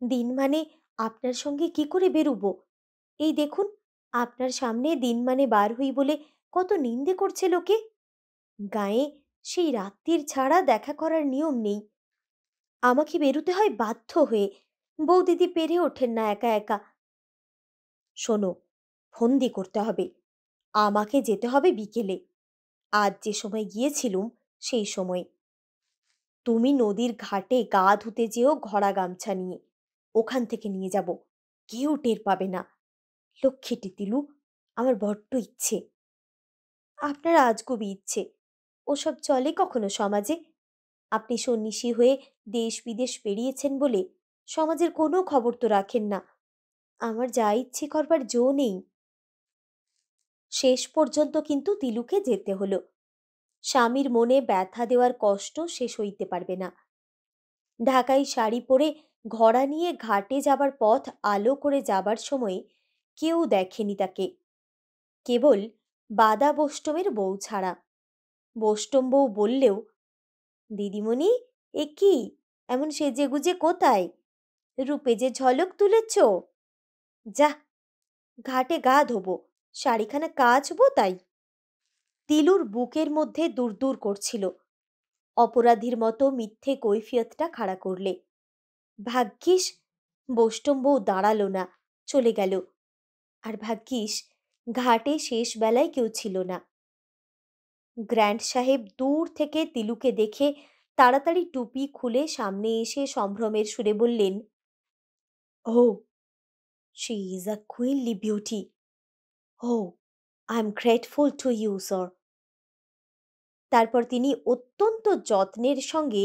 দিন মানে আপনার সঙ্গে কি করে বেরুবো? এই দেখুন, আপনার সামনে দিন মানে বার হই বলে কত নিন্দে করছে লোকে। গায়ে সেই রাত্রির ছাড়া দেখা করার নিয়ম নেই। আমাকে বেরুতে হয় বাধ্য হয়ে। বৌদিদি পেরে ওঠেন না একা একা। শোনো, ফন্দি করতে হবে। আমাকে যেতে হবে বিকেলে, আজ যে সময় গিয়েছিলুম সেই সময়। তুমি নদীর ঘাটে গা ধুতে যেও ঘড়া গামছা নিয়ে, ওখান থেকে নিয়ে যাব, কেউ টের পাবে না। লক্ষ্মীটি তিলু, আমার বড্ড ইচ্ছে। আপনার আজগুবি ইচ্ছে, ওসব চলে কখনো সমাজে? আপনি সন্ন্যাসী হয়ে দেশ বিদেশ পেরিয়েছেন বলে সমাজের কোনো খবর তো রাখেন না। আমার যা ইচ্ছে করবার জো নেই। শেষ পর্যন্ত কিন্তু তিলুকে যেতে হলো। স্বামীর মনে ব্যথা দেওয়ার কষ্ট সে সইতে পারবে না। ঢাকাই শাড়ি পরে ঘোড়া নিয়ে ঘাটে যাবার পথ আলো করে যাবার সময় কেউ দেখেনি তাকে, কেবল বাদা বোষ্টমের বউ ছাড়া। বোষ্টম বউ বললেও, দিদিমণি, এ কি, এমন সেজেগুজে কোথায়? রূপে যে ঝলক তুলেছ। যা, ঘাটে গা ধোবো, শাড়িখানা কাচবো তাই। তিলুর বুকের মধ্যে দূর করছিল। অপরাধীর মতো মিথ্যে কৈফিয়তটা খাড়া করলে। ভাগ্যিস বোষ্টম বউ দাঁড়ালো না, চলে গেল। আর ভাগ্যিস ঘাটে শেষ বেলায় কেউ ছিল না। গ্র্যান্ড সাহেব দূর থেকে তিলুকে দেখে তাড়াতাড়ি টুপি খুলে সামনে এসে সম্ভ্রমের সুরে বললেন, oh, she is a queenly beauty. Oh, I am grateful to you, sir. তারপর তিনি অত্যন্ত যত্নের সঙ্গে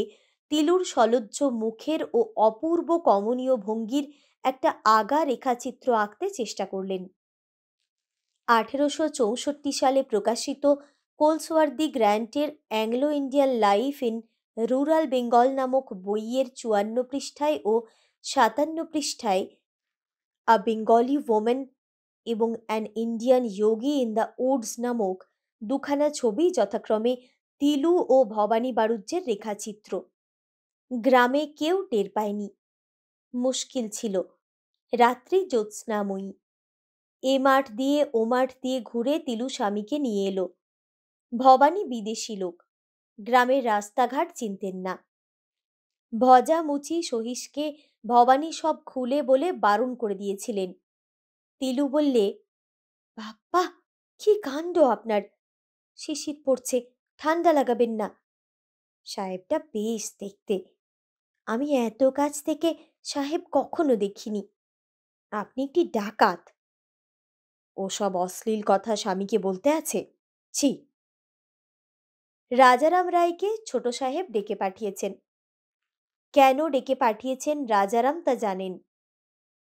তিলুর সলজ্জ মুখের ও অপূর্ব কমনীয় ভঙ্গির একটা আগা রেখাচিত্র আঁকতে চেষ্টা করলেন। 1864 সালে প্রকাশিত কোলসওয়ার্দি গ্র্যান্টের Anglo Indian life in rural Bengal নামক বইয়ের 54 পৃষ্ঠায় ও 57 পৃষ্ঠায় আ বেঙ্গলি ওম্যান এবং an Indian yogi in the woods নামক দুখানা ছবি যথাক্রমে তিলু ও ভবানী বাড়ুজ্যের রেখাচিত্র। গ্রামে কেউ টের পায়নি। মুশকিল ছিল। রাত্রি জ্যোৎস্নাময়ী। এ মাঠ দিয়ে ও মাঠ দিয়ে ঘুরে তিলু স্বামীকে নিয়ে এলো। ভবানী বিদেশি লোক, গ্রামের রাস্তাঘাট চিনতেন না। ভজা মুচি সহিসকে ভবানী সব খুলে বলে বারণ করে দিয়েছিলেন। তিলু বললে, বাপ্পা, কি কাণ্ড আপনার! শিশির পড়ছে, ঠান্ডা লাগাবেন না। সাহেবটা বেশ দেখতে। আমি এত কাছ থেকে সাহেব কখনো দেখিনি। আপনি একটি ডাকাত। ওসব অশ্লীল কথা স্বামীকে বলতে আছে? ছি! রাজারাম রায়কে ছোট সাহেব ডেকে পাঠিয়েছেন। কেন ডেকে পাঠিয়েছেন রাজারাম তা জানেন।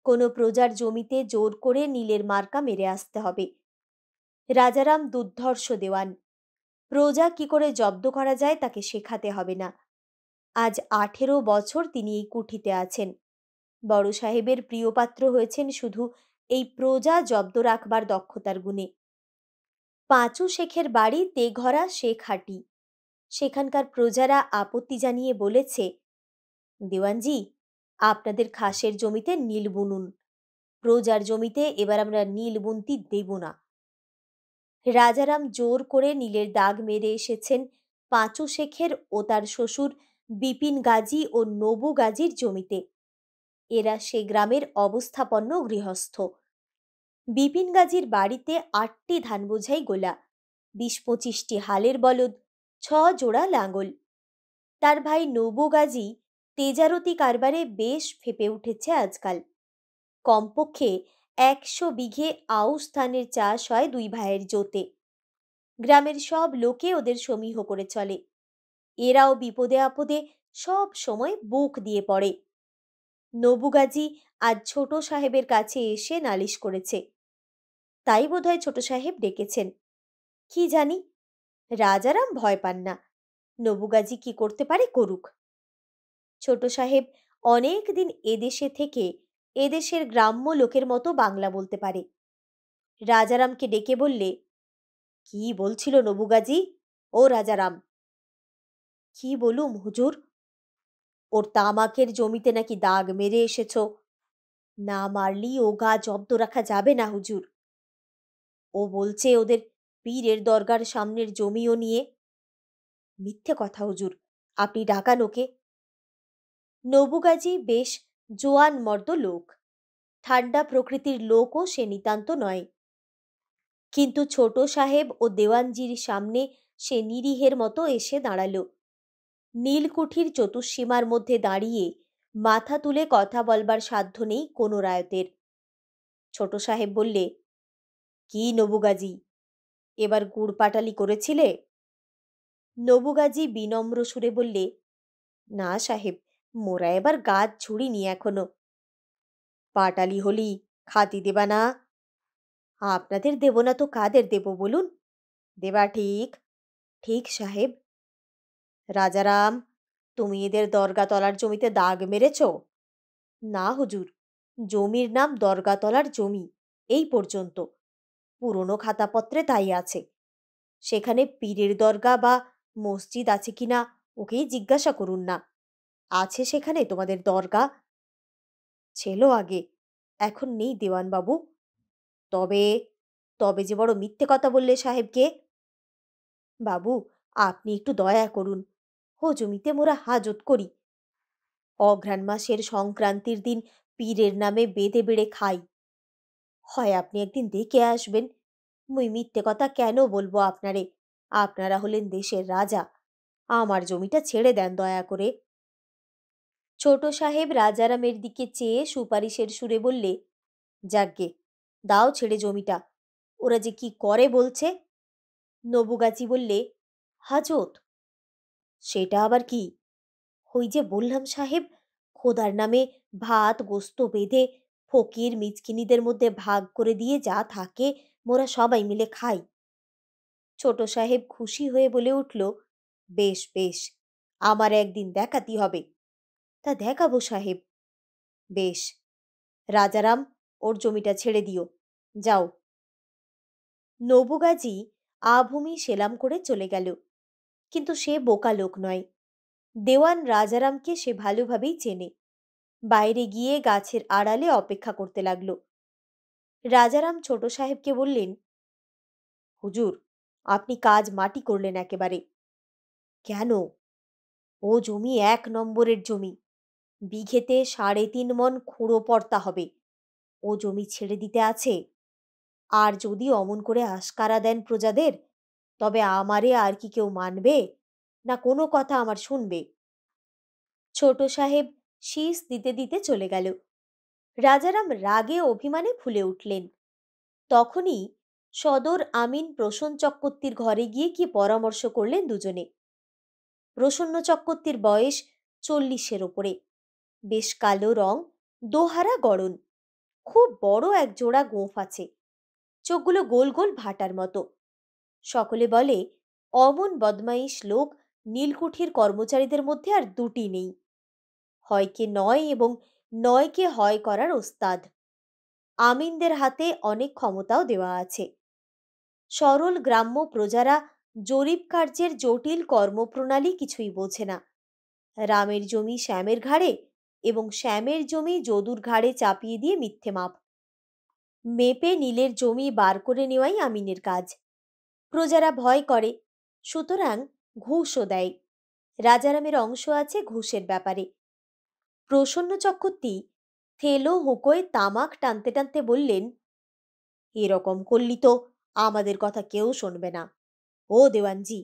কোনো প্রজার জমিতে জোর করে নীলের মার্কা মেরে আসতে হবে। রাজারাম দুর্ধর্ষ দেওয়ান। প্রজা কি করে জব্দ করা যায় তাকে শেখাতে হবে না। আজ 18 বছর তিনি এই কুঠিতে আছেন। বড় সাহেবের প্রিয়পাত্র হয়েছেন শুধু এই প্রজা জব্দ রাখবার দক্ষতার গুণে। পাঁচু শেখের বাড়ি তেঘরা শেখ হাটি। সেখানকার প্রজারা আপত্তি জানিয়ে বলেছে, দেওয়ানজি, আপনাদের খাসের জমিতে নীল বুনুন। প্রজার জমিতে এবার আমরা নীল বুনতি দেব না। রাজারাম জোর করে নীলের দাগ মেরে এসেছেন পাঁচু শেখের ও তার শ্বশুর বিপিন গাজী ও নবু গাজীর জমিতে। এরা সে গ্রামের অবস্থাপন্ন গৃহস্থ। বিপিন গাজীর বাড়িতে 8টি ধান বোঝাই গোলা, 20-25টি হালের বলদ, 6 জোড়া লাঙ্গল। তার ভাই নবু গাজী তেজারতি কারবারে বেশ ফেপে উঠেছে আজকাল। কমপক্ষে 100 বিঘে আউশ ধানের চাষ হয় দুই ভাইয়ের জোতে। গ্রামের সব লোকে ওদের সমীহ করে চলে। এরাও বিপদে আপদে সব সময় বুক দিয়ে পড়ে। নবু গাজী আজ ছোট সাহেবের কাছে এসে নালিশ করেছে। তাই বোধহয় ছোট সাহেব ডেকেছেন। কি জানি, রাজারাম ভয় পান না। নবু গাজী কি করতে পারে করুক। ছোট সাহেব অনেক দিন এদেশে থেকে এদেশের গ্রাম্য লোকের মতো বাংলা বলতে পারে। রাজারামকে ডেকে বললে, কি বলছিল নবু গাজী? ও রাজারাম! কি বলুম হুজুর? ওর তামাকের জমিতে নাকি দাগ মেরে এসেছ। না মারলি ও গা জব্দ রাখা যাবে না হুজুর। ও বলছে ওদের পীরের দরগার সামনের জমিও নিয়ে। মিথ্যে কথা হুজুর, আপনি ডাকান ওকে। নবু গাজী বেশ জোয়ান মর্দ লোক। ঠান্ডা প্রকৃতির লোকও সে নিতান্ত নয়। কিন্তু ছোট সাহেব ও দেওয়ানজির সামনে সে নিরীহের মতো এসে দাঁড়াল। নীলকুঠির চতুষ্সীমার মধ্যে দাঁড়িয়ে মাথা তুলে কথা বলবার সাধ্য নেই কোনো রায়তের। ছোট সাহেব বললে, কি নবু গাজী, এবার গুড় পাটালি করেছিলে? নবু গাজী বিনম্র সুরে বললে, না সাহেব, মোরা এবার গাছ ছুড়িনি এখনো। পাটালি হলি খাতি দেবা না? আপনাদের দেব না তো কাদের দেব বলুন? দেবা ঠিক? ঠিক সাহেব। রাজারাম, তুমি এদের দরগাতলার জমিতে দাগ মেরেছ? না হুজুর, জমির নাম দরগাতলার জমি, এই পর্যন্ত। পুরনো খাতাপত্রে তাই আছে। সেখানে পীরের দরগা বা মসজিদ আছে কিনা ওকেই জিজ্ঞাসা করুন না। আছে সেখানে তোমাদের দরগা? ছিল আগে, এখন নেই দেওয়ানবাবু। তবে তবে যে বড় মিথ্যে কথা বললে সাহেবকে। বাবু, আপনি একটু দয়া করুন। ও জমিতে মোরা হাজত করি। অঘ্রাণ মাসের সংক্রান্তির দিন পীরের নামে বেঁধে বেড়ে খাই। হয় আপনি একদিন দেখে আসবেন। মুই মিথ্যে কথা কেন বলবো আপনারে? আপনারা হলেন দেশের রাজা। আমার জমিটা ছেড়ে দেন দয়া করে। ছোট সাহেব রাজারামের দিকে চেয়ে সুপারিশের সুরে বললে, যাকগে, দাও ছেড়ে জমিটা। ওরা যে কি করে বলছে। নবুগাছি বললে, হাজত? সেটা আবার কি? ওই যে বললাম সাহেব, খোদার নামে ভাত গোস্ত বেঁধে ফকির মিচকিনিদের মধ্যে ভাগ করে দিয়ে যা থাকে মোরা সবাই মিলে খাই। ছোট সাহেব খুশি হয়ে বলে উঠল, বেশ বেশ, আমার একদিন দেখাতে হবে। তা দেখাবো সাহেব। বেশ, রাজারাম, ওর জমিটা ছেড়ে দিও, যাও। নবুগাজী আভূমি সেলাম করে চলে গেল। কিন্তু সে বোকা লোক নয়। দেওয়ান রাজারামকে সে ভালোভাবেই চেনে। বাইরে গিয়ে গাছের আড়ালে অপেক্ষা করতে লাগল। রাজারাম ছোট সাহেবকে বললেন, হুজুর, আপনি কাজ মাটি করলেন একেবারে। কেন? ও জমি ১ নম্বরের জমি। বিঘেতে ৩.৫ মণ খুঁড়ো পড়তা হবে। ও জমি ছেড়ে দিতে আছে। আর যদি অমন করে আশকারা দেন প্রজাদের, তবে আমারে আর কি কেউ মানবে, না কোনো কথা আমার শুনবে? ছোট সাহেব শীষ দিতে দিতে চলে গেল। রাজারাম রাগে অভিমানে ফুলে উঠলেন। তখনই সদর আমিন প্রসন্ন চক্রবর্তীর ঘরে গিয়ে কি পরামর্শ করলেন দুজনে। প্রসন্ন চক্রবর্তীর বয়স ৪০-এর ওপরে। বেশ কালো রং, দোহারা গড়ন। খুব বড় এক জোড়া গোঁফ আছে। চোখগুলো গোল গোল ভাটার মতো। সকলে বলে, অমন বদমাইশ লোক নীলকুঠির কর্মচারীদের মধ্যে আর দুটি নেই। হয়কে নয় এবং নয়কে হয় করার ওস্তাদ। আমিনদের হাতে অনেক ক্ষমতাও দেওয়া আছে। সরল গ্রাম্য প্রজারা জরিপ কার্যের জটিল কর্মপ্রণালী কিছুই বোঝে না। রামের জমি শ্যামের ঘাড়ে এবং শ্যামের জমি যদুর ঘাড়ে চাপিয়ে দিয়ে মিথ্যে মাপ। মেপে নীলের জমি বার করে নেওয়াই আমিনের কাজ। প্রজারা ভয় করে, সুতরাং ঘুষও দেয়। রাজারামের অংশ আছে ঘুষের ব্যাপারে। প্রসন্ন চক্রবর্তী থেলো হুকোয় তামাক টানতে টানতে বললেন, এরকম করলি তো আমাদের কথা কেউ শুনবে না, ও দেওয়ানজি।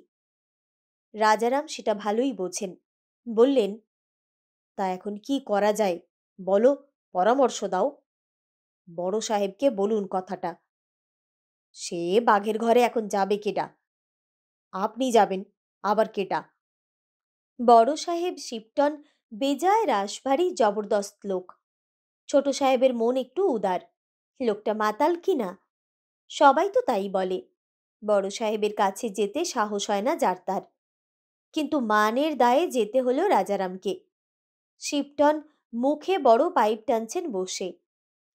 রাজারাম সেটা ভালোই বোঝেন। বললেন, তা এখন কি করা যায় বলো, পরামর্শ দাও। বড় সাহেবকে বলুন কথাটা। সে বাঘের ঘরে এখন যাবে কেডা? আপনি যাবেন, আবার কেটা? বড় সাহেব শিপটন বেজায় রাশভারী জবরদস্ত লোক। ছোট সাহেবের মন একটু উদার। লোকটা মাতাল কিনা? সবাই তো তাই বলে। বড় সাহেবের কাছে যেতে সাহস হয় না যার তার। কিন্তু মানের দায়ে যেতে হলো রাজারামকে। শিপটন মুখে বড় পাইপ টানছেন বসে।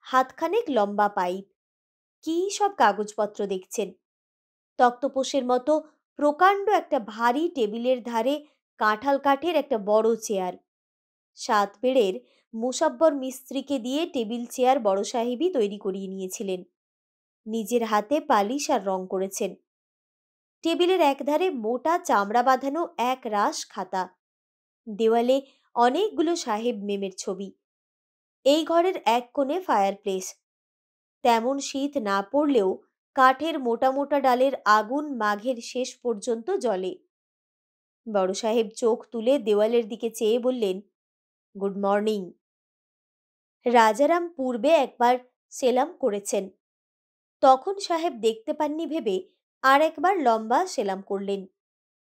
হাতখানেক লম্বা পাইপ। কি সব কাগজপত্র দেখছেন। তক্তপোষের মতো প্রকাণ্ড একটা ভারী টেবিলের ধারে কাঁঠাল কাঠের একটা বড় চেয়ার। ৭ পেড়ের মুসাব্বর মিস্ত্রিকে দিয়ে টেবিল চেয়ার বড় সাহেবই তৈরি করিয়ে নিয়েছিলেন। নিজের হাতে পালিশ আর রং করেছেন। টেবিলের একধারে মোটা চামড়া বাঁধানো এক রাশ খাতা। দেওয়ালে অনেকগুলো সাহেব মেমের ছবি। এই ঘরের এক কোণে ফায়ারপ্লেস। তেমন শীত না পড়লেও কাঠের মোটা মোটা ডালের আগুন মাঘের শেষ পর্যন্ত জ্বলে। বড় সাহেব চোখ তুলে দেওয়ালের দিকে চেয়ে বললেন, গুড মর্নিং। রাজারাম পূর্বে একবার সেলাম করেছেন। তখন সাহেব দেখতে পাননি ভেবে আর একবার লম্বা সেলাম করলেন।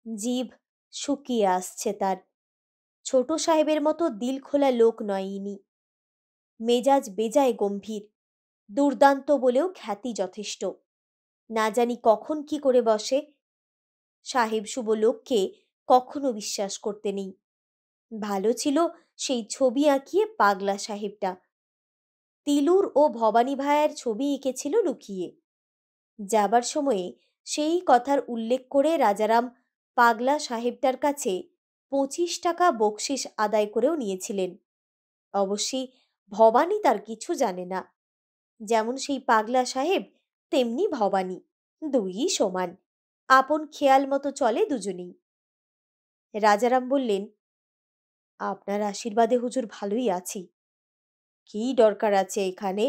জিভ শুকিয়ে আসছে তার। ছোট সাহেবের মতো দিল খোলা লোক নয় ইনি। মেজাজ বেজায় গম্ভীর। দুর্দান্ত বলেও খ্যাতি যথেষ্ট। না জানি কখন কি করে বসে। সাহেব শুভ লোককে কখনো বিশ্বাস করতে নেই। ভালো ছিল সেই ছবি আঁকিয়ে পাগলা সাহেবটা। তিলুর ও ভবানী ভাইয়ের ছবি এঁকেছিল লুকিয়ে। যাবার সময়ে সেই কথার উল্লেখ করে রাজারাম পাগলা সাহেবটার কাছে ২৫ টাকা বকশিস আদায় করেও নিয়েছিলেন। অবশ্যই ভবানী তার কিছু জানে না। যেমন সেই পাগলা সাহেব তেমনি ভবানী, দুইই সমান, আপন খেয়াল মতো চলে দুজনেই। রাজারাম বললেন, আপনার আশীর্বাদে হুজুর ভালোই আছি। কি দরকার আছে এখানে?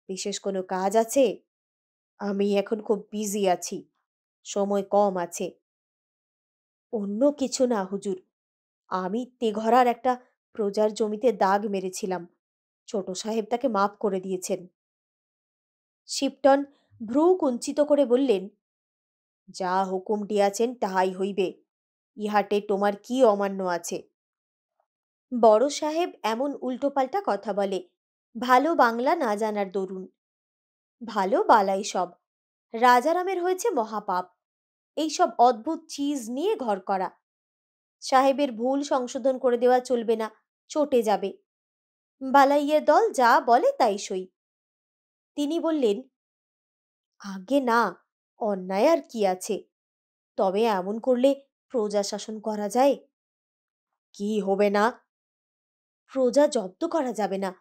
বিশেষ কোনো কাজ আছে? আমি এখন খুব বিজি আছি, সময় কম আছে। অন্য কিছু না হুজুর, আমি তেঘরার একটা প্রজার জমিতে দাগ মেরেছিলাম, ছোট সাহেব তাকে মাফ করে দিয়েছেন। শিপটন ভ্রু কুঞ্চিত করে বললেন, যা হুকুম দিয়াছেন তাহাই হইবে, ইহাতে তোমার কি অমান্য আছে? বড় সাহেব এমন উল্টোপাল্টা কথা বলে, ভালো বাংলা না জানার দরুন। ভালো বালাই সব। রাজারামের হয়েছে মহাপাপ, এইসব অদ্ভুত চিজ নিয়ে ঘর করা। সাহেবের ভুল সংশোধন করে দেওয়া চলবে না, চটে যাবে। বালাইয়ের দল যা বলে তাই সই। তিনি বললেন, আগে না, অন্যায় আর কি আছে? তবে এমন করলে প্রজা শাসন করা যায়? কি হবে না? প্রজা জব্দ করা যাবে না,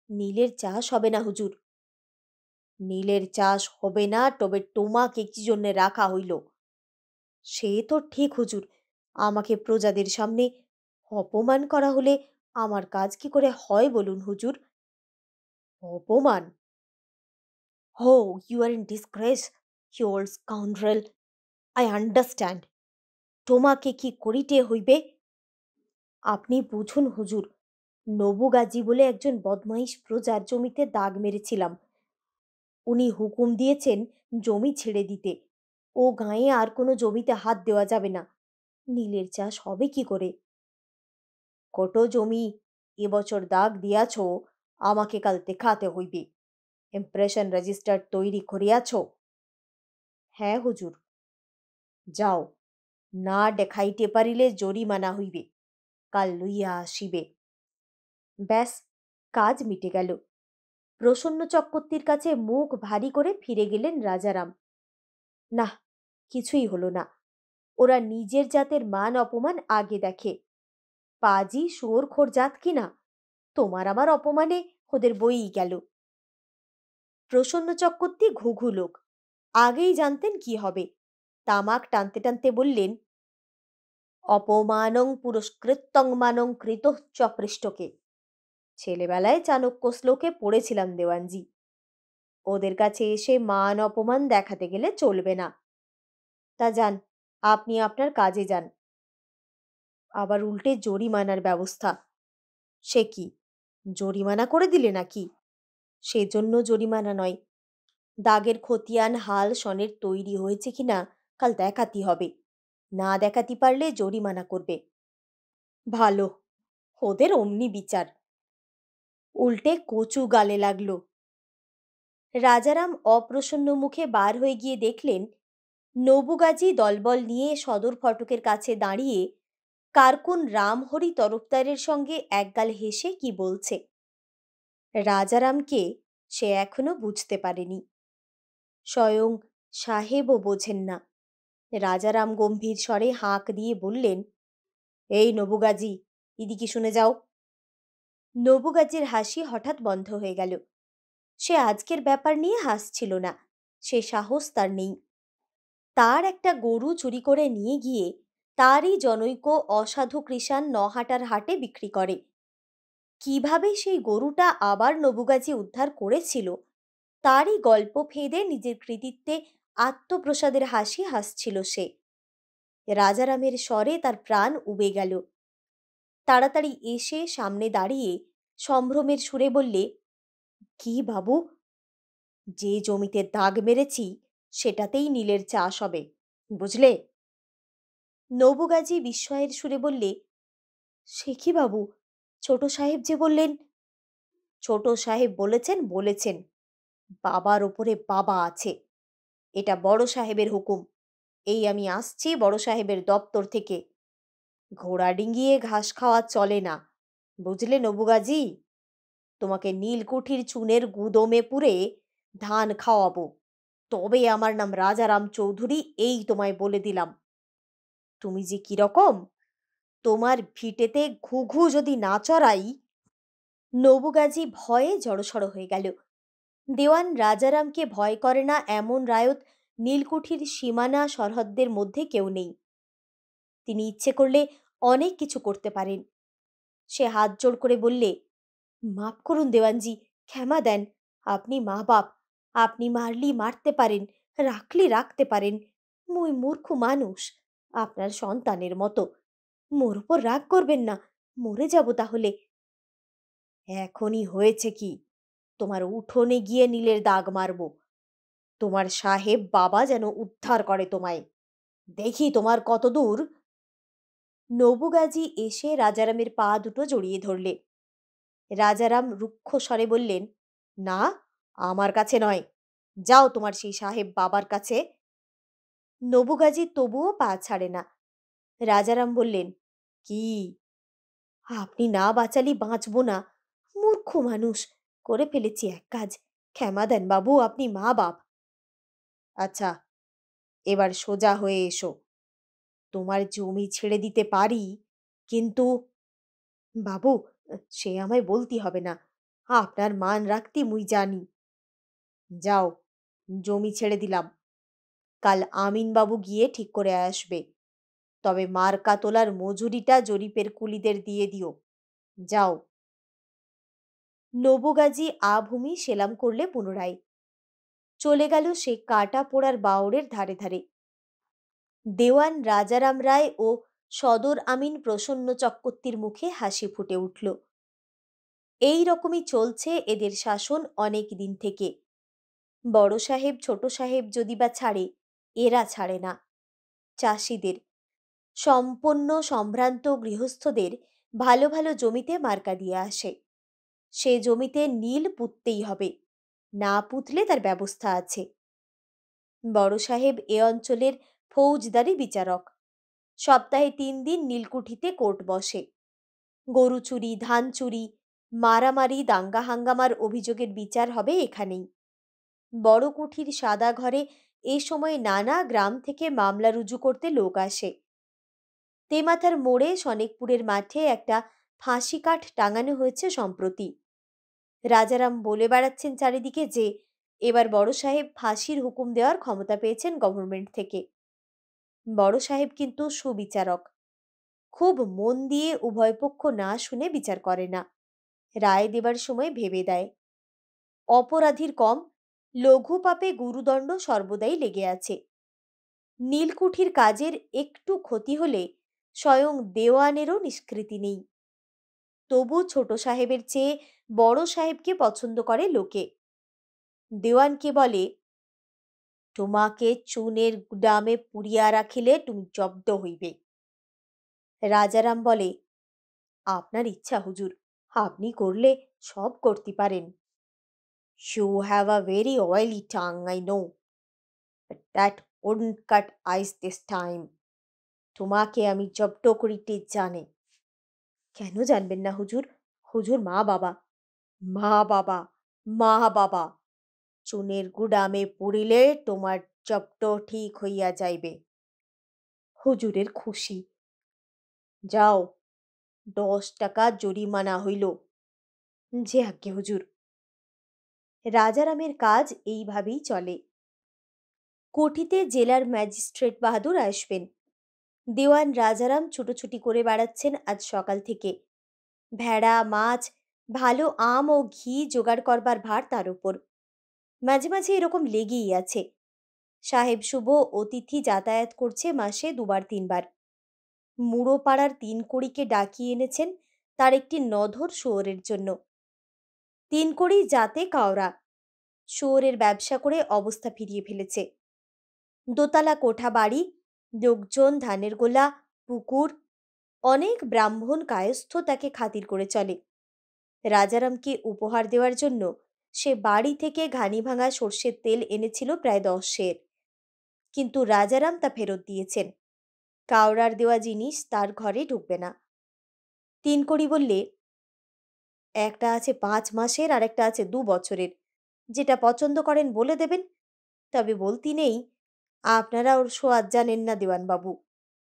নীলের চাষ হবে না হুজুর। নীলের চাষ হবে না, তবে তোমাকে কি জন্যে রাখা হইল? সে তো ঠিক হুজুর, আমাকে প্রজাদের সামনে অপমান করা হলে আমার কাজ কি করে হয় বলুন হুজুর? অপমান? হো, you are in disgrace, you old scoundrel. I understand. তোমাকে কি করিতে হইবে? আপনি বুঝুন হুজুর, নবু গাজী বলে একজন বদমাইশ প্রজার জমিতে দাগ মেরেছিলাম। উনি হুকুম দিয়েছেন জমি ছেড়ে দিতে। ও গাঁয়ে আর কোনো জমিতে হাত দেওয়া যাবে না। নীলের চাষ হবে কি করে? কত জমি এবছর দাগ দিয়াছ, আমাকে কাল দেখাতে হইবে। ইমপ্রেশন রেজিস্টার তৈরি করিয়াছ? হ্যাঁ হুজুর। যাও, না দেখাইতে পারিলে জরিমানা হইবে, কাল লইয়া আসিবে। ব্যাস, কাজ মিটে গেল। প্রসন্ন চক্রবর্তীর কাছে মুখ ভারী করে ফিরে গেলেন রাজারাম। না, কিছুই হলো না। ওরা নিজের জাতের মান অপমান আগে দেখে। পাজি শুয়োরখোর জাত কিনা, তোমার আমার অপমানে ওদের বইই গেল। প্রসন্ন চক্রবর্তী ঘুঘু লোক, আগেই জানতেন কি হবে। তামাক টানতে টানতে বললেন, অপমানং পুরস্কৃত্যং মানং কৃত চ পৃষ্ঠকে। ছেলেবেলায় চাণক্য শ্লোকে পড়েছিলাম দেওয়ানজি। ওদের কাছে এসে মান অপমান দেখাতে গেলে চলবে না। তা যান, আপনি আপনার কাজে যান। আবার উল্টে জরিমানার ব্যবস্থা। সে কি, জরিমানা করে দিলে নাকি? সেজন্য জরিমানা নয়, দাগের খতিয়ান হাল সনের তৈরি হয়েছে কিনা কাল দেখাতে হবে। না দেখাতে পারলে জরিমানা করবে। ভালো, ওদের অমনি বিচার। উল্টে কচু গালে লাগলো। রাজারাম অপ্রসন্ন মুখে বার হয়ে গিয়ে দেখলেন, নবুগাজী দলবল নিয়ে সদর ফটকের কাছে দাঁড়িয়ে কারকুন রামহরি তরফদারের সঙ্গে একগাল হেসে কি বলছে। রাজারামকে সে এখনো বুঝতে পারেনি। স্বয়ং সাহেবও বোঝেন না। রাজারাম গম্ভীর স্বরে হাঁক দিয়ে বললেন, এই নবুগাজী, এদিকে শুনে যাও। নবুগাজীর হাসি হঠাৎ বন্ধ হয়ে গেল। সে আজকের ব্যাপার নিয়ে হাসছিল না, সে সাহস তার নেই। তার একটা গরু চুরি করে নিয়ে গিয়ে তারই জনৈক অসাধু কৃষাণ নহাটার হাটে বিক্রি করে। কিভাবে সেই গরুটা আবার নবুগাজী উদ্ধার করেছিল, তারই গল্প ফেঁদে নিজের কৃতিত্বে আত্মপ্রসাদের হাসি হাসছিল সে। রাজারামের স্বরে তার প্রাণ উবে গেল। তাড়াতাড়ি এসে সামনে দাঁড়িয়ে সম্ভ্রমের সুরে বললে, কি বাবু, যে জমিতে দাগ মেরেছি সেটাতেই নীলের চাষ হবে, বুঝলে? নবুগাজী বিস্ময়ের সুরে বললে, সে কি বাবু, ছোট সাহেব যে বললেন। ছোট সাহেব বলেছেন, বাবার ওপরে বাবা আছে। এটা বড় সাহেবের হুকুম। এই আমি আসছি বড় সাহেবের দপ্তর থেকে। ঘোড়া ডিঙ্গিয়ে ঘাস খাওয়া চলে না, বুঝলে নবুগাজী? তোমাকে নীলকুঠির চুনের গুদমে পুরে ধান খাওয়াবো, তবে আমার নাম রাজারাম চৌধুরী, এই তোমায় বলে দিলাম। তুমি যে কিরকম, তোমার ভিটেতে ঘুঘু যদি না চড়াই। নবুগাজী ভয়ে জড়সড় হয়ে গেল। দেওয়ান রাজারামকে ভয় করে না এমন রায়ত নীলকুঠির সীমানা সরহদ্দের মধ্যে কেউ নেই। তিনি ইচ্ছে করলে অনেক কিছু করতে পারেন। সে হাত জোড় করে বললে, মাপ করুন দেওয়ানজি, ক্ষমা দেন। আপনি মা বাপ, আপনি মারলি মারতে পারেন, রাখলি রাখতে পারেন। মুই মূর্খ মানুষ, আপনার সন্তানের মতো। মোর উপর রাগ করবেন না, মরে যাব তাহলে। এখনই হয়েছে কি, তোমার উঠোনে গিয়ে নীলের দাগ মারব। তোমার সাহেব বাবা যেন উদ্ধার করে তোমায়। দেখি তোমার কত দূর। নবুগাজী এসে রাজারামের পা দুটো জড়িয়ে ধরলে। রাজারাম রুক্ষ স্বরে বললেন, না, আমার কাছে নয়, যাও তোমার সেই সাহেব বাবার কাছে। নবুগাজী তবুও পা ছাড়ে না। রাজারাম বললেন, কি? আপনি না বাঁচালি বাঁচব না। মূর্খ মানুষ, করে ফেলেছি এক কাজ, ক্ষমা দেন বাবু, আপনি মা বাপ। আচ্ছা, এবার সোজা হয়ে এসো। তোমার জমি ছেড়ে দিতে পারি, কিন্তু বাবু, সে আমায় বলতে হবে না, আপনার মান রাখতে মুই জানি। যাও, জমি ছেড়ে দিলাম, কাল আমিনবাবু গিয়ে ঠিক করে আসবে। তবে মার্কা তোলার মজুরিটা জরিপের কুলিদের দিয়ে দিও। যাও। নবুগাজী আভূমি সেলাম করলে পুনরায়। চলে গেল সে কাটা পোড়ার বাওড়ের ধারে ধারে। দেওয়ান রাজারাম রায় ও সদর আমিন প্রসন্ন চক্রবর্তীর মুখে হাসি ফুটে উঠল। এই রকমই চলছে এদের শাসন অনেক দিন থেকে। বড় সাহেব ছোট সাহেব যদি বা ছাড়ে, এরা ছাড়ে না। চাষিদের, সম্পন্ন সম্ভ্রান্ত গৃহস্থদের ভালো ভালো জমিতে মার্কা দিয়ে আসে। সে জমিতে নীল পুঁততেই হবে, না পুঁতলে তার ব্যবস্থা আছে। বড় সাহেব এ অঞ্চলের ফৌজদারি বিচারক। সপ্তাহে 3 দিন নীলকুঠিতে কোর্ট বসে। গরু চুরি, ধান চুরি, মারামারি, দাঙ্গা হাঙ্গামার অভিযোগের বিচার হবে এখানেই। বড় কুঠির সাদা ঘরে এ সময় নানা গ্রাম থেকে মামলা রুজু করতে লোক আসে। তেমাথার মোড়ে সনেকপুরের মাঠে একটা ফাঁসি কাঠ টাঙানো হয়েছে সম্প্রতি। রাজারাম বলে বেড়াচ্ছেন চারিদিকে যে এবার বড় সাহেব ফাঁসির হুকুম দেওয়ার ক্ষমতা পেয়েছেন গভর্নমেন্ট থেকে। বড় সাহেব কিন্তু সুবিচারক, খুব মন দিয়ে উভয় পক্ষ না শুনে বিচার করে না, রায় দেবার সময় ভেবে দেয়। অপরাধীর কম, লঘু পাপে গুরুদণ্ড সর্বদাই লেগে আছে। নীলকুঠির কাজের একটু ক্ষতি হলে স্বয়ং দেওয়ানেরও নিষ্কৃতি নেই। তবু ছোট সাহেবের চেয়ে বড় সাহেবকে পছন্দ করে লোকে। দেওয়ানকে বলে, তোমাকে চুনের গুদামে পুড়িয়া রাখিলে তুমি জব্দ হইবে। রাজারাম বলে, আপনার ইচ্ছা হুজুর, আপনি করলে সব করতে পারেন। You have a very oily tongue, I know, but that wouldn't cut ice this time. তোমাকে আমি জব্দ করিতে জানে। কেন জানবেন না হুজুর? হুজুর মা বাবা, মা বাবা, মা বাবা। চুনের গুদামে পুড়িলে তোমার জব্দ ঠিক হইয়া যাইবে। হুজুরের খুশি। যাও, 10 টাকা জরিমানা হইল। যে আজ্ঞে হুজুর। রাজারামের কাজ এইভাবেই চলে। কোঠিতে জেলার ম্যাজিস্ট্রেট বাহাদুর আসবেন। দেওয়ান রাজারাম ছুটোছুটি করে বেড়াচ্ছেন আজ সকাল থেকে। ভেড়া, মাছ, ভালো আম ও ঘি জোগাড় করবার ভার তার উপর। মাঝে মাঝে এরকম লেগেই আছে। সাহেব শুভ অতিথি যাতায়াত করছে মাসে 2-3 বার। মুড়ো পাড়ার 3 কড়িকে ডাকিয়ে এনেছেন তার একটি নধর শুয়োরের জন্য। 3 কড়ি জাতে কাওরা, শুয়োরের ব্যবসা করে অবস্থা ফিরিয়ে ফেলেছে। দোতলা কোঠা বাড়ি, লোকজন, ধানের গোলা, পুকুর, অনেক ব্রাহ্মণ কায়স্থ তাকে খাতির করে চলে। রাজারামকে উপহার দেওয়ার জন্য সে বাড়ি থেকে ঘানি ভাঙা সর্ষের তেল এনেছিল প্রায় 10 সের, কিন্তু রাজারাম তা ফেরত দিয়েছেন। কাওড়ার দেওয়া জিনিস তার ঘরে ঢুকবে না। 3 কড়ি বললে, একটা আছে 5 মাসের আর একটা আছে 2 বছরের, যেটা পছন্দ করেন বলে দেবেন। তবে বলতি নেই, আপনারা ওর সোয়াদ জানেন না দেওয়ানবাবু,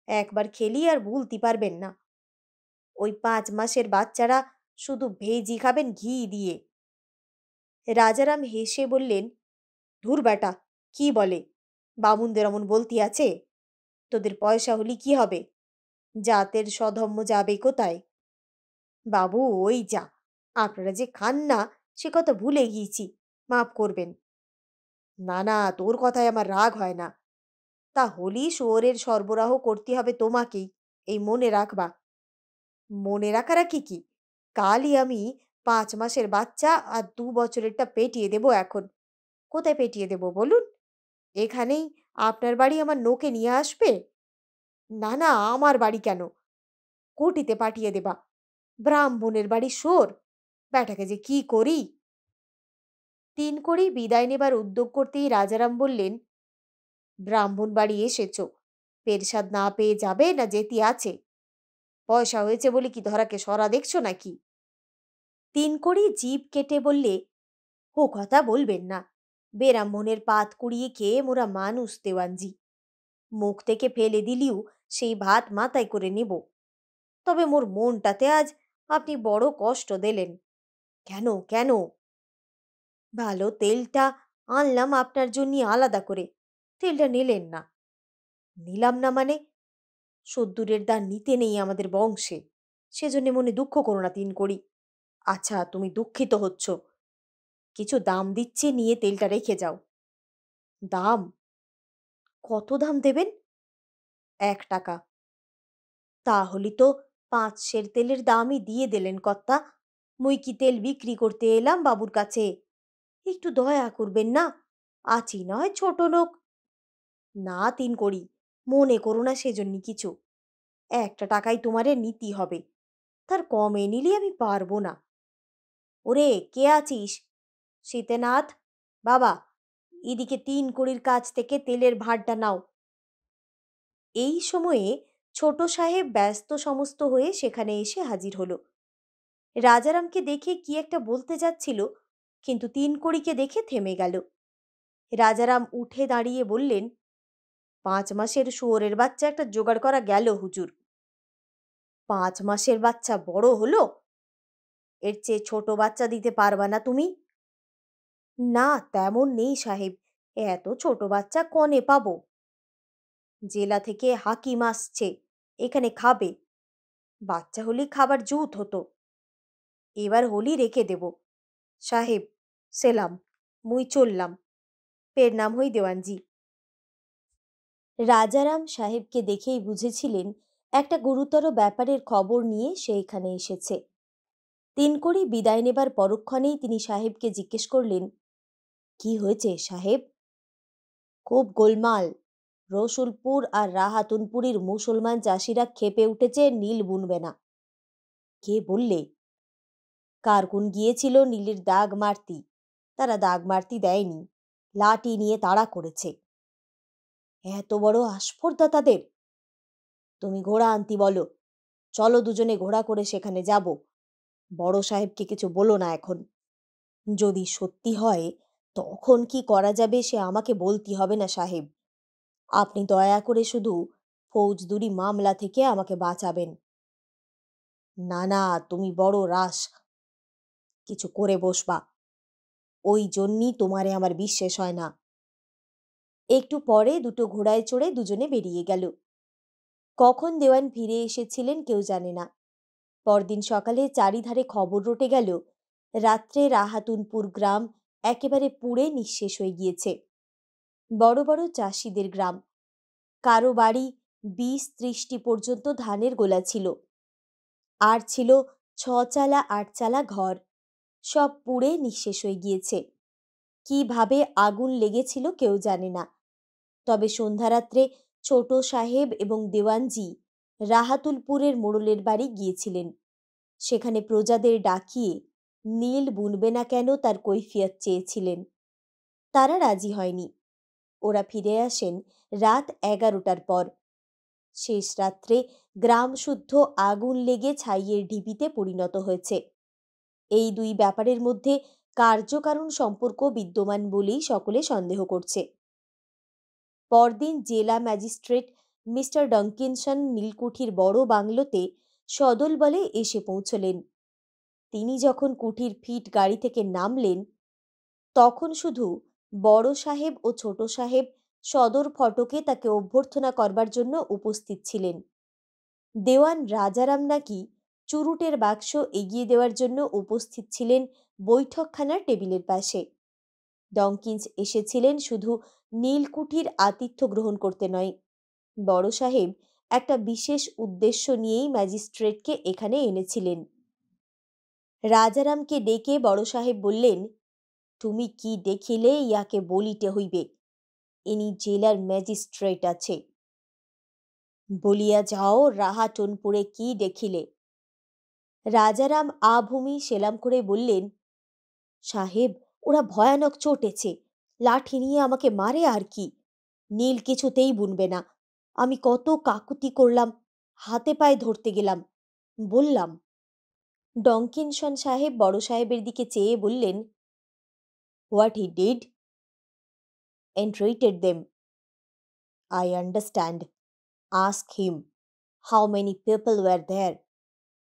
একবার খেলি আর ভুলতে পারবেন না। ওই 5 মাসের বাচ্চারা শুধু ভেজি খাবেন ঘি দিয়ে। রাজারাম হেসে বললেন, ধুর বেটা, কি বলে? বামুনদের অমন বলতি আছে? তোদের পয়সা হলি কি হবে? জাতের সধর্ম যাবে কোথায়? বাবু, ওই যা, আপনারা যে খান না সে কথা ভুলে গিয়েছি, মাফ করবেন। না না, তোর কথায় আমার রাগ হয় না। তা হলি শুয়োরের সরবরাহ করতে হবে তোমাকেই, এই মনে রাখবা। মনে রাখারাখি কি, কালই আমি 5 মাসের বাচ্চা আর 2 বছরেরটা পেটিয়ে দেব এখন। কোথায় পেটিয়ে দেব বলুন? এখানেই আপনার বাড়ি আমার নোকে নিয়ে আসবে? না না, আমার বাড়ি কেন, কোটিতে পাঠিয়ে দেবা। ব্রাহ্মণের বাড়ি শোর, ব্যাটাকে যে কি করি। 3 কড়ি বিদায় নেবার উদ্যোগ করতেই রাজারাম বললেন, ব্রাহ্মণ বাড়ি এসেছ, পেরসাদ না পেয়ে যাবে না যেতি আছে? পয়সা হয়েছে বলে কি ধরাকে সরা দেখছো নাকি? 3 কড়ি জিভ কেটে বললে, ও কথা বলবেন না। বেরাম্মণের পাত কুড়িয়ে খেয়ে মোরা মানুষ দেওয়ানজি। মুখ থেকে ফেলে দিলিও সেই ভাত মাথায় করে নেব। তবে মোর মনটাতে আজ আপনি বড় কষ্ট দিলেন। কেন কেন? ভালো তেলটা আনলাম আপনার জন্য আলাদা করে, তেলটা নিলেন না। নিলাম না মানে? সদ্দুরের দান নিতে নেই আমাদের বংশে, সেজন্য মনে দুঃখ করো না 3 কড়ি। আচ্ছা, তুমি দুঃখিত হচ্ছ, কিছু দাম দিচ্ছে, নিয়ে তেলটা রেখে যাও। দাম? কত দাম দেবেন? 1 টাকা। তাহলে তো 5 সের তেলের দামই দিয়ে দিলেন কর্তা। মুই কি তেল বিক্রি করতে এলাম বাবুর কাছে? একটু দয়া করবেন না, আছি নয় ছোট লোক। না 3 কড়ি, মনে করো না সেজন্য কিছু। 1 টাকাই তোমারে নিতে হবে, তার কমে নিলে আমি পারবো না। ওরে, কে আছিস? শীতেনাথ, বাবা, এদিকে 3 কড়ির কাছ থেকে তেলের ভাঁড়টা নাও। এই সময়ে ছোট সাহেব ব্যস্ত সমস্ত হয়ে সেখানে এসে হাজির হলো। রাজারামকে দেখে কি একটা বলতে যাচ্ছিল, কিন্তু 3 কড়িকে দেখে থেমে গেল। রাজারাম উঠে দাঁড়িয়ে বললেন, 5 মাসের শুয়োরের বাচ্চা একটা জোগাড় করা গেল হুজুর। 5 মাসের বাচ্চা বড় হলো? এর চেয়ে ছোট বাচ্চা দিতে পারবা না তুমি? না, তেমন নেই সাহেব, এত ছোট বাচ্চা কনে পাবো? জেলা থেকে হাকিম আসছে, এখানে খাবে। বাচ্চা হলে খাবার জুত হতো। এবার হলি রেখে দেব। সাহেব, সেলাম, মুই চললাম। পের নাম হই দেওয়ানজি। রাজারাম সাহেবকে দেখেই বুঝেছিলেন একটা গুরুতর ব্যাপারের খবর নিয়ে সে এখানে এসেছে। 3 কড়ি বিদায় নেবার পরক্ষণেই তিনি সাহেবকে জিজ্ঞেস করলেন, কি হয়েছে সাহেব? খুব গোলমাল। রসুলপুর আর রাহাতুনপুরীর মুসলমান চাষিরা ক্ষেপে উঠেছে, নীল বুনবে না। কে বললে? কারকুন গিয়েছিল নীলের দাগ মারতি, তারা দাগ মারতি দেয়নি, লাঠি নিয়ে তাড়া করেছে। এত বড় আস্পর্ধা তাদের? তুমি ঘোড়া আনতি বলো, চলো দুজনে ঘোড়া করে সেখানে যাব। বড় সাহেবকে কিছু বলো না এখন। যদি সত্যি হয় তখন কি করা যাবে সে আমাকে বলতে হবে না সাহেব। আপনি দয়া করে শুধু ফৌজদুরি মামলা থেকে আমাকে বাঁচাবেন। না না, তুমি বড় রাস কিছু করে বসবা, ওই জন্যই তোমারে আমার বিশ্বাস হয় না। একটু পরে দুটো ঘোড়ায় চড়ে দুজনে বেরিয়ে গেল। কখন দেওয়ান ফিরে এসেছিলেন কেউ জানে না। পরদিন সকালে চারিধারে খবর রটে গেল, রাত্রে রাহাতুনপুর গ্রাম একেবারে পুড়ে নিঃশেষ হয়ে গিয়েছে। বড় বড় চাষিদের গ্রাম, কারো বাড়ি 20-30টি পর্যন্ত ধানের গোলা ছিল, আর ছিল 6 চালা 8 চালা ঘর, সব পুড়ে নিঃশেষ হয়ে গিয়েছে। কিভাবে আগুন লেগেছিল কেউ জানে না। তবে সন্ধ্যারাত্রে ছোট সাহেব এবং দেওয়ানজি রাহাতুলপুরের মোড়লের বাড়ি গিয়েছিলেন। সেখানে প্রজাদের ডাকিয়ে নীল বুনবে না কেন তার কৈফিয়ত চেয়েছিলেন। তারা রাজি হয়নি। ওরা ফিরে আসেন রাত 11টার পর। শেষ রাত্রে গ্রাম শুদ্ধ আগুন লেগে ছাইয়ের ঢিপিতে পরিণত হয়েছে। এই দুই ব্যাপারের মধ্যে কার্যকারণ সম্পর্ক বিদ্যমান বলেই সকলে সন্দেহ করছে। পরদিন জেলা ম্যাজিস্ট্রেট মিস্টার ডঙ্কিনসন নীলকুঠির বড় বাংলোতে সদল বলে এসে পৌঁছলেন। তিনি যখন কুঠির ফিট গাড়ি থেকে নামলেন, তখন শুধু বড় সাহেব ও ছোট সাহেব সদর ফটকে তাকে অভ্যর্থনা করবার জন্য উপস্থিত ছিলেন। দেওয়ান রাজারাম নাকি চুরুটের বাক্স এগিয়ে দেওয়ার জন্য উপস্থিত ছিলেন বৈঠকখানার টেবিলের পাশে। ডংকিন্স এসেছিলেন শুধু নীলকুঠির আতিথ্য গ্রহণ করতে নয়, বড় সাহেব একটা বিশেষ উদ্দেশ্য নিয়েই ম্যাজিস্ট্রেটকে এখানে এনেছিলেন। রাজারামকে ডেকে বড় সাহেব বললেন, তুমি কি দেখিলে ইয়াকে বলিতে হইবে, ইনি জেলার ম্যাজিস্ট্রেট আছে। বলিয়া যাও রাহাটনপুরে কি দেখিলে। রাজারাম আভূমি সেলাম করে বললেন, সাহেব, ওরা ভয়ানক চটেছে, লাঠি নিয়ে আমাকে মারে আর কি। নীল কিছুতেই বুনবে না। আমি কত কাকুতি করলাম, হাতে পায়ে ধরতে গেলাম, বললাম। ডংকিনসন সাহেব বড় সাহেবের দিকে চেয়ে বললেন, what he did? entreated them. I understand. Ask him. How many people were there?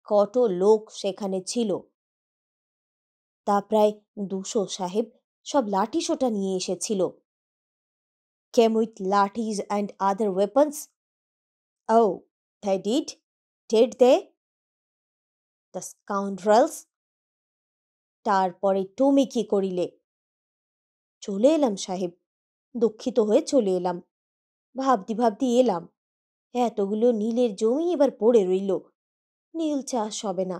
কত লোক সেখানে ছিল? তা প্রায় 200 সাহেব, সব লাঠি সোটা নিয়ে এসেছিল। Came with lathis and other weapons? Oh, they did? Did they? The scoundrels! তারপরে তুমি কি করিলে? চলে এলাম সাহেব, দুঃখিত হয়ে চলে এলাম। ভাবতে ভাবতে এলাম, এতগুলো নীলের জমি এবার পড়ে রইল, নীল চাষ হবে না,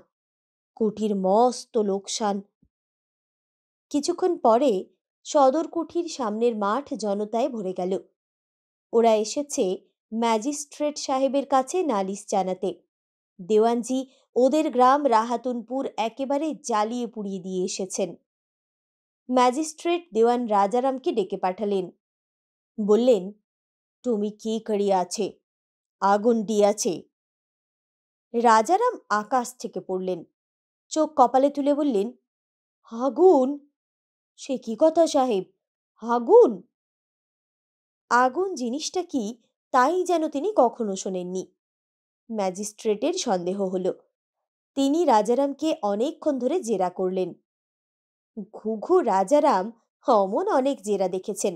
কুঠির মস্ত লোকসান। কিছুক্ষণ পরে সদর কুঠির সামনের মাঠ জনতায় ভরে গেল। ওরা এসেছে ম্যাজিস্ট্রেট সাহেবের কাছে নালিশ জানাতে। দেওয়ানজি ওদের গ্রাম রাহাতুনপুর একেবারে জ্বালিয়ে পুড়িয়ে দিয়ে এসেছেন। ম্যাজিস্ট্রেট দেওয়ান রাজারামকে ডেকে পাঠালেন। বললেন, তুমি কি করিয়াছে? আগুন দিয়াছে। রাজারাম আকাশ থেকে পড়লেন, চোখ কপালে তুলে বললেন, আগুন? সে কি কথা সাহেব, আগুন? আগুন জিনিসটা কি তাই যেন তিনি কখনো শোনেননি। ম্যাজিস্ট্রেটের সন্দেহ হলো। তিনি রাজারামকে অনেকক্ষণ ধরে জেরা করলেন। ঘুঘু রাজারাম অমন অনেক জেরা দেখেছেন,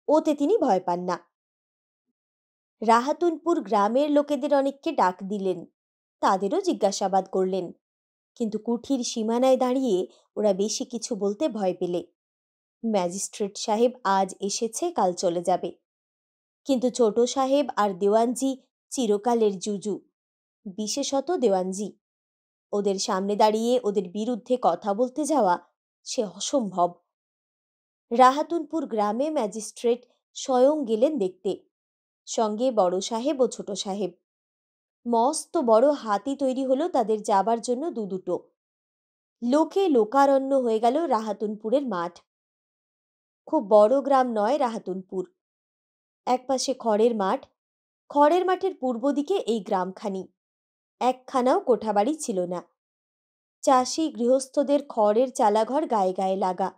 ওতে তিনি ভয় পান না। রাহাতুনপুর গ্রামের লোকেদের অনেককে ডাক দিলেন, তাদেরও জিজ্ঞাসাবাদ করলেন, কিন্তু কুঠির সীমানায় দাঁড়িয়ে ওরা বেশি কিছু বলতে ভয় পেলে। ম্যাজিস্ট্রেট সাহেব আজ এসেছে, কাল চলে যাবে, কিন্তু ছোট সাহেব আর দেওয়ানজি চিরকালের জুজু, বিশেষত দেওয়ানজি। ওদের সামনে দাঁড়িয়ে ওদের বিরুদ্ধে কথা বলতে যাওয়া সে অসম্ভব। রাহাতুনপুর গ্রামে ম্যাজিস্ট্রেট স্বয়ং গেলেন দেখতে, সঙ্গে বড় সাহেব ও ছোট সাহেব। মস্ত বড় হাতি তৈরি হলো তাদের যাবার জন্য দুটো। লোকে লোকারণ্য হয়ে গেল রাহাতুনপুরের মাঠ। খুব বড় গ্রাম নয় রাহাতুনপুর। একপাশে খড়ের মাঠ, খড়ের মাঠের পূর্ব দিকে এই গ্রামখানি। একখানাও কোঠাবাড়ি ছিল না। চাষি গৃহস্থদের খড়ের চালাঘর গায়ে গায়ে লাগা,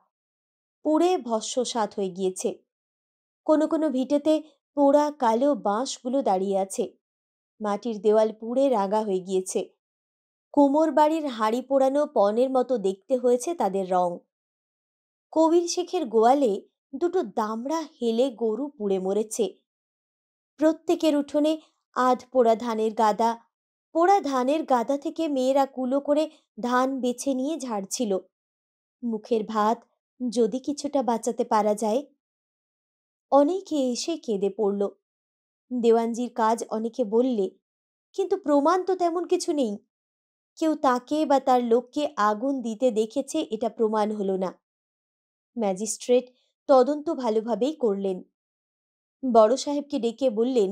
পুড়ে ভস্মসাৎ হয়ে গিয়েছে। কোনো কোনো ভিটেতে পোড়া কালো বাঁশগুলো দাঁড়িয়ে আছে। মাটির দেওয়াল পুড়ে রাঙা হয়ে গিয়েছে। কুমোর বাড়ির হাঁড়ি পোড়ানো পনের মতো দেখতে হয়েছে তাদের রং। কবির শেখের গোয়ালে দুটো দামড়া হেলে গরু পুড়ে মরেছে। প্রত্যেকের উঠোনে আধ পোড়া ধানের গাদা, পোড়া ধানের গাদা থেকে মেয়েরা কুলো করে ধান বেছে নিয়ে ঝাড়ছিল। মুখের ভাত যদি কিছুটা বাঁচাতে পারা যায়। অনেকে এসে কেঁদে পড়ল। দেওয়ানজির কাজ অনেকে বললে, কিন্তু প্রমাণ তো তেমন কিছু নেই। কেউ তাকে বা তার লোককে আগুন দিতে দেখেছে এটা প্রমাণ হলো না। ম্যাজিস্ট্রেট তদন্ত ভালোভাবেই করলেন। বড় সাহেবকে ডেকে বললেন,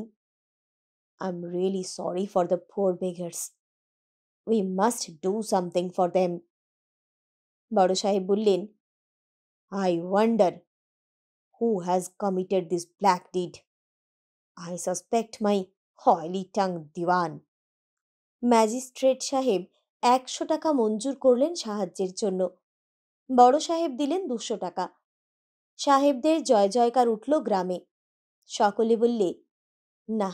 I am really sorry for the poor beggars. We must do something for them. বড় সাহেব বললেন, I wonder who has committed this black did. I suspect my oily tongued Diwan. Magistrate সাহেব 100 টাকা মঞ্জুর করলেন সাহায্যের জন্য। বড় সাহেব দিলেন 200 টাকা। সাহেবদের জয় জয়কার উঠল গ্রামে। সকলে বললে, না,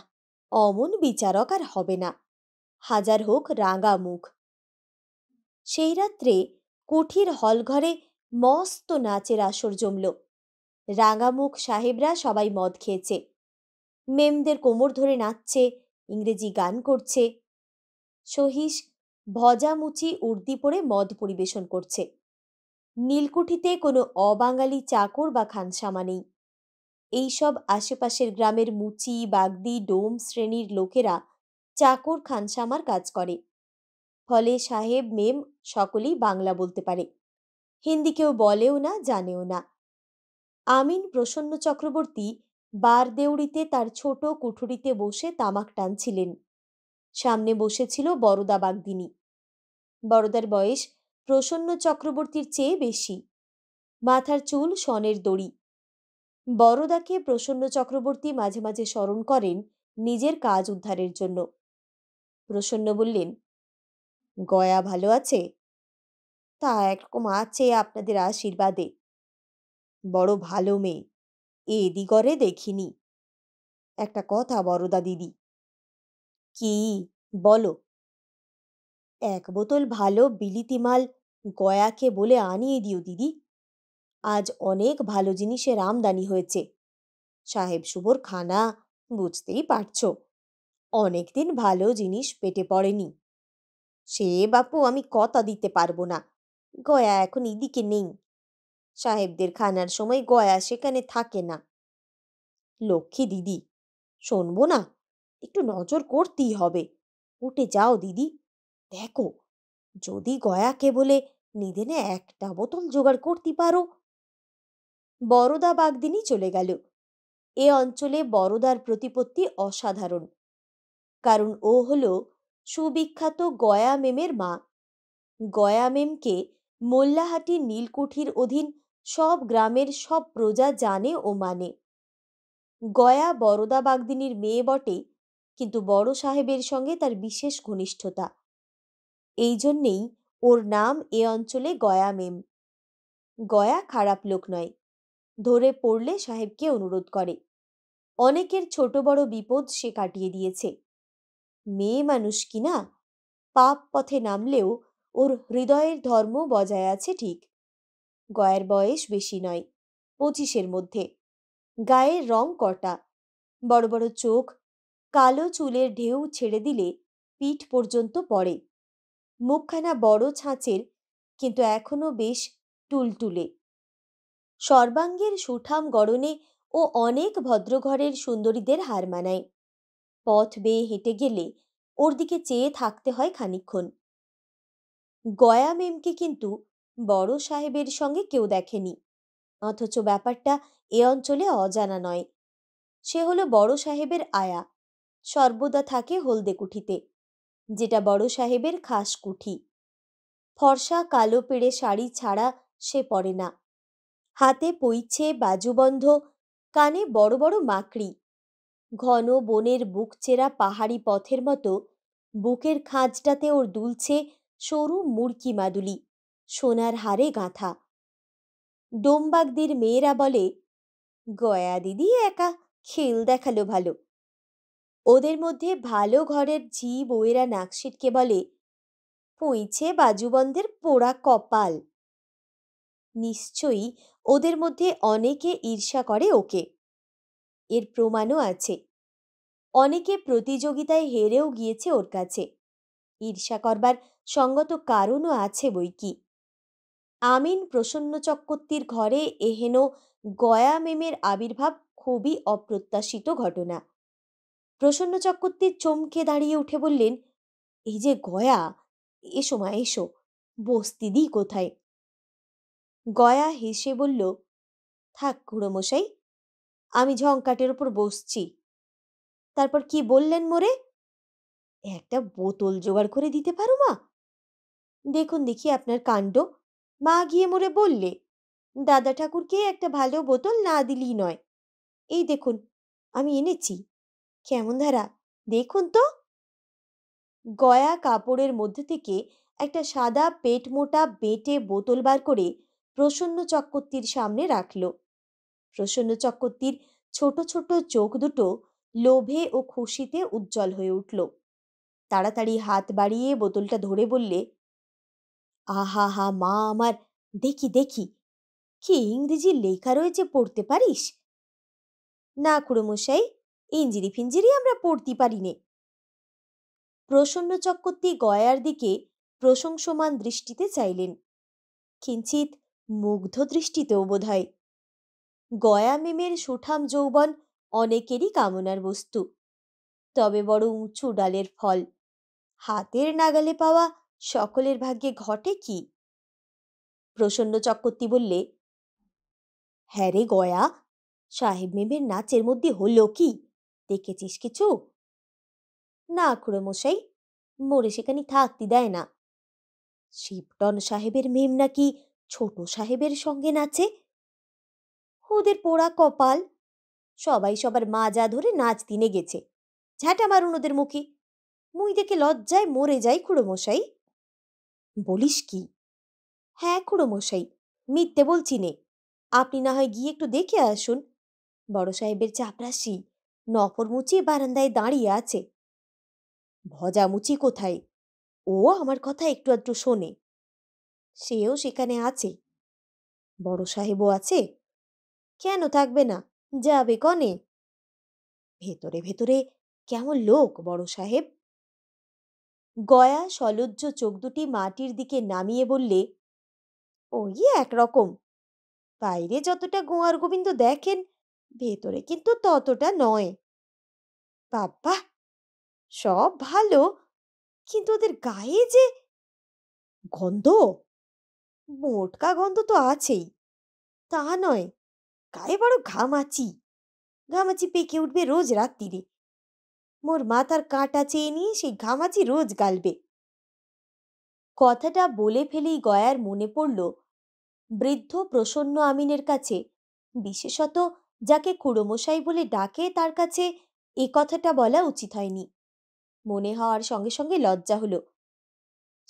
অমন বিচারক আর হবে না, হাজার হোক রাঙা মুখ। সেই রাত্রে কুঠির হলঘরে মস্ত নাচের আসর জমল। রাঙামুখ সাহেবরা সবাই মদ খেয়েছে, মেমদের কোমর ধরে নাচছে, ইংরেজি গান করছে। সহিস ভজামুচি উর্দি পরে মদ পরিবেশন করছে। নীলকুঠিতে কোনো অবাঙালি চাকর বা খানসামা নেই। এইসব আশেপাশের গ্রামের মুচি বাগদি ডোম শ্রেণীর লোকেরা চাকর খানসামার কাজ করে। ফলে সাহেব মেম সকলেই বাংলা বলতে পারে, হিন্দি কেউ বলেও না, জানেও না। আমিন প্রসন্ন চক্রবর্তী বারদেউড়িতে তার ছোট কুঠুরিতে বসে তামাক টানছিলেন। সামনে বসেছিল বরদা বাগদিনী। বরদার বয়স প্রসন্ন চক্রবর্তীর চেয়ে বেশি। মাথার চুল সনের দড়ি। বরদাকে প্রসন্ন চক্রবর্তী মাঝে মাঝে স্মরণ করেন নিজের কাজ উদ্ধারের জন্য। প্রসন্ন বললেন, গয়া ভালো আছে? তা একরকম আছে আপনাদের আশীর্বাদে। বড় ভালো মেয়ে, এ দিগরে দেখিনি। একটা কথা বরদা দিদি। কি? বলো। এক বোতল ভালো বিলিতি মাল গয়াকে বলে আনিয়ে দিও দিদি। আজ অনেক ভালো জিনিসের আমদানি হয়েছে। সাহেব শুভর খানা বুঝতেই পারছ, অনেকদিন ভালো জিনিস পেটে পড়েনি। সে বাপু আমি কথা দিতে পারবো না, গয়া এখন এদিকে নেই। সাহেবদের খানার সময় গয়া সেখানে থাকে না। লক্ষ্মী দিদি, শোনবো না, একটু নজর করতেই হবে। উঠে যাও দিদি, দেখো যদি গয়াকে বলে নিদেনে একটা বোতল জোগাড় করতে পারো। বরদা বাগদিনী চলে গেল। এ অঞ্চলে বরদার প্রতিপত্তি অসাধারণ, কারণ ও হল সুবিখ্যাত গয়া মেমের মা। গয়া মেমকে মোল্লাহাটি নীলকুঠির অধীন সব গ্রামের সব প্রজা জানে ও মানে। গয়া বরদা বাগদিনীর মেয়ে বটে, কিন্তু বড় সাহেবের সঙ্গে তার বিশেষ ঘনিষ্ঠতা। এই জন্যেই ওর নাম এ অঞ্চলে গয়া মেম। গয়া খারাপ লোক নয়, ধরে পড়লে সাহেবকে অনুরোধ করে। অনেকের ছোট বড় বিপদ সে কাটিয়ে দিয়েছে। মেয়ে মানুষ কিনা, পাপ পথে নামলেও ওর হৃদয়ের ধর্ম বজায় আছে ঠিক। গয়ের বয়স বেশি নয়, 25-এর মধ্যে। গায়ের রং কটা, বড় বড় চোখ, কালো চুলের ঢেউ ছেড়ে দিলে পিঠ পর্যন্ত পড়ে। মুখখানা বড় ছাঁচের, কিন্তু এখনো বেশ টুলটুলে। সর্বাঙ্গের সুঠাম গড়নে ও অনেক ভদ্রঘরের সুন্দরীদের হার মানায়। পথ বেয়ে হেঁটে গেলে ওর দিকে চেয়ে থাকতে হয় খানিকক্ষণ। গয়া মেমকে কিন্তু বড় সাহেবের সঙ্গে কেউ দেখেনি, অথচ ব্যাপারটা এ অঞ্চলে অজানা নয়। সে হলো বড় সাহেবের আয়া, সর্বদা থাকে হলদে কুঠিতে, যেটা বড় সাহেবের খাস কুঠি। ফর্সা কালো পেড়ে শাড়ি ছাড়া সে পরে না। হাতে পইছে বাজুবন্ধ, কানে বড় বড় মাকড়ি। ঘন বনের বুকচেরা পাহাড়ি পথের মতো বুকের খাঁজটাতে ওর দুলছে সরু মুড়কি মাদুলি, সোনার হারে গাঁথা। ডোমবাগদির মেয়েরা বলে, গয়া দিদি একা খেল দেখালো ভালো। ওদের মধ্যে ভালো ঘরের ঝি বউয়েরা নাক সিটকে বলে, পইছে বাজুবন্ধের পোড়া কপাল। নিশ্চয়ই ওদের মধ্যে অনেকে ঈর্ষা করে ওকে। এর প্রমাণও আছে। অনেকে প্রতিযোগিতায় হেরেও গিয়েছে ওর কাছে। ঈর্ষা করবার সঙ্গত কারণও আছে বইকি। আমিন প্রসন্ন চক্রবর্তীর ঘরে এহেন গয়া মেমের আবির্ভাব খুবই অপ্রত্যাশিত ঘটনা। প্রসন্ন চক্রবর্তী চমকে দাঁড়িয়ে উঠে বললেন, এই যে গয়া, এসো মা এসো, বস্তিদি কোথায়? গয়া হেসে বলল, থাক খুড়োমশাই, আমি ঝংকাটের ওপর বসছি। তারপর কি বললেন মোরে? একটা বোতল জোগাড় করে দিতে পারো মা? দেখুন দেখি আপনার কাণ্ড। মা গিয়ে মোরে বললে, দাদা ঠাকুরকে একটা ভালো বোতল না দিলেই নয়। এই দেখুন আমি এনেছি। কেমন ধারা, দেখুন তো। গয়া কাপড়ের মধ্যে থেকে একটা সাদা পেট মোটা বেঁটে বোতল বার করে প্রসন্ন চক্রবর্তীর সামনে রাখল। প্রসন্ন চক্রবর্তীর ছোট ছোট চোখ দুটো লোভে ও খুশিতে উজ্জ্বল হয়ে উঠল। তাড়াতাড়ি হাত বাড়িয়ে বোতলটা ধরে বললে, আহা হা মা আমার, দেখি দেখি, কি ইংরেজি লেখা রয়েছে, পড়তে পারিস? না খুড়োমশাই, ইঞ্জিরি ফিঞ্জিরি আমরা পড়তে পারি নে। প্রসন্ন চক্রবর্তী গয়ার দিকে প্রশংসমান দৃষ্টিতে চাইলেন, কিঞ্চিত মুগ্ধ দৃষ্টিতেও বোধহয়। গয়া মেমের সুঠাম যৌবন অনেকেরই কামনার বস্তু, তবে বড় উঁচু ডালের ফল, হাতের নাগালে পাওয়া সকলের ভাগ্যে ঘটে কি? প্রসন্ন চক্রবর্তী বললে, হ্যাঁ রে গয়া, সাহেব মেমের নাচের মধ্যে হলো কি, দেখেছিস কিছু? না খুড়োমশাই, মোরে সেখানে থাকতে দেয় না। শিবটন সাহেবের মেম নাকি ছোট সাহেবের সঙ্গে নাচে। ওদের পোড়া কপাল, সবাই সবার মাজা ধরে নাচ দিনে গেছে, ঝাঁটা মারুন ওদের মুখে। মুই দেখে লজ্জায় মরে যাই খুড়োমশাই। বলিস কি? হ্যাঁ খুড়োমশাই, মিথ্যে বলছি নে। আপনি না হয় গিয়ে একটু দেখে আসুন। বড় সাহেবের চাপরাশি নফর মুচিয়ে বারান্দায় দাঁড়িয়ে আছে। ভজামুচি কোথায়? ও আমার কথা একটু আধটু শোনে। সেও সেখানে আছে। বড় সাহেবও আছে। কেন থাকবে না, যাবে কনে। ভেতরে ভেতরে কেমন লোক বড় সাহেব। গয়া সলজ্জ চোখ দুটি মাটির দিকে নামিয়ে বললে, ওই একরকম। বাইরে যতটা গোয়ার গোবিন্দ দেখেন, ভেতরে কিন্তু ততটা নয়। বাবা, সব ভালো, কিন্তু ওদের গায়ে যে গন্ধ, মোটকা গন্ধ তো আছেই। তা নয়, গায়ে বড় ঘামাচি, ঘামাচি পেকে উঠবে রোজ রাত্রিরে। মোর মাথার কাঁটা চেয়ে নিয়ে সেই ঘামাচি রোজ গালবে। কথাটা বলে ফেলেই গয়ার মনে পড়ল, বৃদ্ধ প্রসন্ন আমিনের কাছে, বিশেষত যাকে খুড়োমশাই বলে ডাকে, তার কাছে এ কথাটা বলা উচিত হয়নি। মনে হওয়ার সঙ্গে সঙ্গে লজ্জা হলো।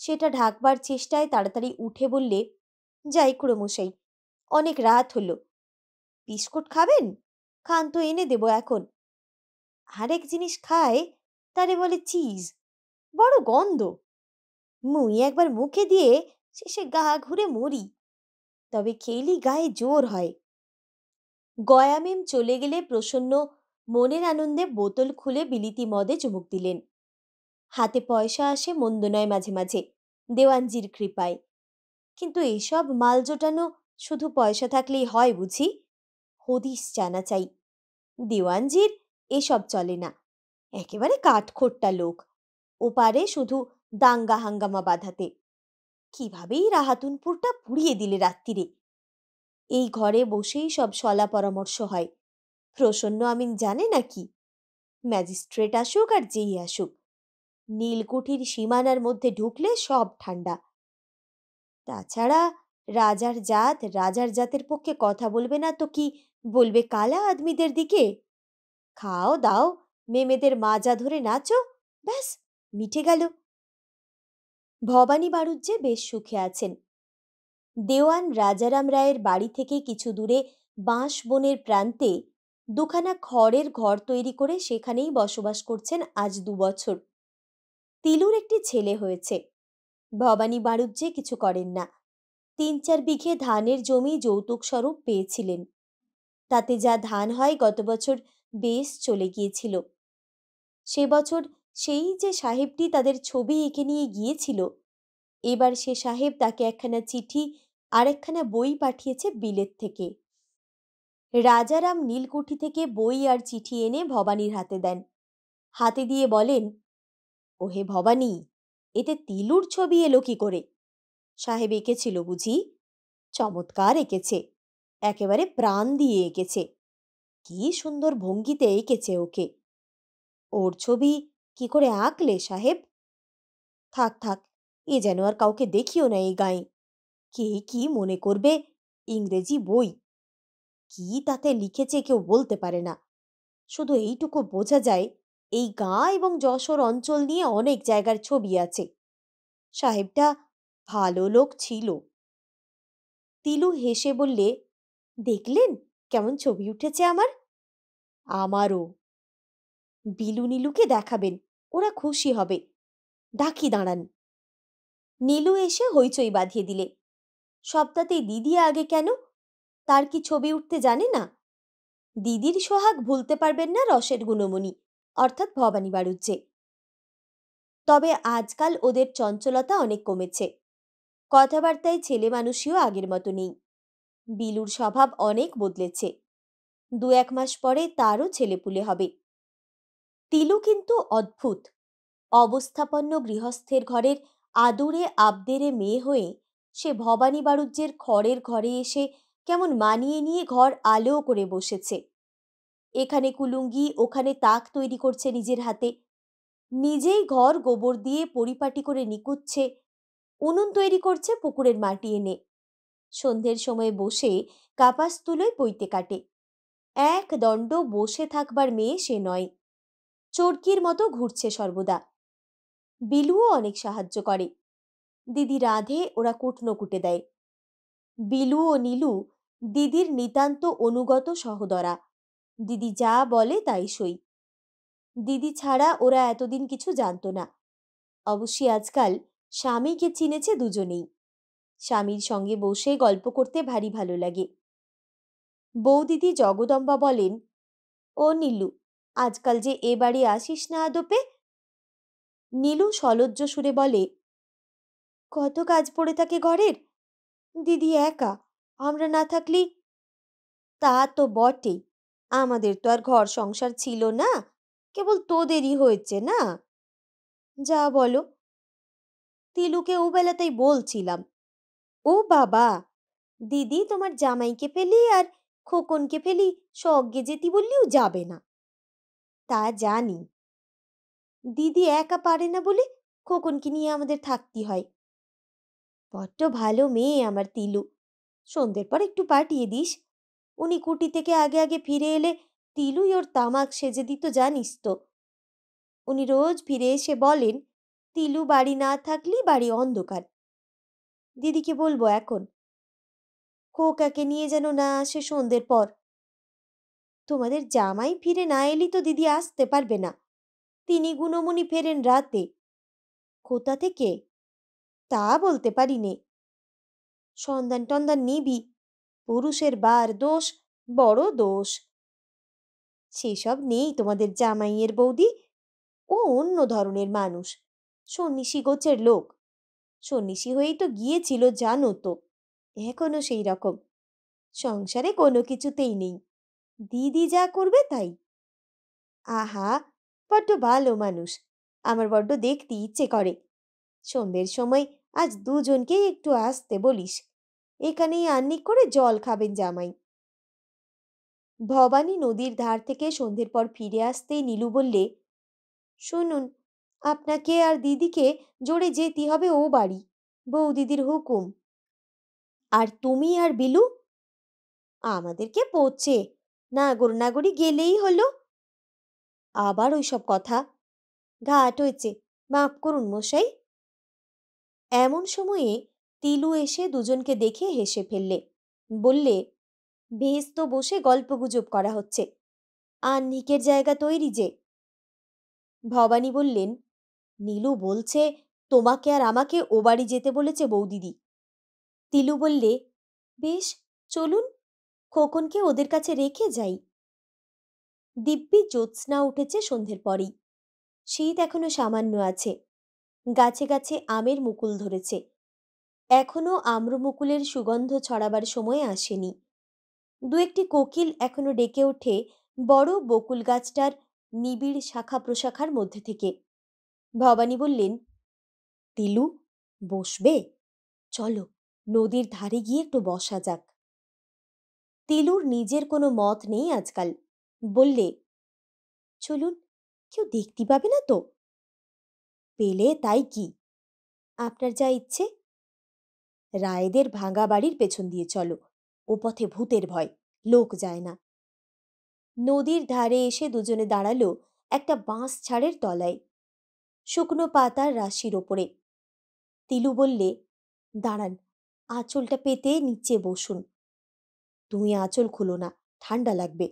সেটা ঢাকবার চেষ্টায় তাড়াতাড়ি উঠে বললে, যাই খুড়োমশাই, অনেক রাত হলো। বিস্কুট খাবেন? খান তো, এনে দেব এখন। আরেক জিনিস খায়, তারে বলে চিজ, বড় গন্ধ। মুই একবার মুখে দিয়ে শেষে গা ঘুরে মরি, তবে খেলি গায়ে জোর হয়। গয়ামেম চলে গেলে প্রসন্ন মনের আনন্দে বোতল খুলে বিলিতি মদে চুমুক দিলেন। হাতে পয়সা আসে মন্দ নয় মাঝে মাঝে, দেওয়ানজির কৃপায়। কিন্তু এসব মাল জোটানো শুধু পয়সা থাকলেই হয় বুঝি? হদিস জানা চাই। দেওয়ানজির এসব চলে না, একেবারে কাঠখোট্টা লোক। ও পারে শুধু দাঙ্গা হাঙ্গামা বাঁধাতে। কিভাবেই রাহাতুনপুরটা পুড়িয়ে দিলে রাত্রিরে। এই ঘরে বসেই সব সলা পরামর্শ হয়। প্রসন্ন আমিন জানে নাকি? ম্যাজিস্ট্রেট আসুক আর যেই আসুক, নীলকুঠির সীমানার মধ্যে ঢুকলে সব ঠান্ডা। তাছাড়া রাজার জাতের পক্ষে কথা বলবে না তো কি বলবে কালা আদমিদের দিকে? খাও দাও, মেমেদের মাজা ধরে নাচো, ব্যাস মিটে গেল। ভবানী বাড়ুজ্যে বেশ সুখে আছেন। দেওয়ান রাজারাম রায়ের বাড়ি থেকে কিছু দূরে বাঁশ বনের প্রান্তে দুখানা খড়ের ঘর তৈরি করে সেখানেই বসবাস করছেন আজ 2 বছর। তিলুর একটি ছেলে হয়েছে। ভবানী বাড়ুজ্যে কিছু করেন না। 3-4 বিঘে ধানের জমি যৌতুক স্বরূপ পেয়েছিলেন। তাতে যা ধান হয় গত বছর বেশ চলে গিয়েছিল। সে বছর সেই যে সাহেবটি তাদের ছবি এঁকে নিয়ে গিয়েছিল, এবার সে সাহেব তাকে একখানা চিঠি আর একখানা বই পাঠিয়েছে বিলেত থেকে। রাজারাম নীলকুঠি থেকে বই আর চিঠি এনে ভবানীর হাতে দেন। হাতে দিয়ে বলেন, ওহে ভবানী, এতে তিলুর ছবি এলো কি করে? সাহেব এঁকেছিল বুঝি? চমৎকার এঁকেছে, একেবারে প্রাণ দিয়ে এঁকেছে। কি সুন্দর ভঙ্গিতে এঁকেছে ওকে। ওর ছবি কি করে আঁকলে সাহেব? থাক থাক, এ যেন আর কাউকে দেখিও না এই গাঁয়ে। কে কি মনে করবে? ইংরেজি বই, কি তাতে লিখেছে কেউ বলতে পারে না। শুধু এইটুকু বোঝা যায়, এই গাঁ এবং যশোর অঞ্চল নিয়ে অনেক জায়গার ছবি আছে। সাহেবটা ভালো লোক ছিল। তিলু হেসে বললে, দেখলেন কেমন ছবি উঠেছে আমার? আমারও। বিলু নীলুকে দেখাবেন, ওরা খুশি হবে। ডাকি দাঁড়ান। নীলু এসে হইচই বাঁধিয়ে দিলে। সপ্তাহতেই দিদি আগে কেন? তার কি ছবি উঠতে জানে না? দিদির সোহাগ ভুলতে পারবেন না রসের গুণমণি, অর্থাৎ ভবানী বাড়ুজ্জে। তবে আজকাল ওদের চঞ্চলতা অনেক কমেছে, কথাবার্তায় ছেলে মানুষীও আগের মতো নেই। বিলুর স্বভাব অনেক বদলেছে, 2-1 মাস পরে তারও ছেলেপুলে হবে। তিলু কিন্তু অদ্ভুত, অবস্থাপন্ন গৃহস্থের ঘরের আদুরে আবদেরে মেয়ে হয়ে সে ভবানী বাড়ুজ্যের খড়ের ঘরে এসে কেমন মানিয়ে নিয়ে ঘর আলো করে বসেছে। এখানে কুলুঙ্গি, ওখানে তাক তৈরি করছে নিজের হাতে, নিজেই ঘর গোবর দিয়ে পরিপাটি করে নিকুচ্ছে, উনুন তৈরি করছে পুকুরের মাটি এনে। সন্ধ্যের সময় বসে কাপাস তুলোয় পৈতে কাটে। এক দণ্ড বসে থাকবার মেয়ে সে নয়, চরকির মতো ঘুরছে সর্বদা। বিলুও অনেক সাহায্য করে, দিদি রাঁধে, ওরা কুটনো কুটে দেয়। বিলু ও নীলু দিদির নিতান্ত অনুগত সহদরা, দিদি যা বলে তাই সই। দিদি ছাড়া ওরা এতদিন কিছু জানতো না। অবশ্যই আজকাল স্বামীকে চিনেছে দুজনেই। স্বামীর সঙ্গে বসে গল্প করতে ভারী ভালো লাগে। বৌদিদি জগদম্বা বলেন, ও নীলু, আজকাল যে এ বাড়ি আসিস না আদপে? নীলু সলজ্জ সুরে বলে, কত কাজ পড়ে থাকে ঘরের, দিদি একা, আমরা না থাকলি। তা তো বটেই, আমাদের তো আর ঘর সংসার ছিল না, কেবল তোদেরই হয়েছে না। যা বলো। তিলুকে ও বেলাতেই বলছিলাম, ও বাবা, দিদি তোমার জামাইকে ফেলি আর খোকনকে ফেলি সজ্ঞে যেতি বললেও যাবে না। তা জানি, দিদি একা পারে না বলে খোকনকে নিয়ে আমাদের থাকতে হয়। বড্ড ভালো মেয়ে আমার তিলু, সন্ধ্যের পর একটু পাঠিয়ে দিস। উনি কুটি থেকে আগে আগে ফিরে এলে তিলুই ওর তামাক সেজে দিত জানিস তো। উনি রোজ ফিরে এসে বলেন, তিলু বাড়ি না থাকলেই বাড়ি অন্ধকার। দিদিকে বলবো এখন, খোকাকে নিয়ে যেন না আসে সন্ধ্যের পর। তোমাদের জামাই ফিরে না এলি তো দিদি আসতে পারবে না, তিনি গুণমণি ফেরেন রাতে। কোথা থেকে তা বলতে পারি নে। সন্ধান টন্ধান নিবি, পুরুষের বার দোষ, বড় দোষ। সেসব নেই তোমাদের জামাইয়ের বৌদি, ও অন্য ধরনের মানুষ, সন্ন্যাসী গোছের লোক। সন্ন্যাসী হয়েই তো গিয়েছিল জানো তো, এখনো সেই রকম। সংসারে কোনো কিছুতেই নেই, দিদি যা করবে তাই। আহা, বড্ড ভালো মানুষ, আমার বড্ড দেখতে ইচ্ছে করে। সন্ধ্যের সময় আজ দুজনকেই একটু আসতে বলিস, এখানেই আহ্নিক করে জল খাবেন জামাই। ভবানী নদীর ধার থেকে সন্ধ্যের পর ফিরে আসতেই নীলু বললে, শুনুন, আপনাকে আর দিদিকে জোরে যেতে হবে ও বাড়ি, বৌদিদির হুকুম। আর তুমি আর বিলু? আমাদেরকে পড়ছে, নাগর নাগরি গেলেই হলো। আবার ওইসব কথা, ঘাট হয়েছে, মাফ করুন মশাই। এমন সময়ে তিলু এসে দুজনকে দেখে হেসে ফেললে, বললে, বেশ তো বসে গল্পগুজব করা হচ্ছে, আহ্নিকের জায়গা তৈরি যে। ভবানী বললেন, নীলু বলছে তোমাকে আর আমাকে ও বাড়ি যেতে বলেছে বৌদিদি। তিলু বললে, বেশ, চলুন, খোকনকে ওদের কাছে রেখে যাই। দিব্যি জ্যোৎস্না উঠেছে সন্ধ্যের পরেই, শীত এখনো সামান্য আছে। গাছে গাছে আমের মুকুল ধরেছে, এখনো আম্রমুকুলের সুগন্ধ ছড়াবার সময় আসেনি। দু একটি কোকিল এখনো ডেকে ওঠে বড় বকুল গাছটার নিবিড় শাখা প্রশাখার মধ্যে থেকে। ভবানী বললেন, তিলু, বসবে? চলো, নদীর ধারে গিয়ে একটু বসা যাক। তিলুর নিজের কোনো মত নেই আজকাল, বললে, চলুন, কেউ দেখতে পাবে না তো? পেলে তাই কি, আপনার যা ইচ্ছে। রায়েদের ভাঙা বাড়ির পেছন দিয়ে চলো, ও পথে ভূতের ভয়, লোক যায় না। নদীর ধারে এসে দুজনে দাঁড়ালো একটা বাঁশ ছাড়ের তলায়, শুকনো পাতার রাশির ওপরে। তিলু বললে, দাঁড়ান, আঁচলটা পেতে নিচে বসুন। তুমি আঁচল খুলো না, ঠান্ডা লাগবে।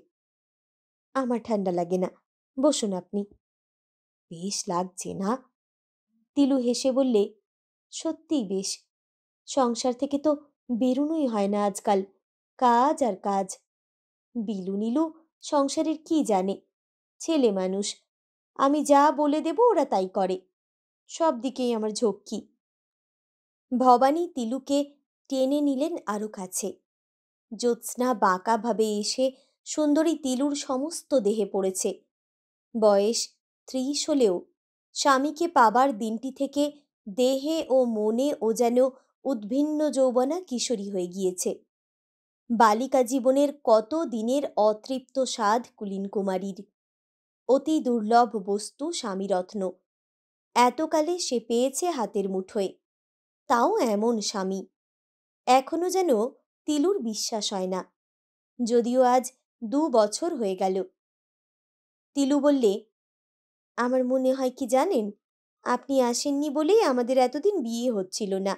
আমার ঠান্ডা লাগে না, বসুন আপনি। বেশ লাগছে না? তিলু হেসে বললে, সত্যিই বেশ। সংসার থেকে তো বেরোনোই হয় না আজকাল। কাজ আর কাজ। বিলু নীলু সংসারের কি জানে? ছেলে মানুষ। আমি যা বলে দেব ওরা তাই করে। সব দিকেই আমার ঝক্কি। ভবানী তিলুকে টেনে নিলেন আরো কাছে। জ্যোৎস্না বাঁকাভাবে এসে সুন্দরী তিলুর সমস্ত দেহে পড়েছে। বয়স ৩০ হলেও স্বামীকে পাবার দিনটি থেকে দেহে ও মনে ও যেন উদ্ভিন্ন যৌবনা কিশোরী হয়ে গিয়েছে। বালিকা জীবনের কত দিনের অতৃপ্ত স্বাদ কুলীন কুমারীর। অতি দুর্লভ বস্তু স্বামীরত্ন। এতকালে সে পেয়েছে হাতের মুঠোয়। তাও এমন স্বামী। এখনো যেন তিলুর বিশ্বাস হয় না, যদিও আজ ২ বছর হয়ে গেল। তিলু বললে, আমার মনে হয় কি জানেন, আপনি আসেননি বলেই আমাদের এতদিন বিয়ে হচ্ছিল না।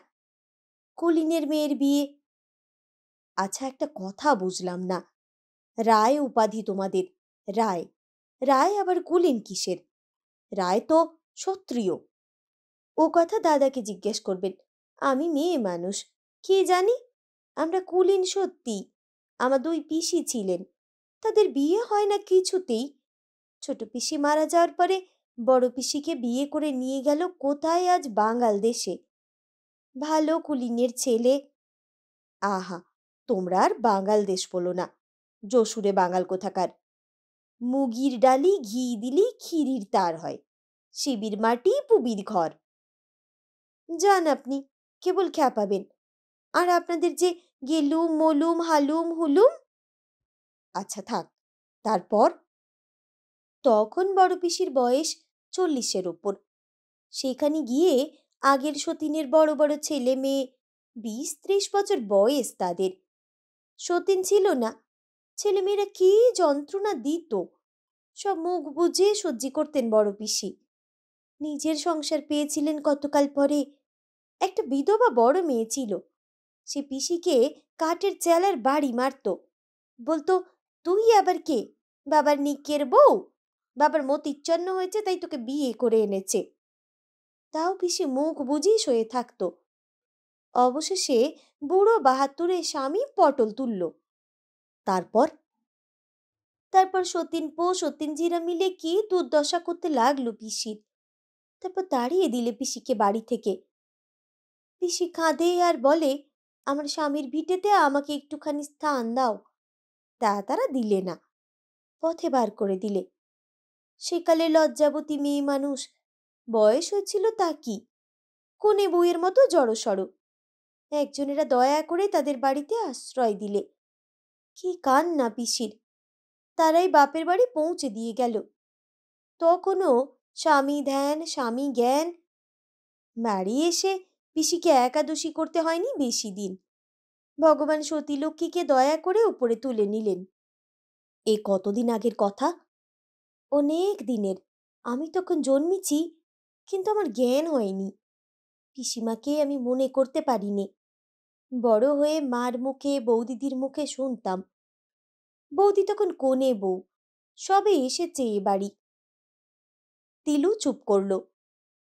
কুলীনের মেয়ের বিয়ে। আচ্ছা, একটা কথা বুঝলাম না। রায় উপাধি তোমাদের। রায়। রায় আবার কুলীন কিসের? রায় তো ক্ষত্রিয়। ও কথা দাদাকে জিজ্ঞেস করবেন। আমি মেয়ে মানুষ, কি জানি। আমরা কুলীন সত্যি। আমার ২ পিসি ছিলেন, তাদের বিয়ে হয় না কিছুতেই। ছোট পিসি মারা যাওয়ার পরে বড় পিসিকে বিয়ে করে নিয়ে গেল কোথায় আজ বাঙাল দেশে। ভালো কুলীনের ছেলে। আহা, তোমরা আর বাঙাল দেশ বলো না। যশুরে বাঙাল কোথাকার। মুগির ডালি ঘি দিলি ক্ষীরির তার হয়। শিবির মাটি পুবির ঘর। যান আপনি, কেবল খ্যাপাবেন। আর আপনাদের যে গেলুম মলুম হালুম হুলুম। আচ্ছা থাক। তারপর? তখন বড় পিসির বয়স ৪০-এর ওপর। সেখানে গিয়ে আগের সতীনের বড় বড় ছেলে মেয়ে, ২০-৩০ বছর বয়স তাদের। সতীন ছিল না। ছেলেমেয়েরা কি যন্ত্রণা দিত! সব মুখ বুজে সহ্যি করতেন বড় পিসি। নিজের সংসার পেয়েছিলেন কতকাল পরে। একটা বিধবা বড় মেয়ে ছিল। সে পিসিকে কাঠের চেলার বাড়ি মারত। বলতো, তুই আবার কে? বাবার নিকের বউ? বাবার মতিচ্ছন্ন হয়েছে তাই তোকে বিয়ে করে এনেছে। তাও পিসি মুখ বুঝেই সয়ে থাকত। অবশেষে বুড়ো বাহাত্তরের স্বামী পটল তুলল। তারপর? তারপর সতীনজিরা মিলে কি দুর্দশা করতে লাগলো পিসির। তারপর তাড়িয়ে দিলে পিসিকে বাড়ি থেকে। পিসি কাঁদে আর বলে, আমার স্বামীর ভিটেতে আমাকে একটুখানি স্থান দাও। তা তারা দিলে না, পথে বার করে দিলে। সেকালে লজ্জাবতী মেয়ে মানুষ, বয়স হয়েছিল তা কি, কোনে বউয়ের মতো জড়সড়। একজনেরা দয়া করে তাদের বাড়িতে আশ্রয় দিলে। কি কান্না পিসির। তারাই বাপের বাড়ি পৌঁছে দিয়ে গেল। তখনও স্বামী ধ্যান স্বামী জ্ঞান। বাড়ি এসে পিসিকে একাদশী করতে হয়নি বেশি দিন। ভগবান সতীলক্ষ্মীকে দয়া করে উপরে তুলে নিলেন। এ কতদিন আগের কথা? অনেক দিনের। আমি তখন জন্মেছি, কিন্তু আমার জ্ঞান হয়নি। পিসিমাকে আমি মনে করতে পারিনি। বড় হয়ে মার মুখে বৌদিদির মুখে শুনতাম। বৌদি তখন কোনে বউ, সবে এসেছে এ বাড়ি। তিলু চুপ করল।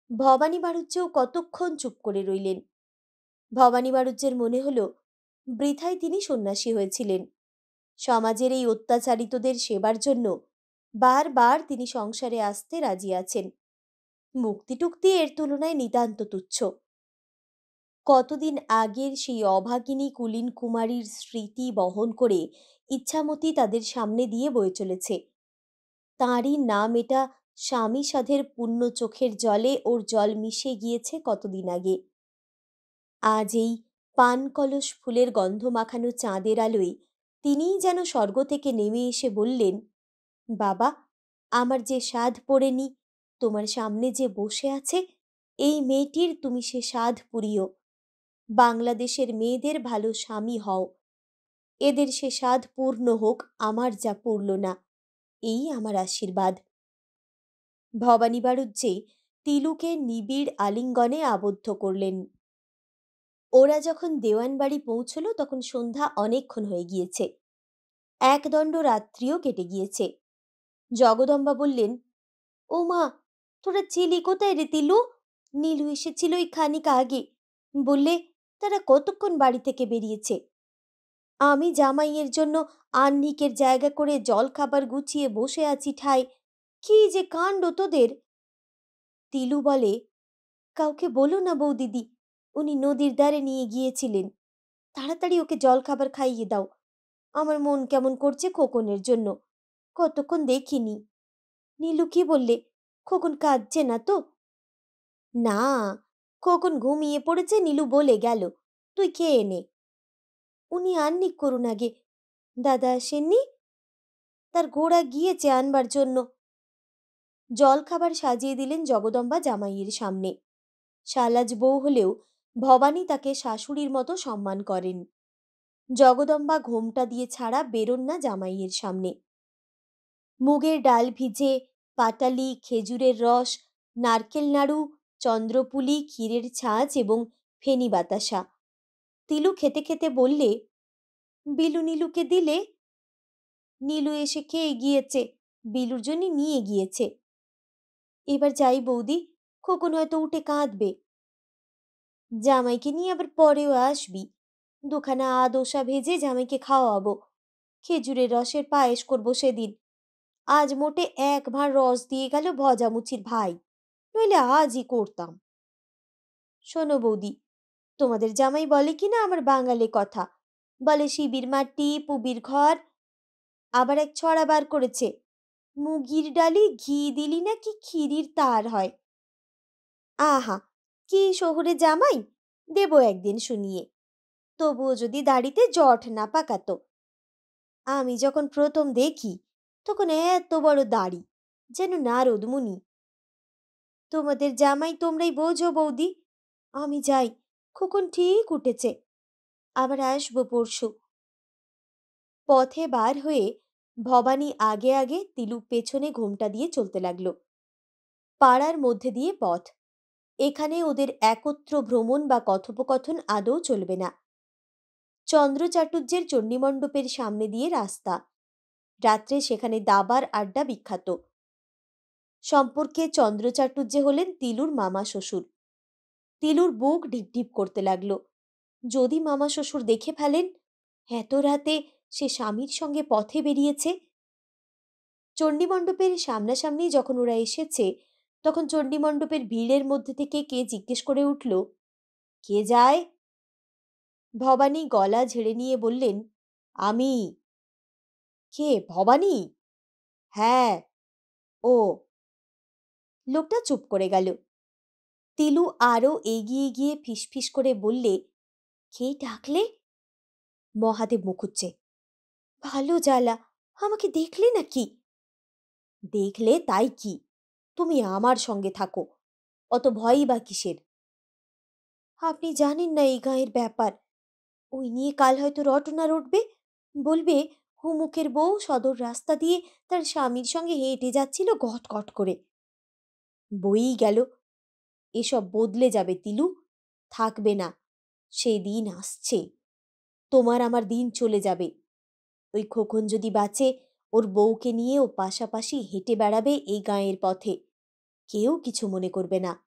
ভবানী বাড়ুজ্যেও কতক্ষণ চুপ করে রইলেন। ভবানী বাড়ুজ্যের মনে হলো বৃথায় তিনি সন্ন্যাসী হয়েছিলেন। সমাজের এই অত্যাচারিতদের সেবার জন্য বারবার তিনি সংসারে আসতে রাজি আছেন। মুক্তি টুক্তি এর তুলনায় নিতান্ত তুচ্ছ। কতদিন আগের সেই অভাগিনী কুলীন কুমারীর স্মৃতি বহন করে ইচ্ছামতি তাদের সামনে দিয়ে বয়ে চলেছে। তাঁরই নাম এটা স্বামী সাধের পুণ্য চোখের জলে ওর জল মিশে গিয়েছে কতদিন আগে। আজ এই পান কলস ফুলের গন্ধ মাখানো চাঁদের আলোয় তিনিই যেন স্বর্গ থেকে নেমে এসে বললেন, বাবা, আমার যে সাধ পড়েনি, তোমার সামনে যে বসে আছে এই মেয়েটির তুমি সে সাধ পুরিও। বাংলাদেশের মেয়েদের ভালো স্বামী হও। এদের সে সাধ পূর্ণ হোক আমার যা পূর্ণ না, এই আমার আশীর্বাদ। ভবানী বাড়ুজ্যে তিলুকে নিবিড় আলিঙ্গনে আবদ্ধ করলেন। ওরা যখন দেওয়ান বাড়ি পৌঁছল তখন সন্ধ্যা অনেকক্ষণ হয়ে গিয়েছে। একদণ্ড রাত্রিও কেটে গিয়েছে। জগদম্বা বললেন, ও মা, তোরা ছিলি কোথায় রে তিলু? নীলু এসেছিল এই খানিক আগে। বললে তারা কতক্ষণ বাড়ি থেকে বেরিয়েছে। আমি জামাইয়ের জন্য আহ্নিকের জায়গা করে জলখাবার গুছিয়ে বসে আছি ঠায়। কি যে কাণ্ড তোদের! তিলু বলে, কাউকে বলো না বৌদিদি, উনি নদীর ধারে নিয়ে গিয়েছিলেন। তাড়াতাড়ি ওকে জলখাবার খাইয়ে দাও। আমার মন কেমন করছে খোকনের জন্য। কতক্ষণ দেখিনি। নীলু কি বললে? খোকন কাঁদছে না তো? না, খোকন ঘুমিয়ে পড়েছে, নীলু বলে গেল। তুই খেয়ে নে। উনি আহ্নিক করুন আগে। দাদা আসেননি? তার ঘোড়া গিয়েছে আনবার জন্য। জলখাবার সাজিয়ে দিলেন জগদম্বা জামাইয়ের সামনে। শালাজ বউ হলেও ভবানী তাকে শাশুড়ির মতো সম্মান করেন। জগদম্বা ঘোমটা দিয়ে ছাড়া বেরোন না জামাইয়ের সামনে। মুগের ডাল ভিজে, পাটালি, খেজুরের রস, নারকেল নাড়ু, চন্দ্রপুলি, ক্ষীরের ছাঁচ এবং ফেনি বাতাসা। তিলু খেতে খেতে বললে, বিলু নীলুকে দিলে? নীলু এসে খেয়ে গিয়েছে, বিলুর জন্য নিয়ে গিয়েছে। এবার যাই বৌদি, খোকন হয়তো উঠে কাঁদবে। জামাইকে নিয়ে আবার পরেও আসবি। দুখানা আদোসা ভেজে জামাইকে খাওয়াবো। খেজুরের রসের পায়েস করবো সেদিন। আজ মোটে এক ভাঁড় রস দিয়ে গেল ভজামুচির ভাই, নইলে আজই করতাম। শোনো বৌদি, তোমাদের জামাই বলে কিনা আমার বাঙালি কথা, বলে শিবির মাটি পুবির ঘর। আবার এক ছড়া বার করেছে, মুগির ডালি ঘি দিলি নাকি ক্ষীরির তার হয়। আহা, কি শহুরে জামাই! দেব একদিন শুনিয়ে। তবুও যদি দাড়িতে জট না পাকাতো। আমি যখন প্রথম দেখি তখন এত বড় দাড়ি, যেন নারদ মুনি। তোমাদের জামাই তোমরাই বোঝো বৌদি। আমি যাই, খোকন ঠিক উঠেছে। আবার আসবো পরশু। পথে বার হয়ে ভবানী আগে আগে, তিলু পেছনে ঘোমটা দিয়ে চলতে লাগলো। পাড়ার মধ্যে দিয়ে পথ। এখানে ওদের একত্র ভ্রমণ বা কথোপকথন আদৌ চলবে না। চন্দ্রচাটুর্যের চণ্ডীমণ্ডপের সামনে দিয়ে রাস্তা। রাত্রে সেখানে দাবার আড্ডা বিখ্যাত। সম্পর্কে চন্দ্রচাটুর্যে হলেন তিলুর মামা শ্বশুর। তিলুর বুক ঢিপঢিপ করতে লাগলো। যদি মামা শ্বশুর দেখে ফেলেন, এত রাতে সে স্বামীর সঙ্গে পথে বেরিয়েছে। চণ্ডীমণ্ডপের সামনাসামনি যখন ওরা এসেছে, তখন চণ্ডীমণ্ডপের ভিড়ের মধ্যে থেকে কে জিজ্ঞেস করে উঠল, কে যায়? ভবানী গলা ঝেড়ে নিয়ে বললেন, আমি। কে, ভবানী? হ্যাঁ, ও। লোকটা চুপ করে গেল। তিলু আরও এগিয়ে গিয়ে ফিসফিস করে বললে, কে ডাকলে? মহাদেব মুখুজ্জে। ভালো জ্বালা, আমাকে দেখলে নাকি? দেখলে তাই কি, তুমি আমার সঙ্গে থাকো, অত ভয়ই বা কিসের? আপনি জানেন না এই গাঁয়ের ব্যাপার। ওই নিয়ে কাল হয়তো রটনা রটবে। বলবে হুমুকের বউ সদর রাস্তা দিয়ে তার স্বামীর সঙ্গে হেঁটে যাচ্ছিল গট গট করে। বই গেল। এসব বদলে যাবে তিলু, থাকবে না। সেই দিন আসছে। তোমার আমার দিন চলে যাবে। ওই খোকন যদি বাঁচে, ওর বউকে নিয়ে ও পাশাপাশি হেঁটে বেড়াবে এই গাঁয়ের পথে। কেউ কিছু মনে করবে না।